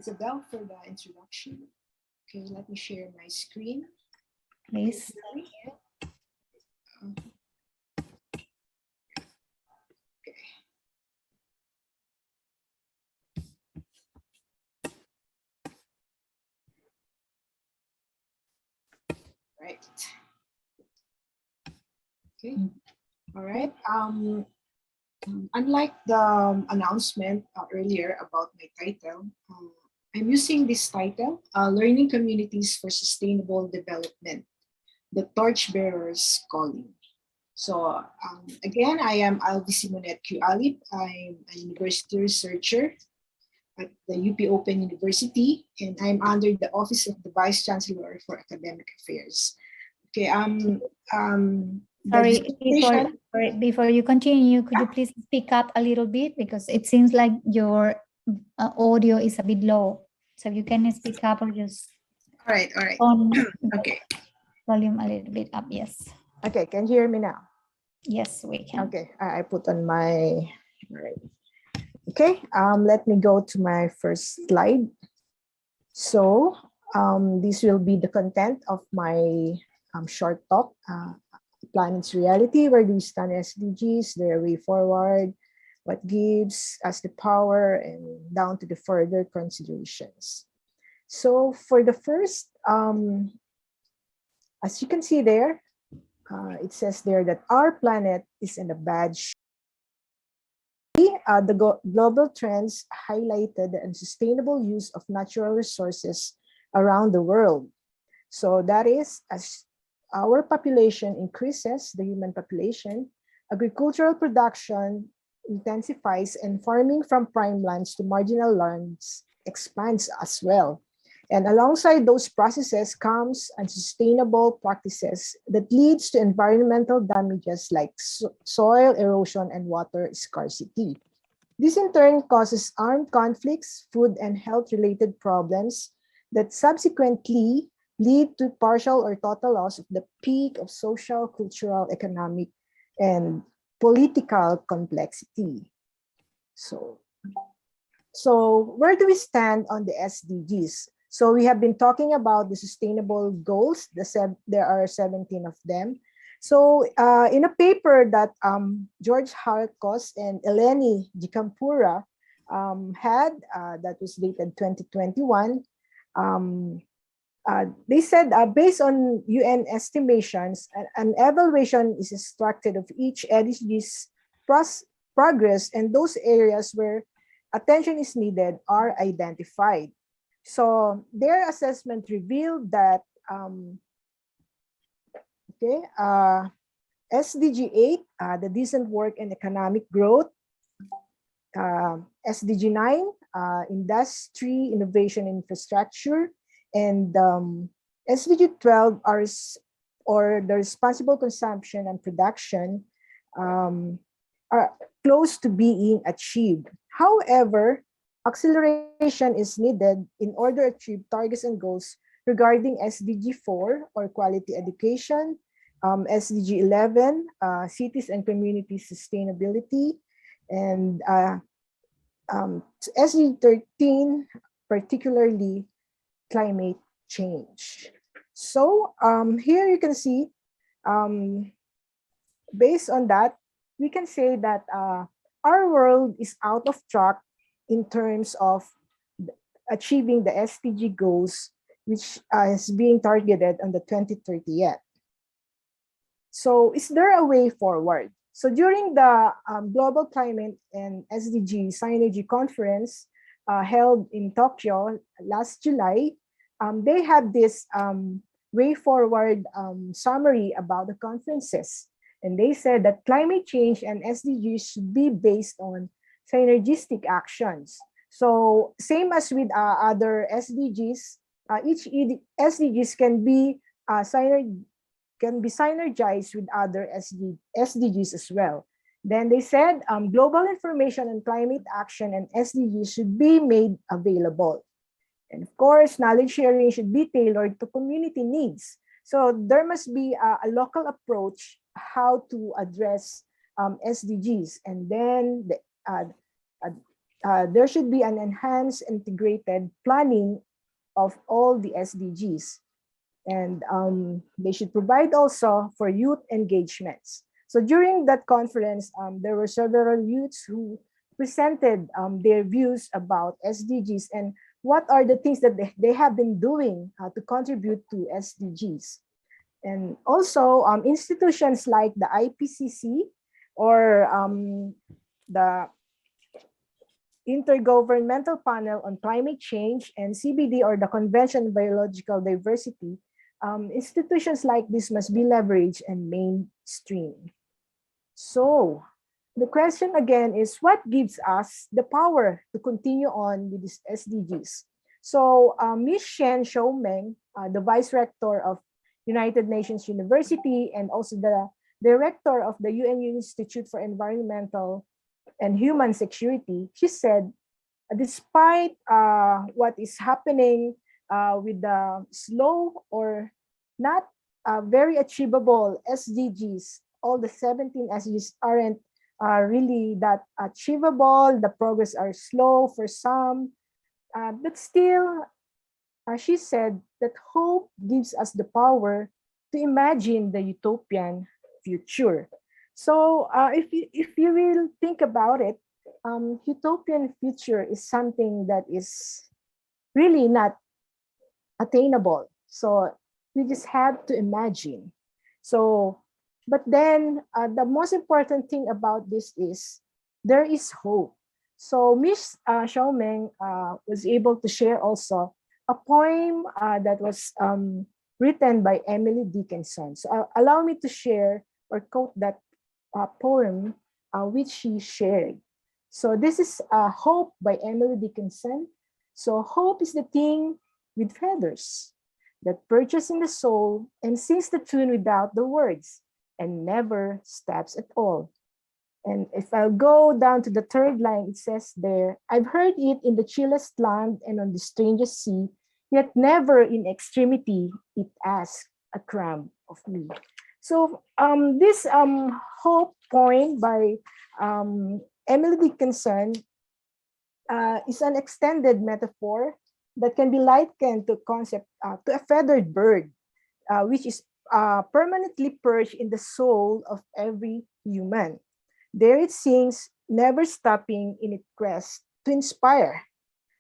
Speaker 10: Isabel for the introduction. Okay, let me share my screen.
Speaker 1: Please.
Speaker 10: Right. Okay. All right. Unlike the announcement earlier about my title, I'm using this title, Learning Communities for Sustainable Development, the Torchbearers Calling. So again, I am Alvi Simonet Q. Alip. I'm a university researcher at the UP Open University, and I'm under the Office of the Vice Chancellor for Academic Affairs. Okay,
Speaker 1: Sorry, before you continue, could you please speak up a little bit, because it seems like your audio is a bit low. So if you can speak up or just
Speaker 10: all right. Okay.
Speaker 1: Volume a little bit up, yes.
Speaker 11: Okay, can you hear me now?
Speaker 1: Yes, we can.
Speaker 11: Okay, I put on my, all right. Okay, let me go to my first slide. So this will be the content of my short talk, Planet's Reality, where do we stand SDGs, their way forward, what gives us the power, and down to the further considerations. So for the first, as you can see there, it says there that our planet is in a bad shape. The global trends highlighted the unsustainable use of natural resources around the world. So that is, as our population increases, the human population, agricultural production intensifies, and farming from prime lands to marginal lands expands as well. And alongside those processes comes unsustainable practices that leads to environmental damages like soil erosion and water scarcity. This in turn causes armed conflicts, food and health-related problems that subsequently lead to partial or total loss of the peak of social, cultural, economic, and political complexity. So where do we stand on the SDGs? So we have been talking about the sustainable goals. There are 17 of them. So in a paper that George Harkos and Eleni Gikampura had, that was dated 2021, they said based on UN estimations, an evaluation is instructed of each SDG's progress, and those areas where attention is needed are identified. So their assessment revealed that SDG 8, the decent work and economic growth, SDG 9, industry, innovation, infrastructure, and SDG 12 or the responsible consumption and production are close to being achieved. However, acceleration is needed in order to achieve targets and goals regarding SDG 4 or quality education, SDG 11, cities and community sustainability, and SDG 13, particularly climate change. So here you can see, based on that, we can say that our world is out of track in terms of achieving the SDG goals, which is being targeted on the 2030 yet. So is there a way forward? So during the Global Climate and SDG Synergy Conference held in Tokyo last July, they had this way forward summary about the conferences. And they said that climate change and SDGs should be based on synergistic actions. So same as with other SDGs, each SDGs can be synergized with other SDGs as well. Then they said global information on climate action and SDGs should be made available. And of course, knowledge sharing should be tailored to community needs. So there must be a local approach how to address SDGs. And then there should be an enhanced integrated planning of all the SDGs. And they should provide also for youth engagements. So during that conference, there were several youths who presented their views about SDGs and what are the things that they have been doing to contribute to SDGs. And also institutions like the IPCC or the Intergovernmental Panel on Climate Change and CBD or the Convention on Biological Diversity, institutions like this must be leveraged and mainstream. So the question again is, what gives us the power to continue on with these SDGs? So Ms. Shen Xiaomeng, the Vice Rector of United Nations University and also the Director of the UN Institute for Environmental and Human Security, she said, despite what is happening with the slow or not very achievable SDGs, all the 17 SDGs aren't really that achievable. The progress are slow for some, but still, she said that hope gives us the power to imagine the utopian future. So if you will think about it, utopian future is something that is really not attainable. So we just have to imagine. So, but then the most important thing about this is there is hope. So Ms. Xiaomeng was able to share also a poem that was written by Emily Dickinson. So allow me to share or quote that poem which she shared. So this is Hope by Emily Dickinson. So hope is the thing with feathers that perches in the soul and sings the tune without the words and never stops at all. And if I'll go down to the third line, it says there, I've heard it in the chillest land and on the strangest sea, yet never in extremity it asks a crumb of me. So this hope poem by Emily Dickinson is an extended metaphor that can be likened to concept to a feathered bird, which is permanently perched in the soul of every human. There it sings, never stopping in its quest to inspire.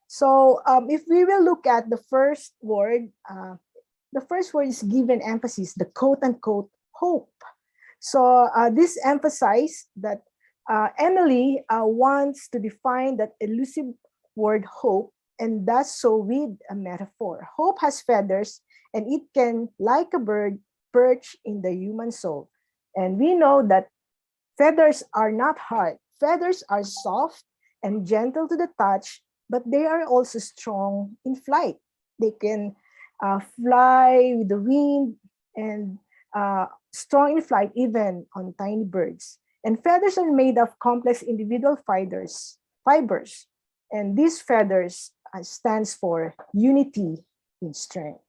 Speaker 11: So if we will look at the first word is given emphasis, the quote unquote hope. So this emphasizes that Emily wants to define that elusive word hope, and does so with a metaphor. Hope has feathers and it can, like a bird, perch in the human soul. And we know that feathers are not hard. Feathers are soft and gentle to the touch, but they are also strong in flight. They can fly with the wind and strong in flight even on tiny birds. And feathers are made of complex individual fibers. And these feathers stands for unity in strength.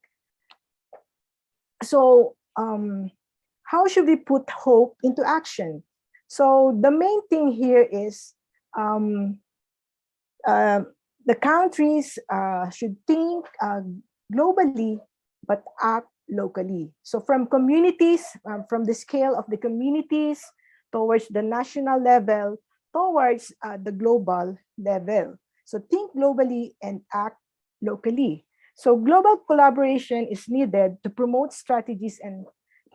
Speaker 11: So how should we put hope into action? So the main thing here is the countries should think globally, but act locally. So from communities, from the scale of the communities towards the national level, towards the global level. So think globally and act locally. So global collaboration is needed to promote strategies and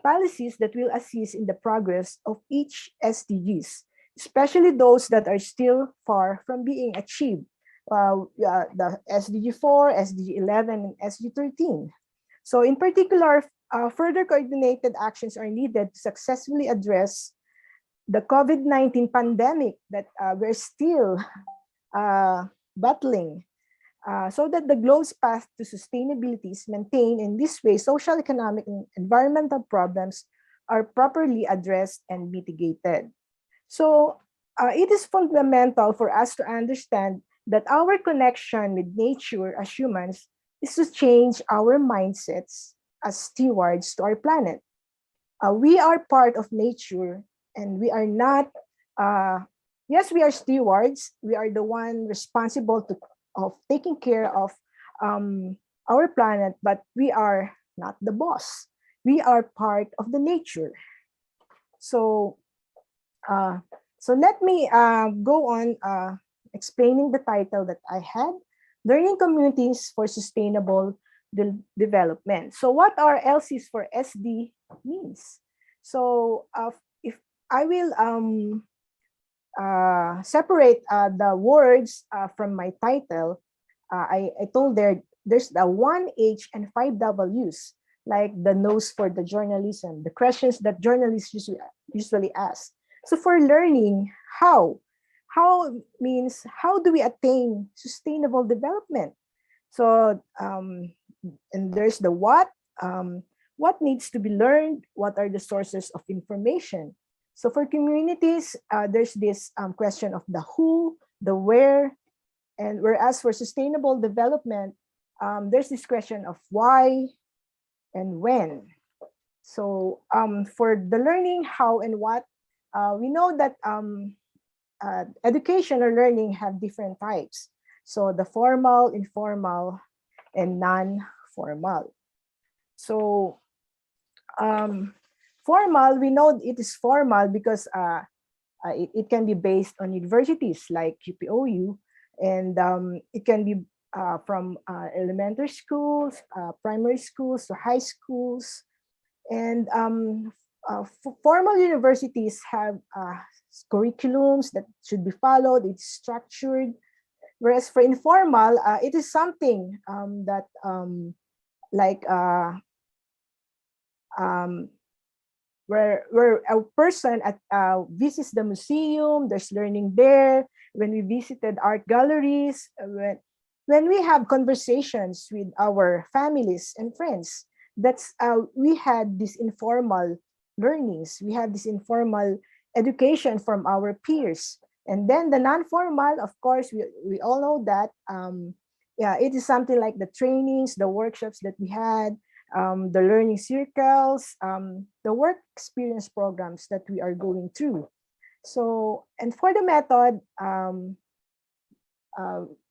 Speaker 11: policies that will assist in the progress of each SDGs, especially those that are still far from being achieved. The SDG 4, SDG 11, and SDG 13. So in particular, further coordinated actions are needed to successfully address the COVID-19 pandemic that we're still battling, so that the globe's path to sustainability is maintained. In this way, social, economic, and environmental problems are properly addressed and mitigated. So it is fundamental for us to understand that our connection with nature as humans is to change our mindsets as stewards to our planet. We are part of nature, and we are not yes, we are stewards. We are the one responsible of taking care of our planet, but we are not the boss. We are part of the nature. So, so let me go on explaining the title that I had, Learning Communities for Sustainable Development. So what are LCs for SD means? So if I will separate the words from my title, I told there's the 1H and 5 Ws, like the nose for the journalism, the questions that journalists usually ask. So for learning, how means how do we attain sustainable development? So and there's the what needs to be learned, what are the sources of information. So for communities, there's this question of the who, the where, and whereas for sustainable development, there's this question of why and when. So for the learning how and what, we know that education or learning have different types. So the formal, informal, and non-formal. So formal, we know it is formal because it can be based on universities like UPOU, and it can be from elementary schools, primary schools, to high schools. And formal universities have curriculums that should be followed, it's structured. Whereas for informal, it is something that like where a person visits the museum, there's learning there. When we visited art galleries, when we have conversations with our families and friends, that's we had this informal learnings. We have this informal education from our peers. And then the non-formal, of course, we all know that, yeah, it is something like the trainings, the workshops that we had, the learning circles, the work experience programs that we are going through. So, and for the method,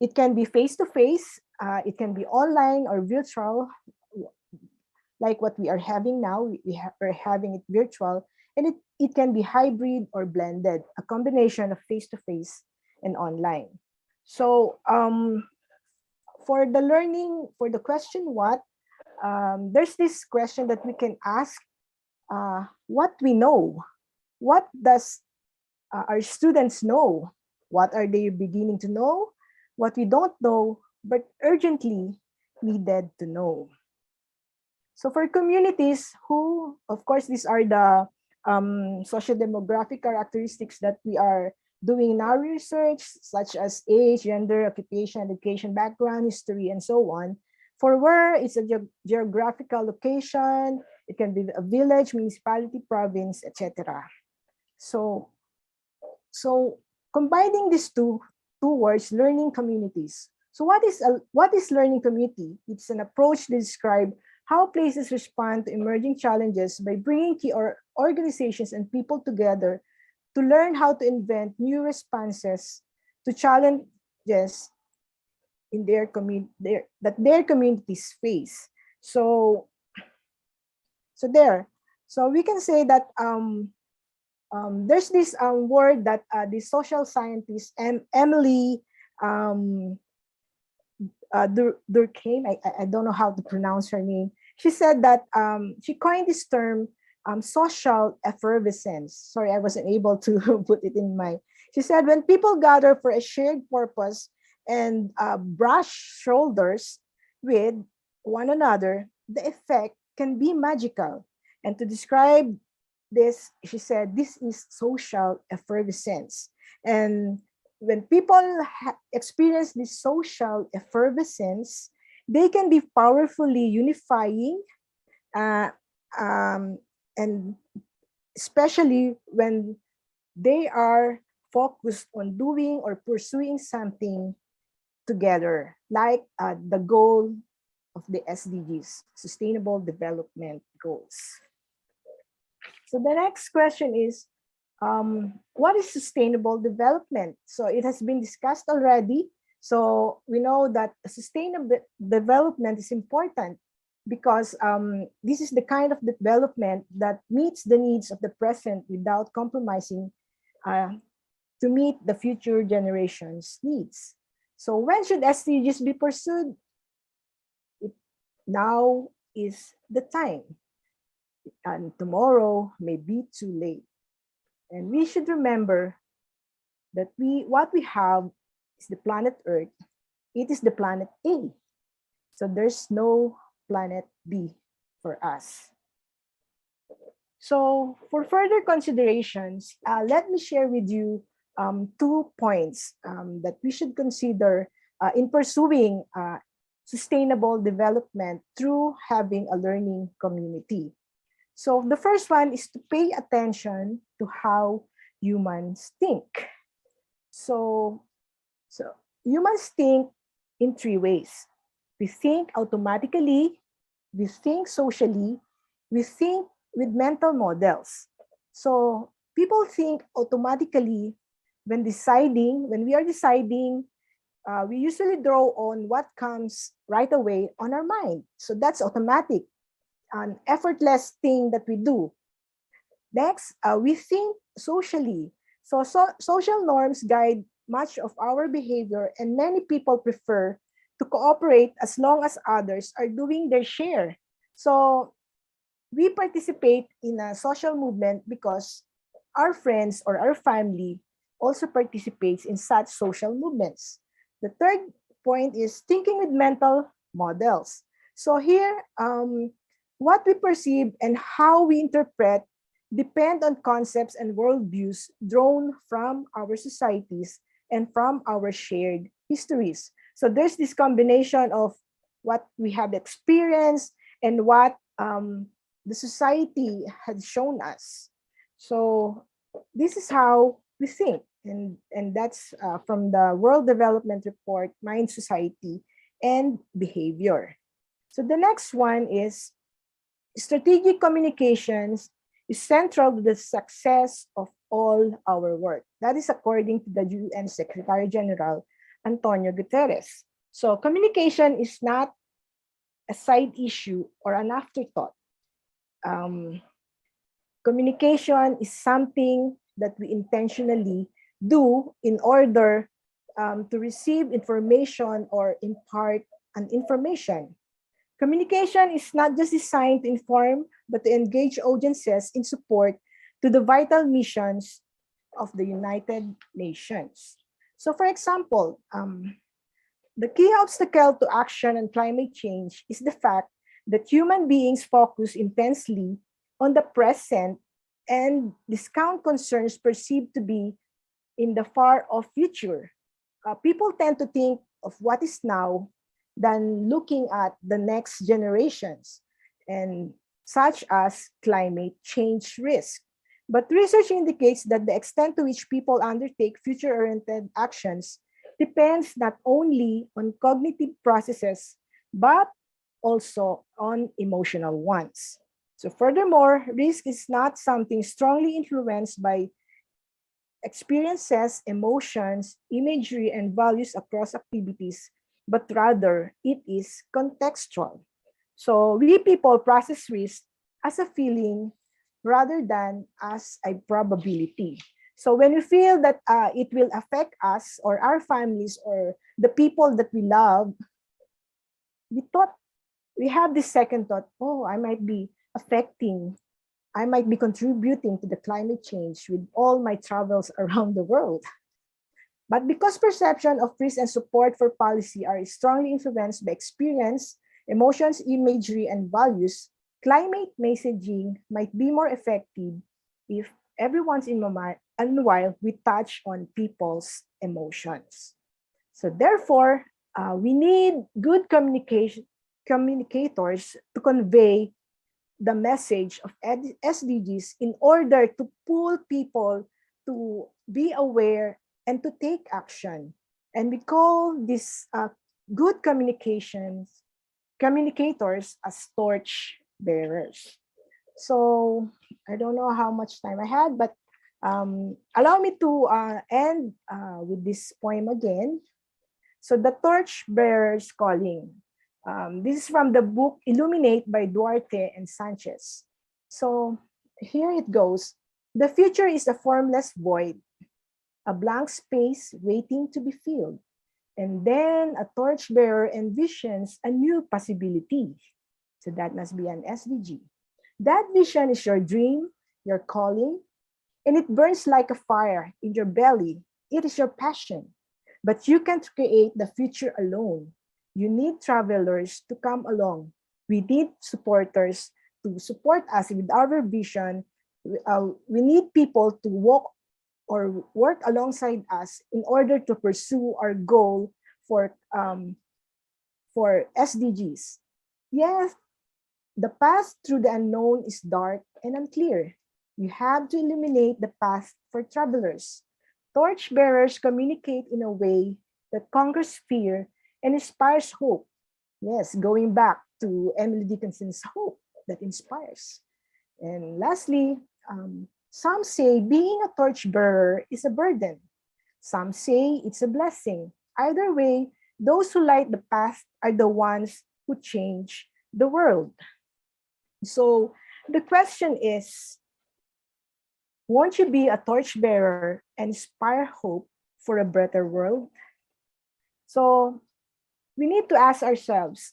Speaker 11: it can be face-to-face, it can be online or virtual, like what we are having now. We're having it virtual, and it can be hybrid or blended, a combination of face-to-face and online. So for the learning, for the question what, there's this question that we can ask, what we know. What does our students know? What are they beginning to know? What we don't know, but urgently needed to know. So for communities who, of course, these are the social demographic characteristics that we are doing in our research, such as age, gender, occupation, education, background, history, and so on. For where it's a geographical location, it can be a village, municipality, province, etc. So combining these two words, learning communities. So what is learning community? It's an approach to describe how places respond to emerging challenges by bringing key organizations and people together to learn how to invent new responses to challenges in their communities face. So we can say that there's this word that the social scientist Emily Durkheim, I don't know how to pronounce her name. She said that she coined this term, social effervescence. Sorry, I wasn't able to put it in my. She said when people gather for a shared purpose and brush shoulders with one another, the effect can be magical. And to describe this, she said, this is social effervescence. And when people experience this social effervescence, they can be powerfully unifying, and especially when they are focused on doing or pursuing something together, like the goal of the SDGs, Sustainable Development Goals. So the next question is, what is sustainable development? So it has been discussed already. So we know that sustainable development is important because this is the kind of development that meets the needs of the present without compromising to meet the future generations' needs. So when should SDGs be pursued? Now is the time, and tomorrow may be too late. And we should remember that what we have is the planet Earth. It is the planet A. So there's no planet B for us. So for further considerations, let me share with you 2 points that we should consider in pursuing sustainable development through having a learning community. So the first one is to pay attention to how humans think. So humans think in 3 ways. We think automatically, we think socially, we think with mental models. So people think automatically when we are deciding, we usually draw on what comes right away on our mind. So that's automatic, an effortless thing that we do. Next, we think socially. So social norms guide much of our behavior, and many people prefer to cooperate as long as others are doing their share. So we participate in a social movement because our friends or our family also participates in such social movements. The third point is thinking with mental models. So here, what we perceive and how we interpret depend on concepts and worldviews drawn from our societies and from our shared histories. So there's this combination of what we have experienced and what the society has shown us. So this is how we think, and that's from the World Development Report, Mind, Society, and Behavior. So the next one is strategic communications is central to the success of all our work. That is according to the UN Secretary General, Antonio Guterres. So communication is not a side issue or an afterthought. Communication is something that we intentionally do in order to receive information or impart an information. Communication is not just designed to inform, but to engage audiences in support to the vital missions of the United Nations. So for example, the key obstacle to action on climate change is the fact that human beings focus intensely on the present and discount concerns perceived to be in the far-off future. People tend to think of what is now than looking at the next generations, and such as climate change risk. But research indicates that the extent to which people undertake future-oriented actions depends not only on cognitive processes, but also on emotional ones. So furthermore, risk is not something strongly influenced by experiences, emotions, imagery, and values across activities, but rather it is contextual. So we people process risk as a feeling rather than as a probability. So when we feel that it will affect us or our families or the people that we love, we have this second thought, oh, I might be contributing to the climate change with all my travels around the world. But because perception of risk and support for policy are strongly influenced by experience, emotions, imagery, and values, climate messaging might be more effective if every once in a while we touch on people's emotions. So therefore, we need good communicators to convey the message of SDGs in order to pull people to be aware and to take action. And we call these good communicators as torch bearers. So I don't know how much time I had, but Allow me to end with this poem again. So the Torchbearer's Calling. This is from the book Illuminate by Duarte and Sanchez. So here it goes. The future is a formless void, a blank space waiting to be filled. And then a torchbearer envisions a new possibility. So that must be an SDG. That vision is your dream, your calling, and it burns like a fire in your belly. It is your passion. But you can't create the future alone. You need travelers to come along. We need supporters to support us with our vision. We need people to walk or work alongside us in order to pursue our goal for SDGs. Yes, the path through the unknown is dark and unclear. You have to illuminate the path for travelers. Torchbearers communicate in a way that conquers fear and inspires hope. Yes, going back to Emily Dickinson's hope that inspires. And lastly, some say being a torchbearer is a burden. Some say it's a blessing. Either way, those who light the path are the ones who change the world. So the question is, won't you be a torchbearer and inspire hope for a better world? So we need to ask ourselves,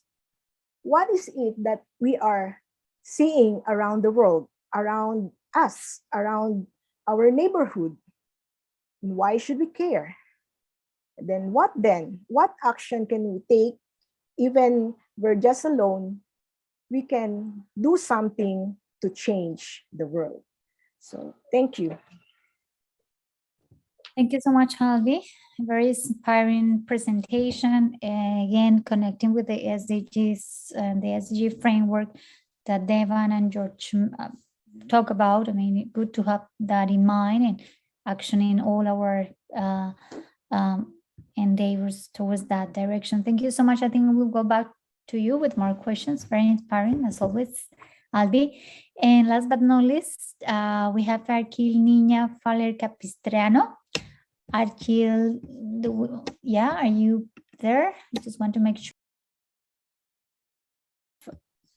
Speaker 11: what is it that we are seeing around the world, around us, around our neighborhood? And why should we care? And then? What action can we take? Even we're just alone, we can do something to change the world. So thank you.
Speaker 1: Thank you so much, Halvi. Very inspiring presentation. Again, connecting with the SDGs and the SDG framework that Devan and George talk about. I mean, good to have that in mind and action in all our endeavors towards that direction. Thank you so much. I think we'll go back to you with more questions. Very inspiring, as always, Albi. And last but not least, we have Archil Niña Faller Capistrano. Archil, yeah, are you there? I just want to make sure.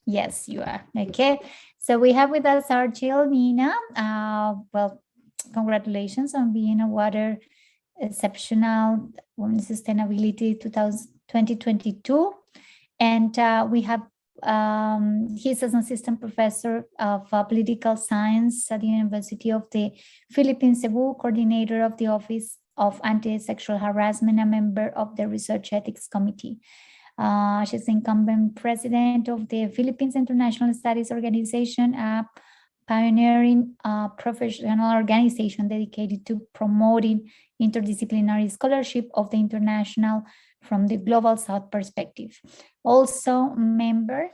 Speaker 1: Yes, you are. Okay. So we have with us Archil Nina. Well, congratulations on being awarded Exceptional Women Sustainability 2022. And we have, he's an assistant professor of political science at the University of the Philippines, Cebu, coordinator of the Office of Anti-Sexual Harassment, a member of the Research Ethics Committee. She's the incumbent president of the Philippines International Studies Organization, a pioneering professional organization dedicated to promoting interdisciplinary scholarship of the international from the Global South perspective. Also member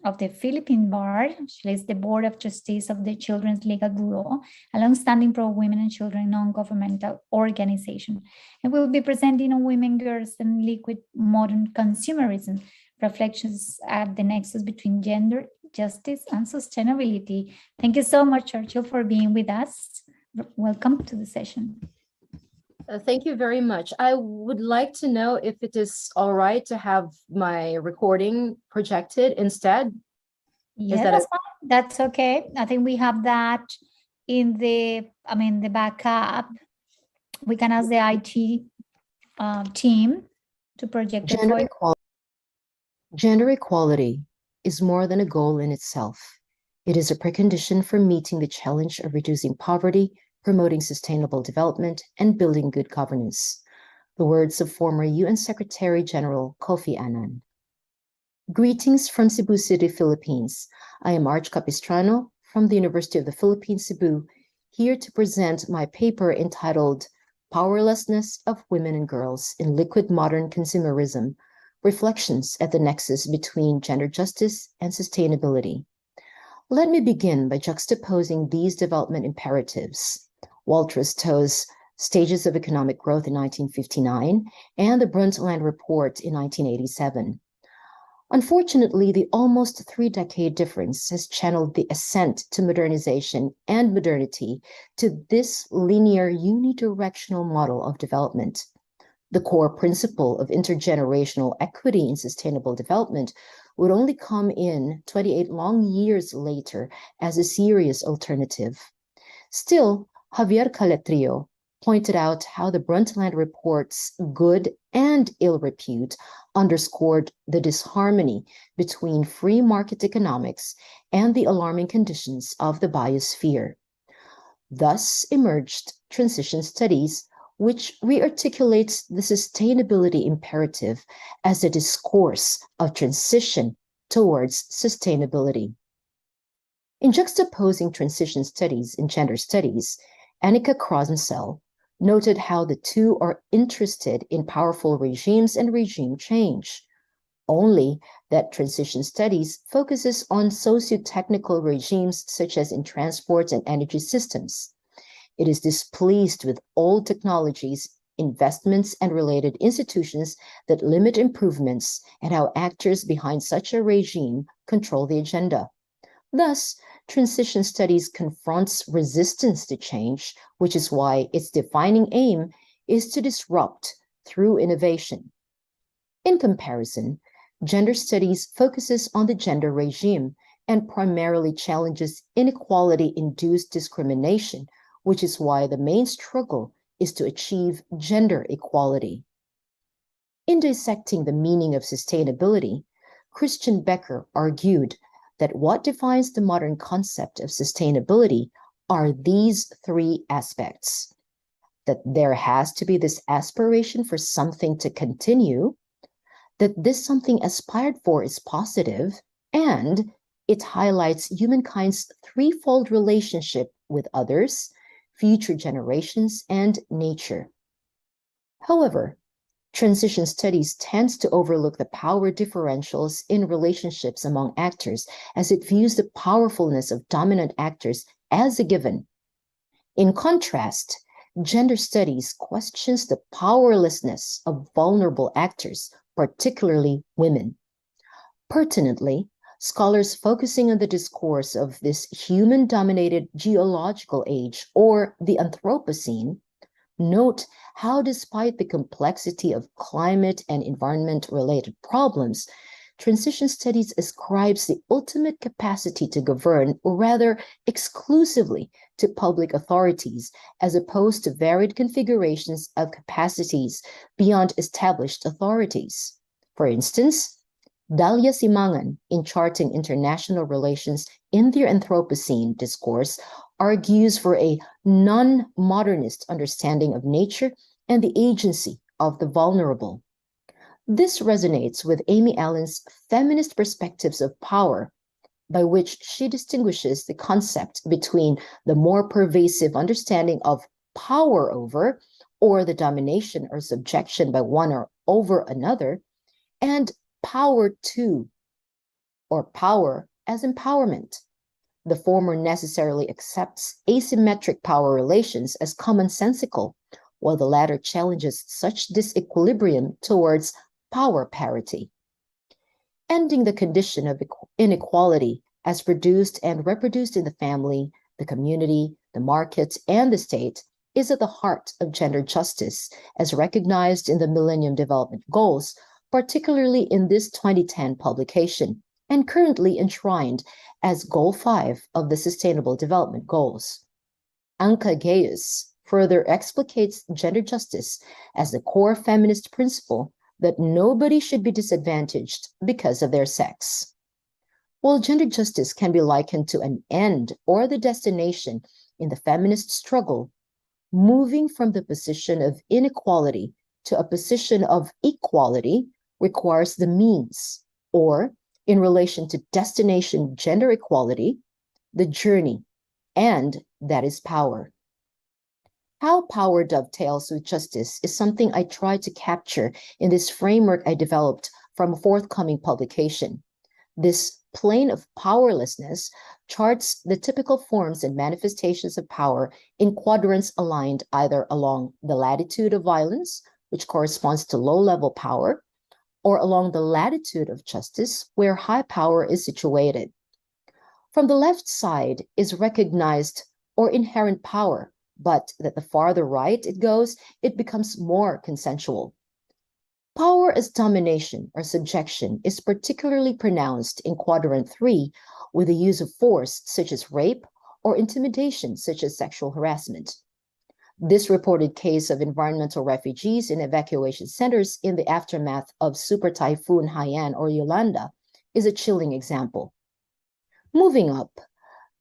Speaker 1: of the Philippine Bar, she leads the Board of Trustees of the Children's Legal Bureau, a long-standing pro-women and children non-governmental organization. And we will be presenting on women, girls, and liquid modern consumerism, reflections at the nexus between gender, justice, and sustainability. Thank you so much, Churchill, for being with us. Welcome to the session.
Speaker 12: Thank you very much. I would like to know if it is all right to have my recording projected instead.
Speaker 1: Yeah, that's okay. I think we have that in the, the backup. We can ask the IT team to project it.
Speaker 13: Gender equality is more than a goal in itself. It is a precondition for meeting the challenge of reducing poverty, promoting sustainable development, and building good governance. The words of former UN Secretary General Kofi Annan. Greetings from Cebu City, Philippines. I am Arch Capistrano from the University of the Philippines, Cebu, here to present my paper entitled Powerlessness of Women and Girls in Liquid Modern Consumerism, Reflections at the Nexus Between Gender Justice and Sustainability. Let me begin by juxtaposing these development imperatives. Walter Stowe's Stages of Economic Growth in 1959 and the Brundtland Report in 1987. Unfortunately, the almost 3-decade difference has channeled the ascent to modernization and modernity to this linear unidirectional model of development. The core principle of intergenerational equity in sustainable development would only come in 28 long years later as a serious alternative. Still, Javier Caletrio pointed out how the Brundtland Report's good and ill repute underscored the disharmony between free market economics and the alarming conditions of the biosphere. Thus emerged transition studies, which rearticulates the sustainability imperative as a discourse of transition towards sustainability. In juxtaposing transition studies and gender studies, Annika Krosensell noted how the two are interested in powerful regimes and regime change, only that transition studies focuses on socio-technical regimes such as in transport and energy systems. It is displeased with old technologies, investments, and related institutions that limit improvements and how actors behind such a regime control the agenda. Thus, transition studies confronts resistance to change, which is why its defining aim is to disrupt through innovation. In comparison, gender studies focuses on the gender regime and primarily challenges inequality-induced discrimination, which is why the main struggle is to achieve gender equality. In dissecting the meaning of sustainability, Christian Becker argued that what defines the modern concept of sustainability are these three aspects: that there has to be this aspiration for something to continue, that this something aspired for is positive, and it highlights humankind's threefold relationship with others, future generations, and nature. However, transition studies tends to overlook the power differentials in relationships among actors, as it views the powerfulness of dominant actors as a given. In contrast, gender studies questions the powerlessness of vulnerable actors, particularly women. Pertinently, scholars focusing on the discourse of this human-dominated geological age, or the Anthropocene, note how, despite the complexity of climate and environment-related problems, transition studies ascribes the ultimate capacity to govern, or rather exclusively to public authorities, as opposed to varied configurations of capacities beyond established authorities. For instance, Dalia Simangan, in Charting International Relations in the Anthropocene discourse, argues for a non-modernist understanding of nature and the agency of the vulnerable. This resonates with Amy Allen's feminist perspectives of power, by which she distinguishes the concept between the more pervasive understanding of power over, or the domination or subjection by one or over another, and power to, or power as empowerment. The former necessarily accepts asymmetric power relations as commonsensical, while the latter challenges such disequilibrium towards power parity. Ending the condition of inequality as produced and reproduced in the family, the community, the market, and the state is at the heart of gender justice, as recognized in the Millennium Development Goals, particularly in this 2010 publication, and currently enshrined as Goal 5 of the Sustainable Development Goals. Anka Gaius further explicates gender justice as the core feminist principle that nobody should be disadvantaged because of their sex. While gender justice can be likened to an end or the destination in the feminist struggle, moving from the position of inequality to a position of equality requires the means, or in relation to destination gender equality, the journey, and that is power. How power dovetails with justice is something I tried to capture in this framework I developed from a forthcoming publication. This plane of powerlessness charts the typical forms and manifestations of power in quadrants aligned either along the latitude of violence, which corresponds to low-level power, or along the latitude of justice where high power is situated. From the left side is recognized or inherent power, but that the farther right it goes, it becomes more consensual. Power as domination or subjection is particularly pronounced in quadrant 3 with the use of force such as rape or intimidation such as sexual harassment. This reported case of environmental refugees in evacuation centers in the aftermath of Super Typhoon Haiyan or Yolanda is a chilling example. Moving up,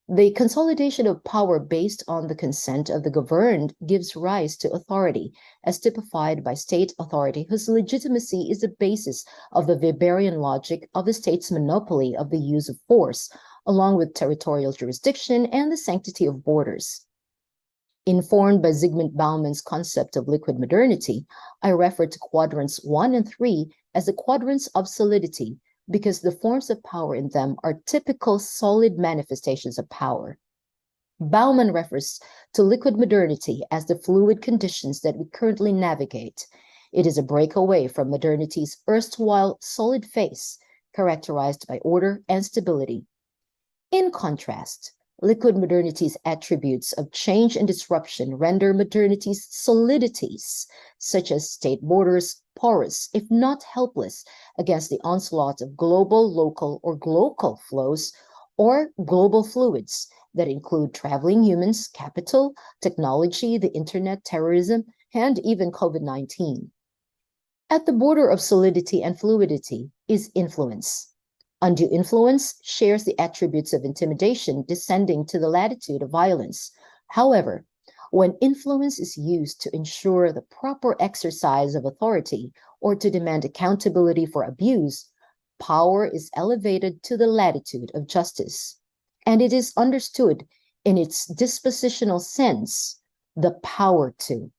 Speaker 13: the consolidation of power based on the consent of the governed gives rise to authority, as typified by state authority whose legitimacy is the basis of the Weberian logic of the state's monopoly of the use of force, along with territorial jurisdiction and the sanctity of borders. Informed by Zygmunt Bauman's concept of liquid modernity, I refer to quadrants 1 and 3 as the quadrants of solidity, because the forms of power in them are typical solid manifestations of power. Bauman refers to liquid modernity as the fluid conditions that we currently navigate. It is a breakaway from modernity's erstwhile solid face, characterized by order and stability. In contrast, liquid modernity's attributes of change and disruption render modernity's solidities, such as state borders, porous, if not helpless, against the onslaught of global, local, or glocal flows, or global fluids that include traveling humans, capital, technology, the internet, terrorism, and even COVID-19. At the border of solidity and fluidity is influence. Undue influence shares the attributes of intimidation descending to the latitude of violence. However, when influence is used to ensure the proper exercise of authority or to demand accountability for abuse, power is elevated to the latitude of justice. And it is understood in its dispositional sense, the power to.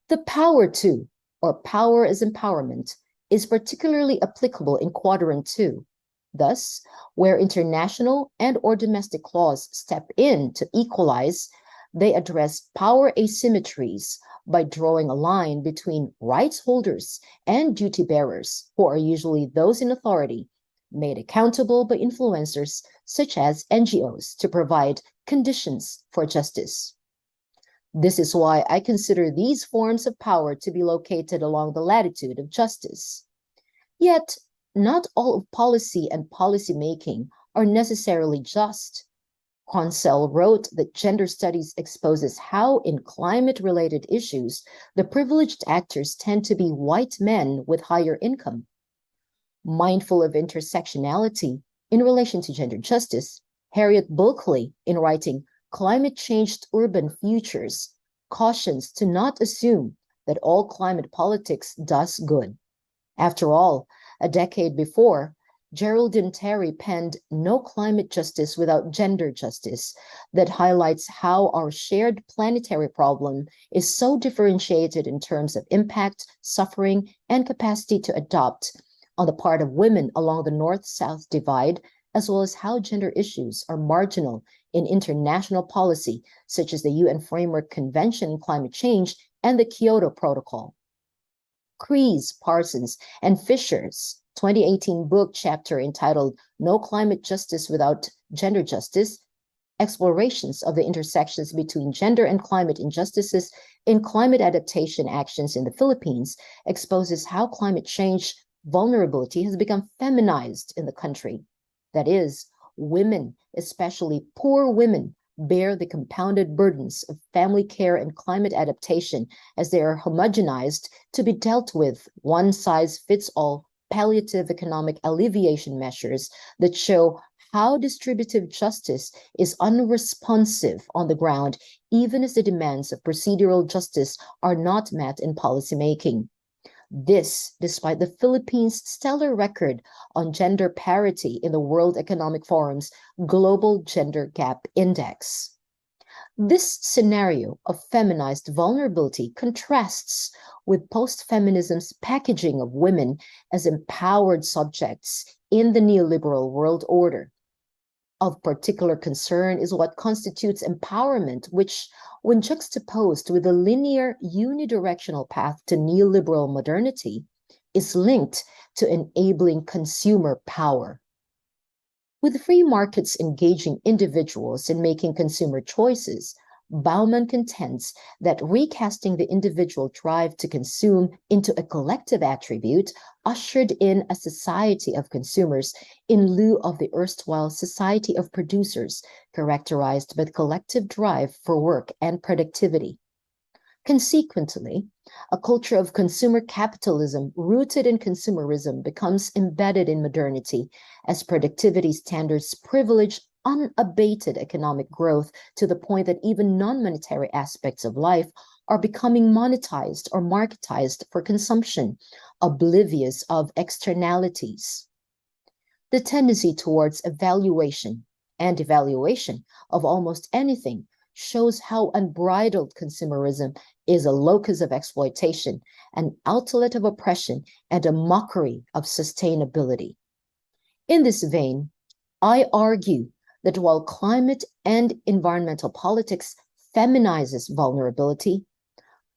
Speaker 13: The power to, or power as empowerment, is particularly applicable in quadrant 2. Thus, where international and or domestic laws step in to equalize, they address power asymmetries by drawing a line between rights holders and duty bearers, who are usually those in authority, made accountable by influencers such as NGOs to provide conditions for justice. This is why I consider these forms of power to be located along the latitude of justice. Yet, not all of policy and policymaking are necessarily just. Consell wrote that gender studies exposes how in climate-related issues, the privileged actors tend to be white men with higher income. Mindful of intersectionality in relation to gender justice, Harriet Bulkley, in writing Climate-Changed Urban Futures, cautions to not assume that all climate politics does good. After all, a decade before, Geraldine Terry penned No Climate Justice Without Gender Justice that highlights how our shared planetary problem is so differentiated in terms of impact, suffering, and capacity to adopt on the part of women along the North-South divide, as well as how gender issues are marginal in international policy, such as the UN Framework Convention on Climate Change and the Kyoto Protocol. Kreese, Parsons, and Fisher's 2018 book chapter entitled No Climate Justice Without Gender Justice, Explorations of the Intersections Between Gender and Climate Injustices in Climate Adaptation Actions in the Philippines, exposes how climate change vulnerability has become feminized in the country. That is, women, especially poor women, bear the compounded burdens of family care and climate adaptation as they are homogenized to be dealt with one-size-fits-all palliative economic alleviation measures that show how distributive justice is unresponsive on the ground, even as the demands of procedural justice are not met in policymaking. This, despite the Philippines' stellar record on gender parity in the World Economic Forum's Global Gender Gap Index. This scenario of feminized vulnerability contrasts with post-feminism's packaging of women as empowered subjects in the neoliberal world order. Of particular concern is what constitutes empowerment, which, when juxtaposed with the linear unidirectional path to neoliberal modernity, is linked to enabling consumer power. With free markets engaging individuals in making consumer choices, Bauman contends that recasting the individual drive to consume into a collective attribute ushered in a society of consumers in lieu of the erstwhile society of producers, characterized by the collective drive for work and productivity. Consequently, a culture of consumer capitalism rooted in consumerism becomes embedded in modernity as productivity standards privilege unabated economic growth to the point that even non-monetary aspects of life are becoming monetized or marketized for consumption, oblivious of externalities. The tendency towards evaluation and evaluation of almost anything shows how unbridled consumerism is a locus of exploitation, an outlet of oppression, and a mockery of sustainability. In this vein, I argue that while climate and environmental politics feminizes vulnerability,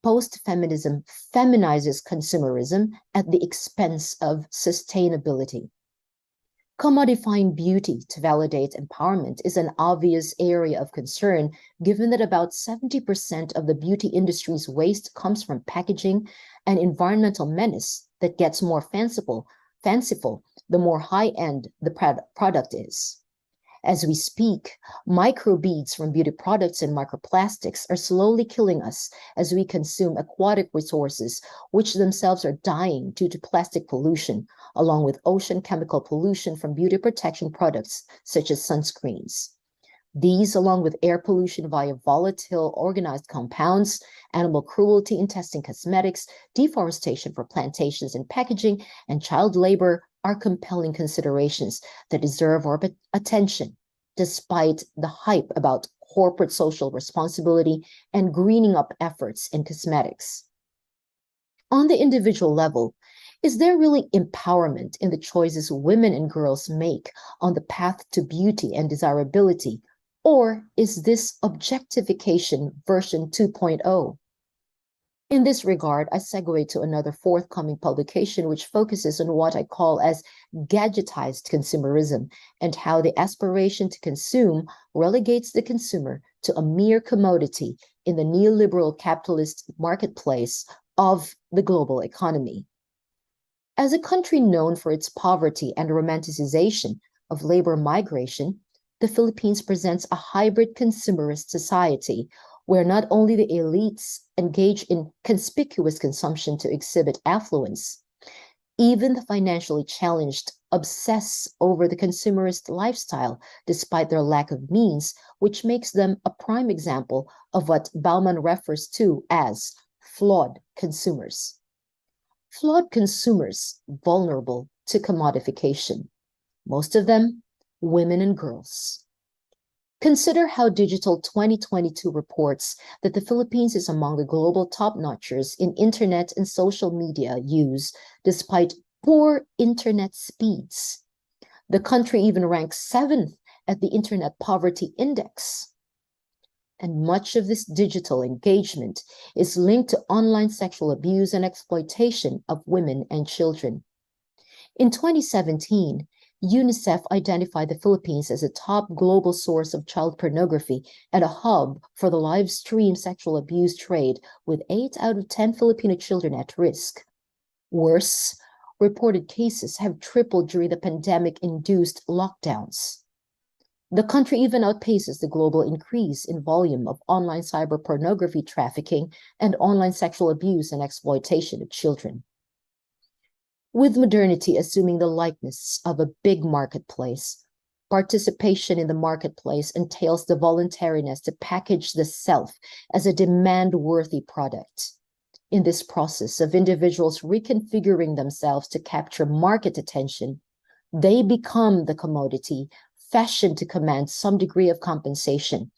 Speaker 13: post-feminism feminizes consumerism at the expense of sustainability. Commodifying beauty to validate empowerment is an obvious area of concern, given that about 70% of the beauty industry's waste comes from packaging, an environmental menace that gets more fanciful the more high-end the product is. As we speak, microbeads from beauty products and microplastics are slowly killing us as we consume aquatic resources, which themselves are dying due to plastic pollution, along with ocean chemical pollution from beauty protection products such as sunscreens. These, along with air pollution via volatile organized compounds, animal cruelty in testing cosmetics, deforestation for plantations and packaging, and child labor are compelling considerations that deserve our attention, despite the hype about corporate social responsibility and greening up efforts in cosmetics. On the individual level, is there really empowerment in the choices women and girls make on the path to beauty and desirability, or is this objectification version 2.0? In this regard, I segue to another forthcoming publication which focuses on what I call as gadgetized consumerism and how the aspiration to consume relegates the consumer to a mere commodity in the neoliberal capitalist marketplace of the global economy. As a country known for its poverty and romanticization of labor migration, the Philippines presents a hybrid consumerist society where not only the elites engage in conspicuous consumption to exhibit affluence, even the financially challenged obsess over the consumerist lifestyle despite their lack of means, which makes them a prime example of what Bauman refers to as flawed consumers. Flawed consumers vulnerable to commodification, most of them women and girls. Consider how Digital 2022 reports that the Philippines is among the global top-notchers in internet and social media use, despite poor internet speeds. The country even ranks 7th at the Internet Poverty Index. And much of this digital engagement is linked to online sexual abuse and exploitation of women and children. In 2017, UNICEF identified the Philippines as a top global source of child pornography and a hub for the live stream sexual abuse trade, with 8 out of 10 Filipino children at risk. Worse, reported cases have tripled during the pandemic-induced lockdowns. The country even outpaces the global increase in volume of online cyber pornography trafficking and online sexual abuse and exploitation of children. With modernity assuming the likeness of a big marketplace, participation in the marketplace entails the voluntariness to package the self as a demand-worthy product. In this process of individuals reconfiguring themselves to capture market attention, they become the commodity fashioned to command some degree of compensation.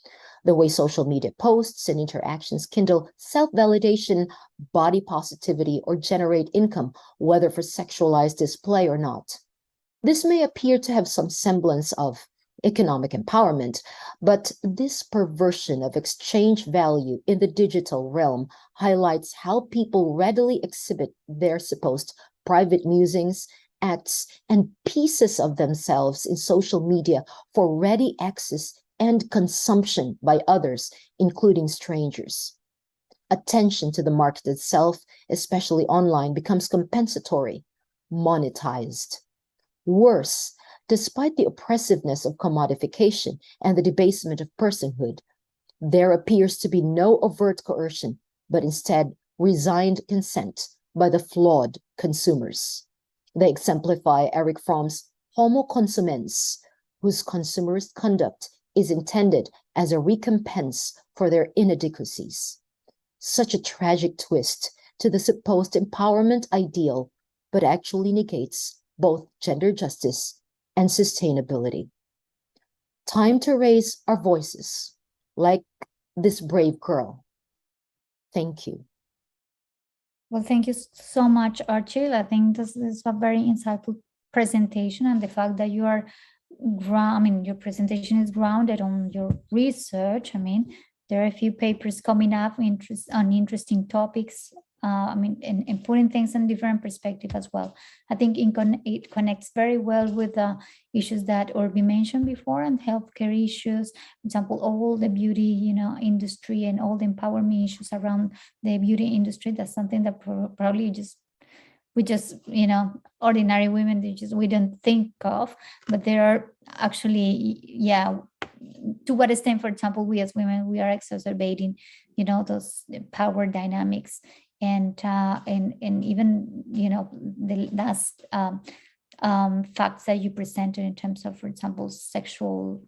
Speaker 13: The way social media posts and interactions kindle self-validation, body positivity, or generate income, whether for sexualized display or not. This may appear to have some semblance of economic empowerment, but this perversion of exchange value in the digital realm highlights how people readily exhibit their supposed private musings, acts, and pieces of themselves in social media for ready access and consumption by others, including strangers. Attention to the market itself, especially online, becomes compensatory, monetized. Worse, despite the oppressiveness of commodification and the debasement of personhood, there appears to be no overt coercion, but instead resigned consent by the flawed consumers. They exemplify Erich Fromm's Homo consumens, whose consumerist conduct is intended as a recompense for their inadequacies. Such a tragic twist to the supposed empowerment ideal, but actually negates both gender justice and sustainability. Time to raise our voices, like this brave girl. Thank you.
Speaker 1: Well, thank you so much, Archie. I think this is a very insightful presentation, and the fact that you are, your presentation is grounded on your research. There are a few papers coming up on interesting topics. And putting things in different perspective as well. I think it connects very well with the issues that Orbi mentioned before, and healthcare issues. For example, all the beauty, industry and all the empowerment issues around the beauty industry. That's something that probably we just, ordinary women, we don't think of, but there are actually, to what extent, for example, we as women, we are exacerbating, those power dynamics. And even, the last facts that you presented in terms of, for example, sexual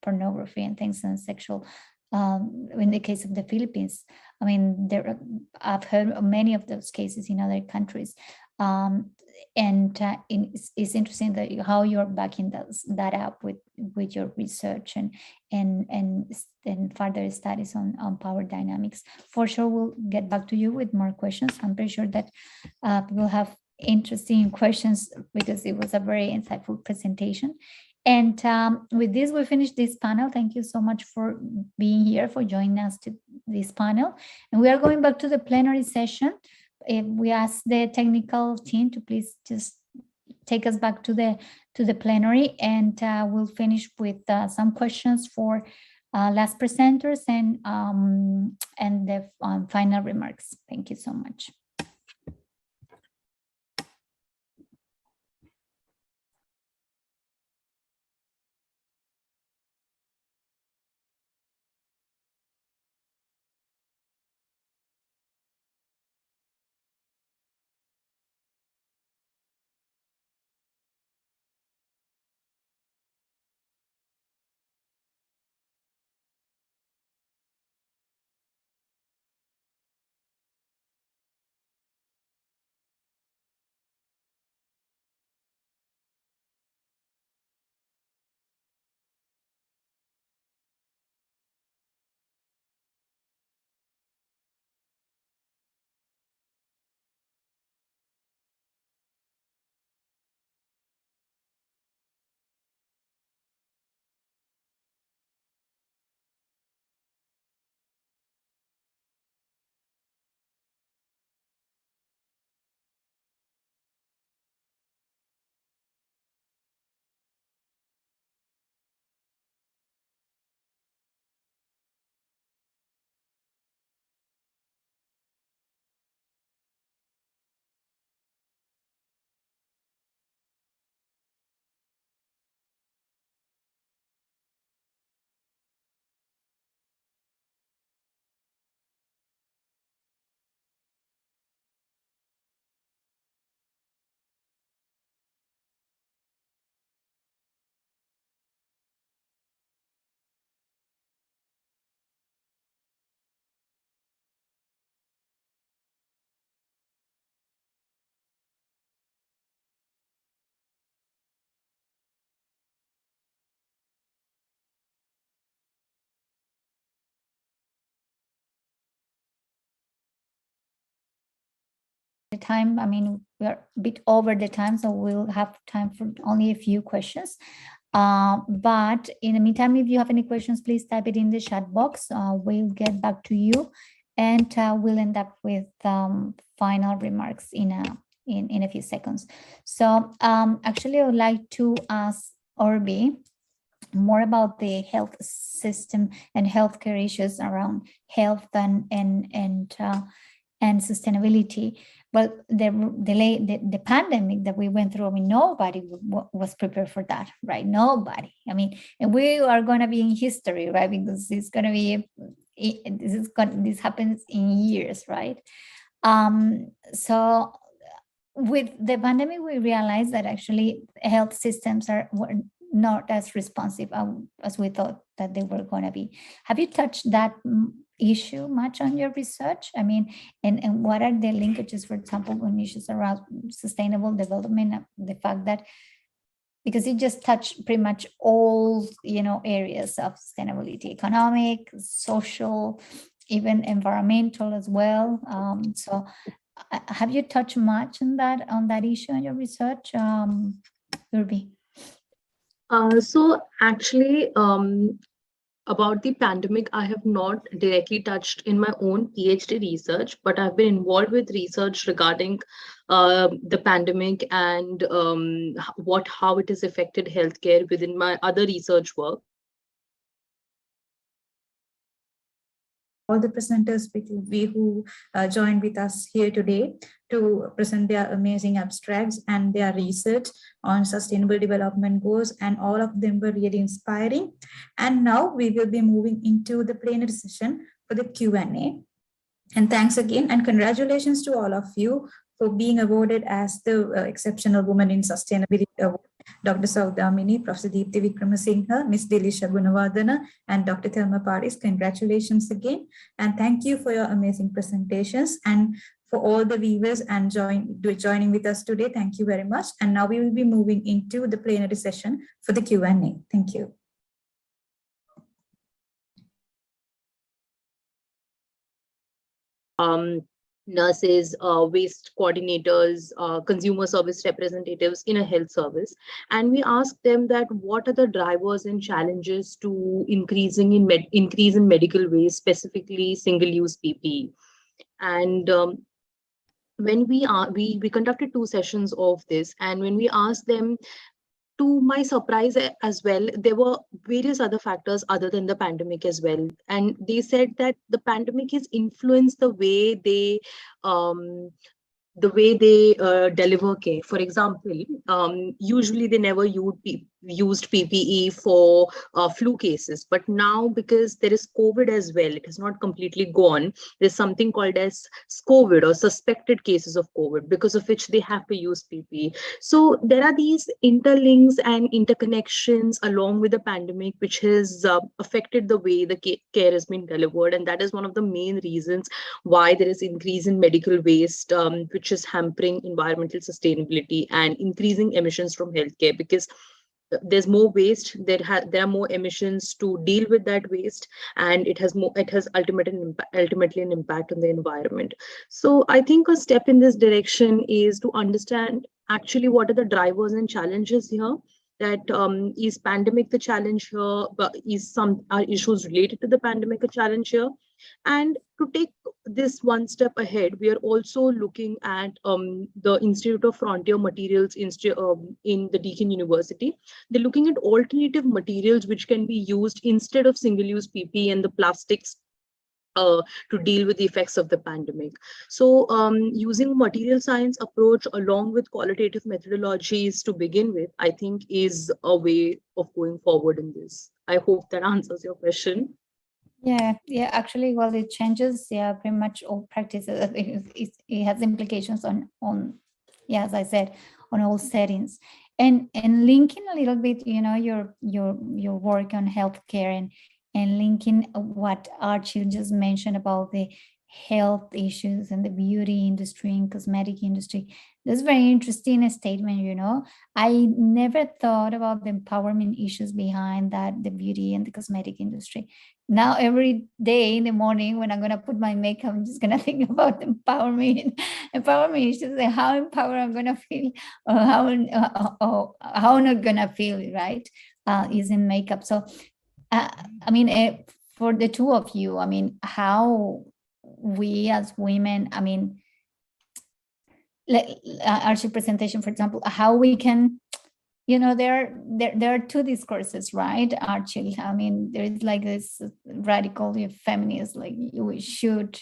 Speaker 1: pornography and things, and sexual, in the case of the Philippines, I've heard of many of those cases in other countries. It's interesting that how you're backing that up with your research and further studies on power dynamics. For sure, we'll get back to you with more questions. I'm pretty sure that we'll have interesting questions because it was a very insightful presentation. And with this, we finish this panel. Thank you so much for being here, for joining us to this panel. And we are going back to the plenary session. We ask the technical team to please just take us back to the plenary, and we'll finish with some questions for last presenters and the final remarks. Thank you so much. The time, we are a bit over the time, so we'll have time for only a few questions. But in the meantime, if you have any questions, please type it in the chat box. We'll get back to you, and we'll end up with final remarks in in a few seconds. So actually, I would like to ask Orbi more about the health system and healthcare issues around health and sustainability. But the pandemic that we went through, I mean, nobody was prepared for that, right? Nobody. I mean, and we are going to be in history, right? Because it's going to be, this happens in years, right? So with the pandemic, we realized that actually health systems were not as responsive as we thought that they were going to be. Have you touched that issue much on your research? I mean, and what are the linkages, for example, on issues around sustainable development, the fact that, because it just touched pretty much all, areas of sustainability, economic, social, even environmental as well. So have you touched much on that issue in your research, Urbi?
Speaker 9: So actually, about the pandemic, I have not directly touched in my own PhD research, but I've been involved with research regarding the pandemic and how it has affected healthcare within my other research work.
Speaker 14: All the presenters who joined with us here today to present their amazing abstracts and their research on sustainable development goals, and all of them were really inspiring. And now we will be moving into the plenary session for the Q&A. And thanks again, and congratulations to all of you for being awarded as the Exceptional Woman in Sustainability Award. Dr. Saudamini, Professor Deepthi Wickramasinghe, Ms. Dilisha Gunawardana, and Dr. Thelma Paris, congratulations again. And thank you for your amazing presentations. And for all the viewers and joining with us today, thank you very much. And now we will be moving into the plenary session for the Q&A. Thank you.
Speaker 9: Nurses, waste coordinators, consumer service representatives in a health service. And we asked them that what are the drivers and challenges to increase in medical waste, specifically single-use PPE. And when we conducted 2 sessions of this, and when we asked them, to my surprise as well, there were various other factors other than the pandemic as well. And they said that the pandemic has influenced the way they deliver care. For example, usually they never used PPE for flu cases, but now because there is COVID as well, it has not completely gone. There's something called as SCOVID, or suspected cases of COVID, because of which they have to use PPE. So there are these interlinks and interconnections along with the pandemic, which has affected the way the care has been delivered. And that is one of the main reasons why there is increase in medical waste, which is hampering environmental sustainability and increasing emissions from healthcare, because there's more waste, there are more emissions to deal with that waste, and it has ultimately an impact on the environment. So I think a step in this direction is to understand actually what are the drivers and challenges here. That is pandemic the challenge here, but are issues related to the pandemic a challenge here? And to take this one step ahead, we are also looking at the Institute of Frontier Materials in the Deakin University. They're looking at alternative materials which can be used instead of single-use PPE and the plastics to deal with the effects of the pandemic. So using a material science approach along with qualitative methodologies to begin with, I think is a way of going forward in this. I hope that answers your question.
Speaker 1: Yeah, actually, well, it changes, pretty much all practices. It has implications on, as I said, on all settings. And linking a little bit, your work on healthcare and linking what Archie just mentioned about the health issues and the beauty industry and cosmetic industry. That's very interesting statement, I never thought about the empowerment issues behind that, the beauty and the cosmetic industry. Now, every day in the morning when I'm going to put my makeup, I'm just going to think about empowerment issues and how empowered I'm going to feel, or how I'm not going to feel, right, using makeup. So, I mean, for the two of you, I mean, how we as women, I mean, Archie presentation, for example, how we can, there are two discourses, right, Archie? I mean, there is like this radical feminist, like we should,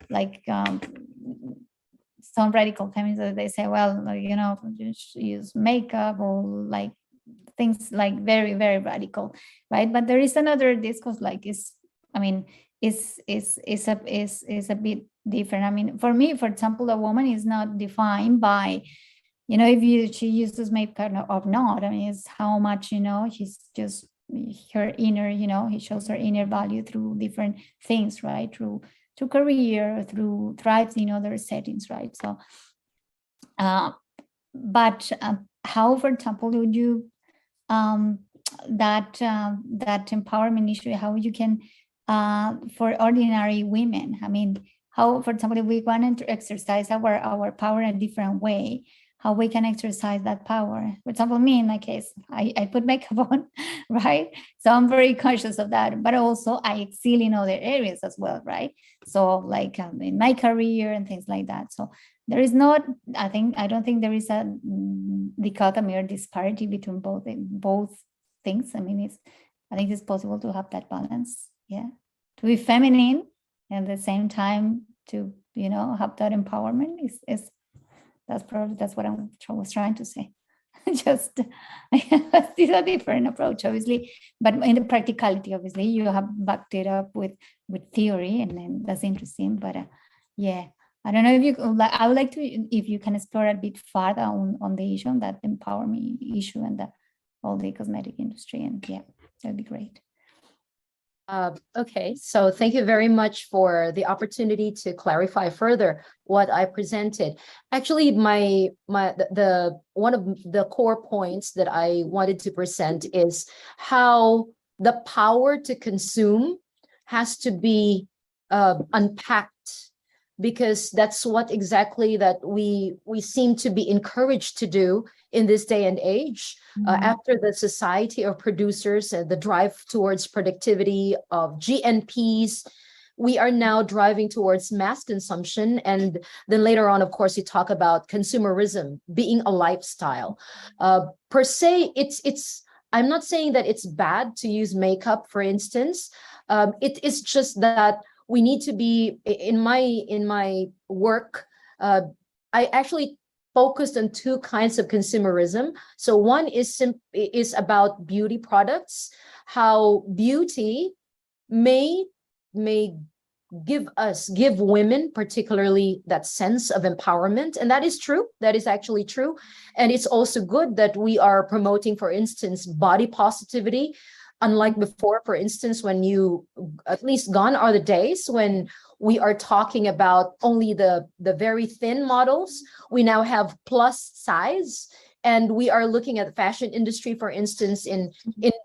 Speaker 1: like some radical feminists, they say, well, just use makeup or like things like very, very radical, right? But there is another discourse like is a bit different. I mean, for me, for example, a woman is not defined by, if she uses makeup or not. I mean, it's how much, she's just her inner, he shows her inner value through different things, right? Through career, through thrives in other settings, right? So, but how, for example, would you that empowerment issue, how you can for ordinary women? I mean, how, for example, if we want to exercise our power in a different way, how we can exercise that power. For example, me, in my case, I put makeup on, right? So I'm very conscious of that, but also I excel in other areas as well, right? So like in my career and things like that. So there is not, I don't think there is a dichotomy or disparity between both things. I mean, I think it's possible to have that balance, yeah? To be feminine and at the same time to, have that empowerment is that's what I was trying to say. Just it's a different approach, obviously, but in the practicality, obviously, you have backed it up with theory, and then that's interesting. But yeah, I don't know if I would like to, if you can explore a bit further on the issue, on that empowerment issue and all the cosmetic industry, and yeah, that'd be great.
Speaker 12: Okay, so thank you very much for the opportunity to clarify further what I presented. Actually, one of the core points that I wanted to present is how the power to consume has to be unpacked, because that's what exactly that we seem to be encouraged to do in this day and age. After the society of producers and the drive towards productivity of GNPs, we are now driving towards mass consumption. And then later on, of course, you talk about consumerism being a lifestyle. Per se, I'm not saying that it's bad to use makeup, for instance. It is just that we need to be, in my work, I actually focused on two kinds of consumerism. So one is about beauty products, how beauty may give women particularly that sense of empowerment. And that is true. That is actually true. And it's also good that we are promoting, for instance, body positivity. Unlike before, for instance, at least gone are the days when we are talking about only the very thin models. We now have plus size, and we are looking at the fashion industry, for instance, in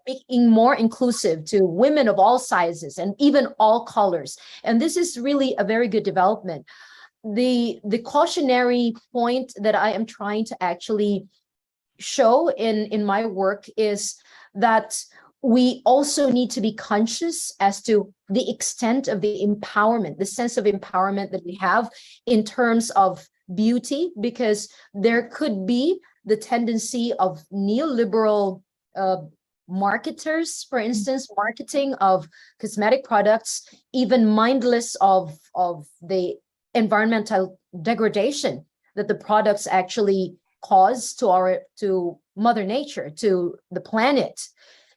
Speaker 12: being more inclusive to women of all sizes and even all colors. And this is really a very good development. The cautionary point that I am trying to actually show in my work is that we also need to be conscious as to the extent of the empowerment, the sense of empowerment that we have in terms of beauty, because there could be the tendency of neoliberal marketers, for instance, marketing of cosmetic products, even mindless of the environmental degradation that the products actually cause to Mother Nature, to the planet.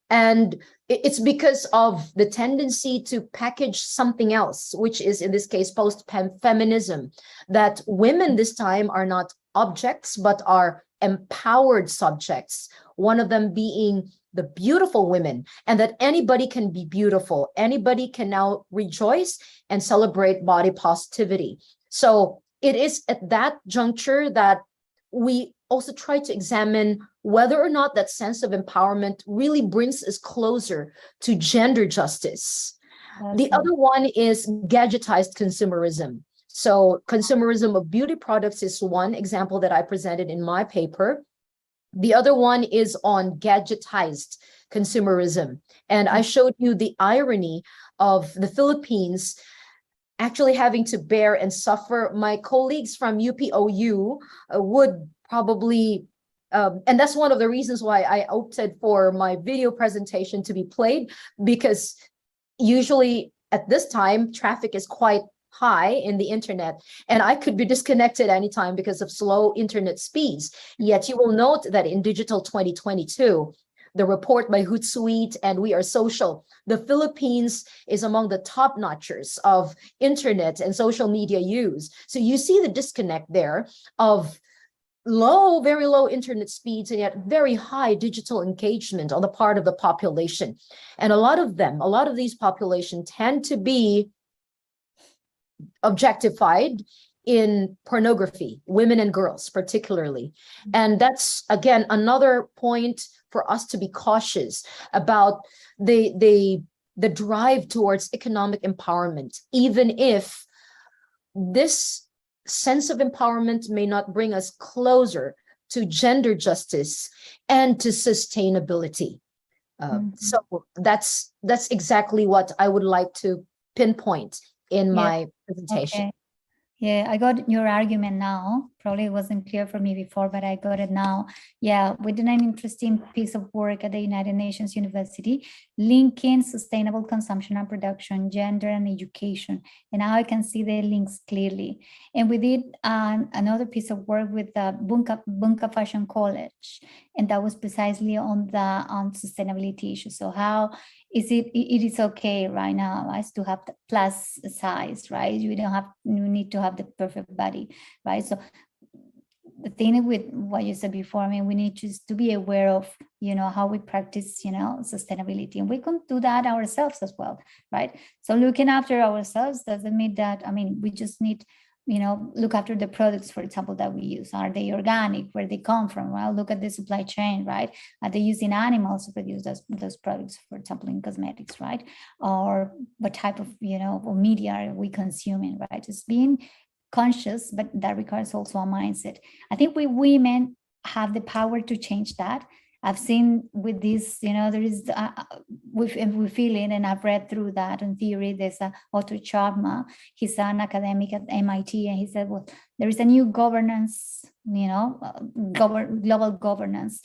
Speaker 12: And it's because of the tendency to package something else, which is in this case post-feminism, that women this time are not objects, but are empowered subjects. One of them being the beautiful women, and that anybody can be beautiful. Anybody can now rejoice and celebrate body positivity. So it is at that juncture that we also try to examine whether or not that sense of empowerment really brings us closer to gender justice. The other one is gadgetized consumerism. So consumerism of beauty products is one example that I presented in my paper. The other one is on gadgetized consumerism. And I showed you the irony of the Philippines actually having to bear and suffer. My colleagues from UPOU would probably, and that's one of the reasons why I opted for my video presentation to be played, because usually at this time, traffic is quite high in the internet, and I could be disconnected anytime because of slow internet speeds. Yet you will note that in Digital 2022, the report by Hootsuite and We Are Social, the Philippines is among the top notchers of internet and social media use. So you see the disconnect there of very low internet speeds and yet very high digital engagement on the part of the population. And a lot of these population tend to be objectified in pornography, women and girls particularly. And that's, again, another point for us to be cautious about the drive towards economic empowerment, even if this sense of empowerment may not bring us closer to gender justice and to sustainability. So that's exactly what I would like to pinpoint in my presentation.
Speaker 1: Okay. Yeah, I got your argument now. Probably it wasn't clear for me before, but I got it now. Yeah, we did an interesting piece of work at the United Nations University, linking sustainable consumption and production, gender and education. And now I can see the links clearly. And we did another piece of work with the Bunka Fashion College, and that was precisely on sustainability issues. So how is it is okay right now, right, to have the plus size, right? You need to have the perfect body, right? So the thing with what you said before, I mean, we need to be aware of, how we practice, sustainability, and we can do that ourselves as well, right? So looking after ourselves doesn't mean that, we just need, look after the products, for example, that we use. Are they organic? Where they come from? Well, look at the supply chain, right? Are they using animals to produce those products, for example, in cosmetics, right? Or what type of, media are we consuming, right? Just being conscious, but that requires also a mindset. I think we women have the power to change that. I've seen with this, there is, we feel it, and I've read through that in theory. There's Otto Sharma, he's an academic at MIT, and he said, well, there is a new governance, global governance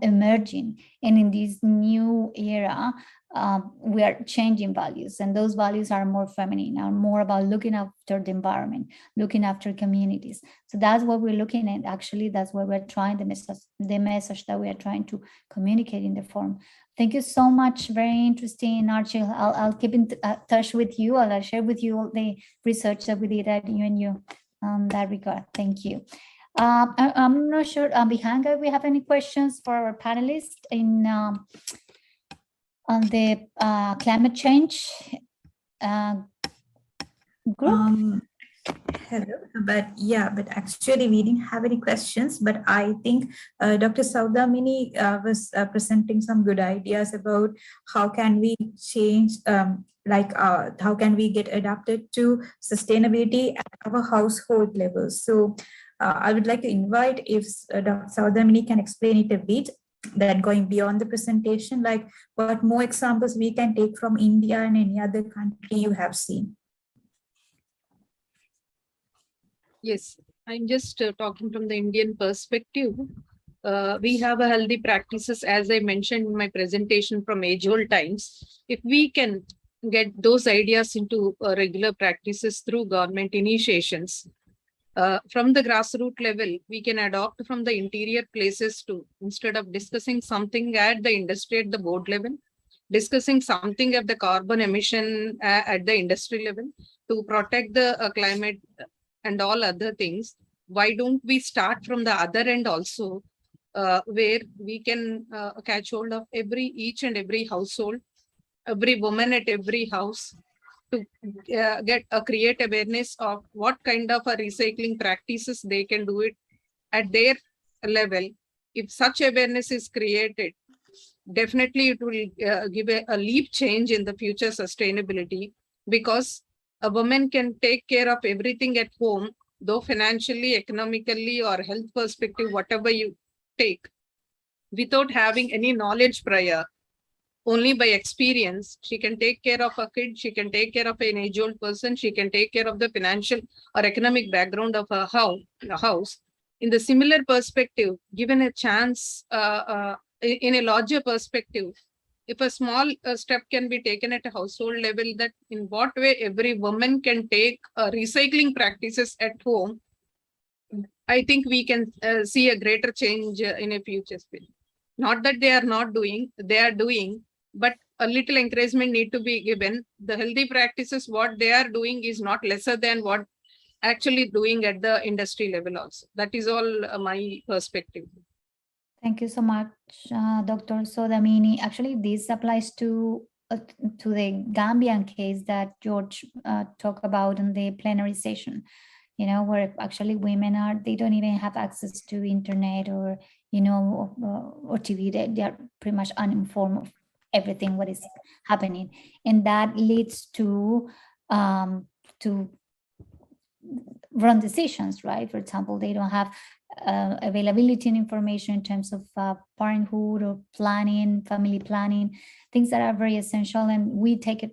Speaker 1: emerging. And in this new era, we are changing values, and those values are more feminine, are more about looking after the environment, looking after communities. So that's what we're looking at. Actually, that's what we're trying, the message that we are trying to communicate in the forum. Thank you so much. Very interesting, Archie. I'll keep in touch with you. I'll share with you all the research that we did at UNU in that regard. Thank you. I'm not sure, Bihanga, we have any questions for our panelists on the climate change group?
Speaker 14: Hello, but actually we didn't have any questions, but I think Dr. Soudamini was presenting some good ideas about how can we change, how can we get adapted to sustainability at our household level. So I would like to invite if Dr. Soudamini can explain it a bit, that going beyond the presentation, like what more examples we can take from India and any other country you have seen.
Speaker 15: Yes, I'm just talking from the Indian perspective. We have a healthy practices, as I mentioned in my presentation, from age-old times. If we can get those ideas into regular practices through government initiations, from the grassroots level, we can adopt from the interior places to, instead of discussing something at the industry at the board level, discussing something at the carbon emission at the industry level to protect the climate and all other things. Why don't we start from the other end also, where we can catch hold of each and every household, every woman at every house, to create awareness of what kind of a recycling practices they can do it at their level. If such awareness is created, definitely it will give a leap change in the future sustainability, because a woman can take care of everything at home, though financially, economically, or health perspective, whatever you take, without having any knowledge prior. only by experience. She can take care of a kid, she can take care of an age-old person, she can take care of the financial or economic background of a house. In the similar perspective, given a chance in a larger perspective, if a small step can be taken at a household level, that in what way every woman can take recycling practices at home, I think we can see a greater change in a future. Not that they are not doing, they are doing, but a little encouragement need to be given. The healthy practices, what they are doing is not lesser than what actually doing at the industry level also. That is all my perspective.
Speaker 1: Thank you so much, Dr. Sodamini. Actually, this applies to the Gambian case that George talked about in the plenary session, you know, where actually women they don't even have access to internet or, you know, or TV. They are pretty much uninformed of everything what is happening. And that leads to wrong decisions, right? For example, they don't have availability and information in terms of parenthood or planning, family planning, things that are very essential, and we take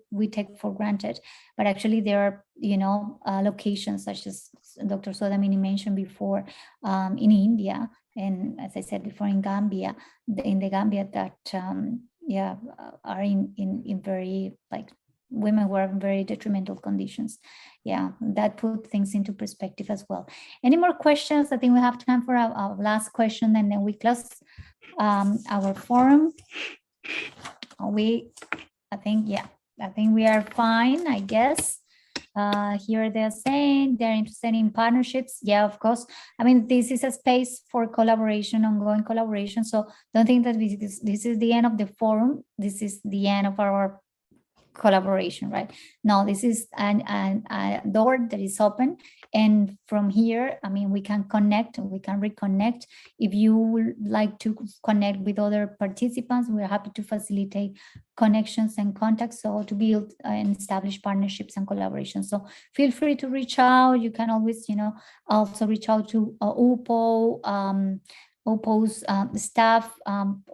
Speaker 1: for granted. But actually, there are, you know, locations such as Dr. Sodamini mentioned before, in India, and as I said before, in Gambia, that are in very, like, women were in very detrimental conditions. Yeah, that put things into perspective as well. Any more questions? I think we have time for our last question, and then we close our forum. I think we are fine, I guess. Here they're saying they're interested in partnerships. Yeah, of course. I mean, this is a space for collaboration, ongoing collaboration. So don't think that this is the end of the forum. This is the end of our collaboration, right? No, this is a door that is open, and from here, I mean, we can connect, we can reconnect. If you would like to connect with other participants, we're happy to facilitate connections and contacts, so to build and establish partnerships and collaborations. So feel free to reach out. You can always, you know, also reach out to OPO's staff.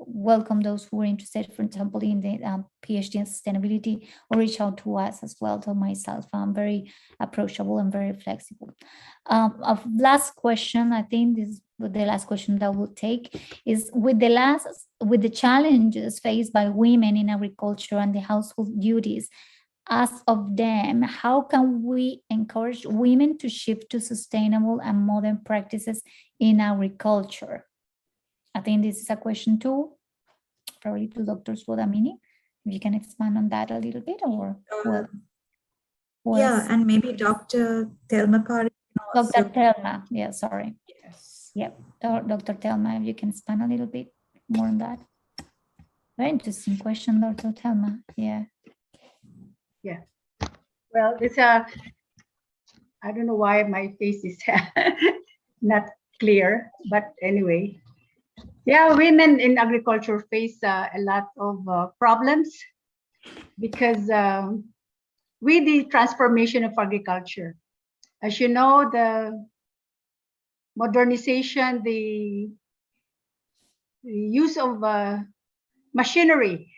Speaker 1: Welcome those who are interested, for example, in the PhD in sustainability, or reach out to us as well, to myself. I'm very approachable and very flexible. Last question, I think this is the last question that we'll take, is with the challenges faced by women in agriculture and the household duties, as of them, how can we encourage women to shift to sustainable and modern practices in agriculture? I think this is a question too, probably to Dr. Sodamini. If you can expand on that a little bit, or
Speaker 14: yeah, and maybe Dr. Thelma Parry.
Speaker 1: Dr. Thelma, yeah, sorry. Yes. Yep, Dr. Thelma, if you can expand a little bit more on that. Very interesting question, Dr. Thelma. Yeah.
Speaker 16: Yeah. Well, this I don't know why my face is not clear, but anyway. Yeah, women in agriculture face a lot of problems because with the transformation of agriculture, as you know, the modernization, the use of machinery,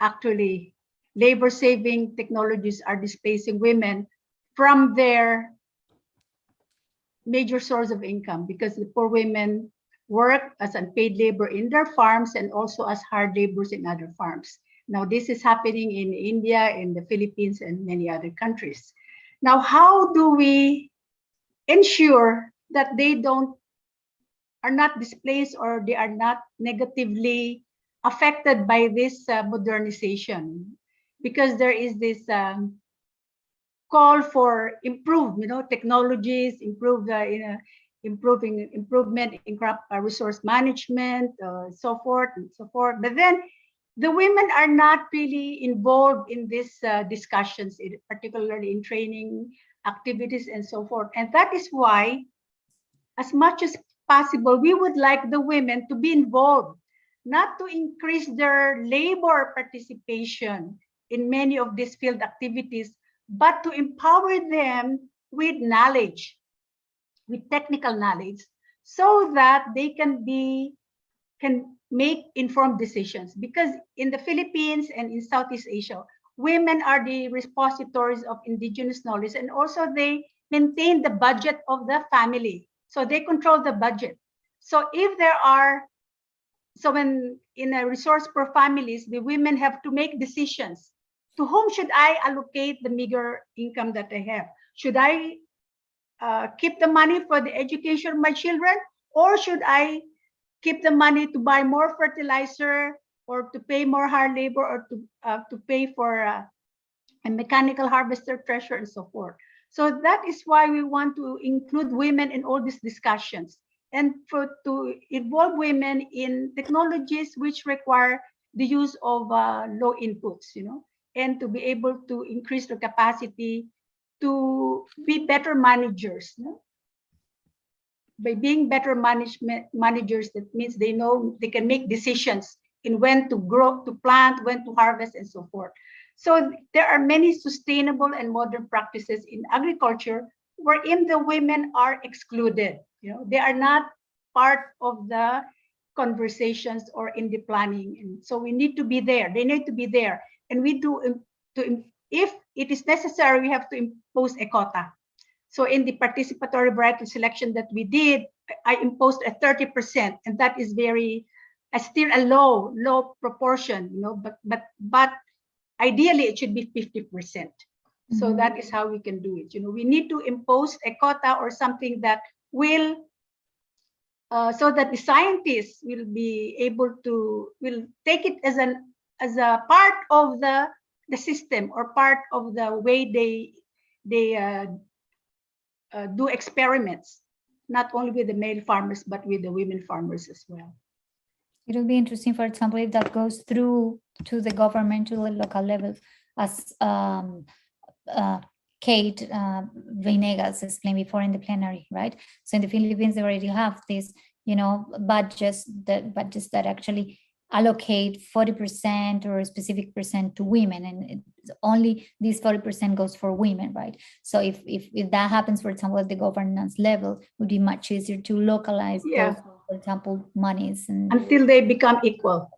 Speaker 16: actually, labor-saving technologies are displacing women from their major source of income, because the poor women work as unpaid labor in their farms and also as hard laborers in other farms. Now, this is happening in India, in the Philippines, and many other countries. Now, how do we ensure that they are not displaced, or they are not negatively affected by this modernization? Because there is this call for technologies, improvement in crop resource management, so forth and so forth. But then the women are not really involved in these discussions, particularly in training activities and so forth. And that is why, as much as possible, we would like the women to be involved, not to increase their labor participation in many of these field activities, but to empower them with knowledge, with technical knowledge, so that they can make informed decisions. Because in the Philippines and in Southeast Asia, women are the repositories of indigenous knowledge, and also they maintain the budget of the family. So they control the budget. So if there are, so when in a resource poor families, the women have to make decisions. To whom should I allocate the meager income that I have? Should I keep the money for the education of my children, or should I keep the money to buy more fertilizer, or to pay more hard labor, or to pay for a mechanical harvester, thresher, and so forth? So that is why we want to include women in all these discussions, and to involve women in technologies which require the use of low inputs, and to be able to increase their capacity to be better managers. By being better managers, that means they know they can make decisions in when to grow, to plant, when to harvest, and so forth. So there are many sustainable and modern practices in agriculture wherein the women are excluded. They are not part of the conversations or in the planning. And so we need to be there. They need to be there. And we do, if it is necessary, we have to impose a quota. So in the participatory varietal selection that we did, I imposed a 30%, and that is still a low proportion, but ideally it should be 50%. So that is how we can do it. We need to impose a quota or something that will, so that the scientists will be able to, will take it as a part of the system, or part of the way they do experiments, not only with the male farmers, but with the women farmers as well.
Speaker 1: It'll be interesting, for example, if that goes through to the government, to the local level, as Kate Venegas explained before in the plenary, right? So in the Philippines, they already have this, budgets that actually allocate 40% or a specific percent to women, and only this 40% goes for women, right? So if that happens, for example, at the governance level, it would be much easier to localize those, for example, monies, and
Speaker 16: until they become equal.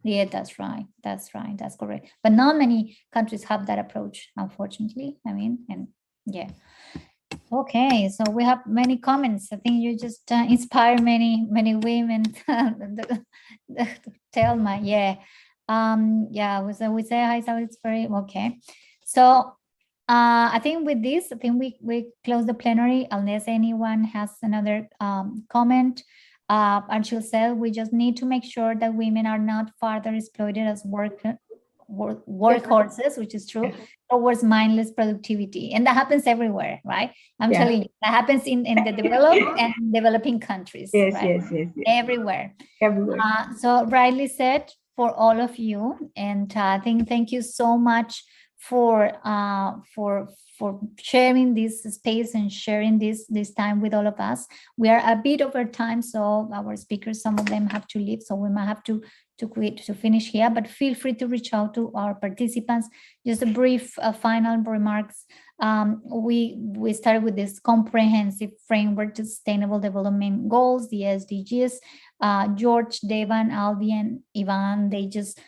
Speaker 1: Yeah, that's right. That's correct. But not many countries have that approach, unfortunately. And yeah. Okay, so we have many comments. I think you just inspire many women. Telma, yeah. We say hi, so it's very okay. So I think with this, we close the plenary unless anyone has another comment. And she'll say we just need to make sure that women are not further exploited as workhorses, which is true, towards mindless productivity. And that happens everywhere, right? I'm telling you, that happens in the developed and developing countries.
Speaker 16: Yes,
Speaker 1: right?
Speaker 16: yes.
Speaker 1: Everywhere.
Speaker 16: Everywhere.
Speaker 1: So rightly said for all of you. And I think thank you so much for sharing this space and sharing this time with all of us. We are a bit over time, so our speakers, some of them have to leave, so we might have to finish here, but feel free to reach out to our participants. Just a brief final remarks. We started with this comprehensive framework to sustainable development goals, the SDGs. George, Devan, Alvi, and Ivan, they just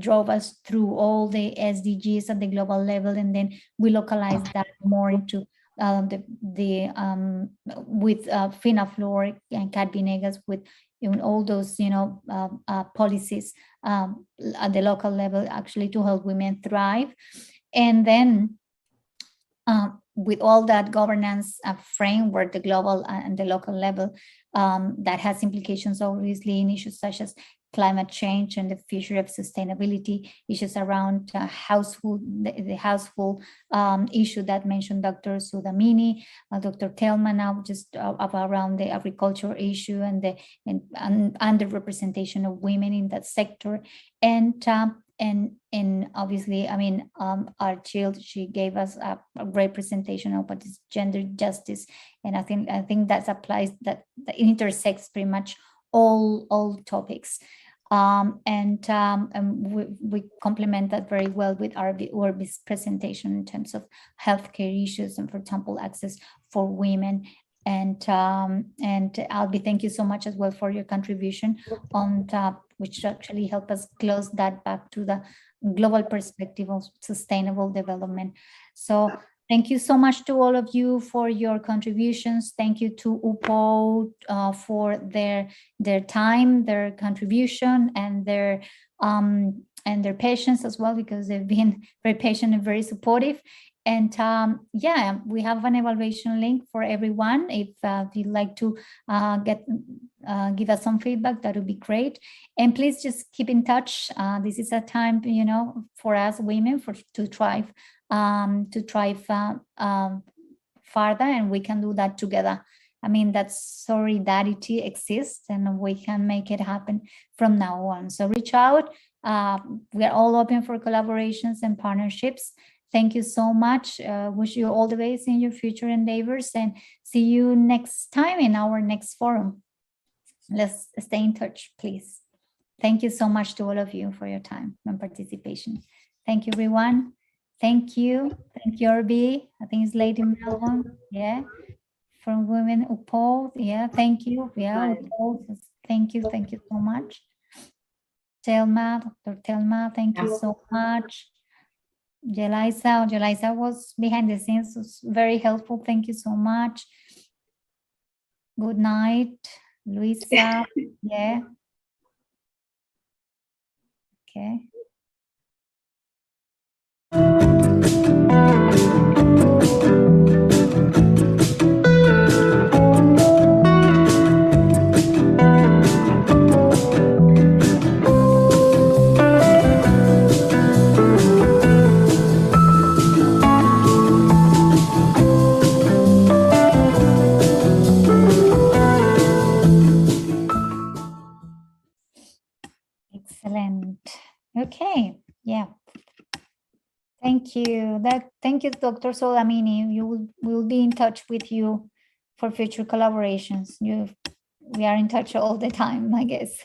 Speaker 1: drove us through all the SDGs at the global level, and then we localized that more into with Fina Flor and Kat Venegas, with all those policies at the local level, actually to help women thrive. And then with all that governance framework, the global and the local level, that has implications obviously in issues such as climate change and the future of sustainability, issues around household, the household issue that mentioned Dr. Sudamini, Dr. Telma now, just around the agriculture issue and the underrepresentation of women in that sector. And obviously, our Child, she gave us a great presentation of what is gender justice, and I think that applies, that intersects pretty much all topics. And we complement that very well with Orbi's presentation in terms of healthcare issues and, for example, access for women And Albie, thank you so much as well for your contribution on top, which actually help us close that back to the global perspective of sustainable development. So thank you so much to all of you for your contributions. Thank you to UPO for their time, their contribution, and their patience as well, because they've been very patient and very supportive. And yeah, we have an evaluation link for everyone. If you'd like to give us some feedback, that would be great. And please just keep in touch. This is a time, you know, for us women to thrive further, and we can do that together. I mean, that solidarity exists, and we can make it happen from now on. So reach out. We are all open for collaborations and partnerships. Thank you so much. Wish you all the best in your future endeavors, and see you next time in our next forum. Let's stay in touch, please. Thank you so much to all of you for your time and participation. Thank you, everyone. Thank you. Thank you, RB. I think it's Lady Melbourne. Yeah. From Women UPO. Yeah. Thank you. Yeah. UPO. Thank you. Thank you so much. Telma, Dr. Telma, thank you so much. Jelisa was behind the scenes, was very helpful. Thank you so much. Good night, Luisa. Yeah. Okay. Excellent. Okay. Yeah. Thank you. Thank you, Dr. Solamini. We'll be in touch with you for future collaborations. We are in touch all the time, I guess.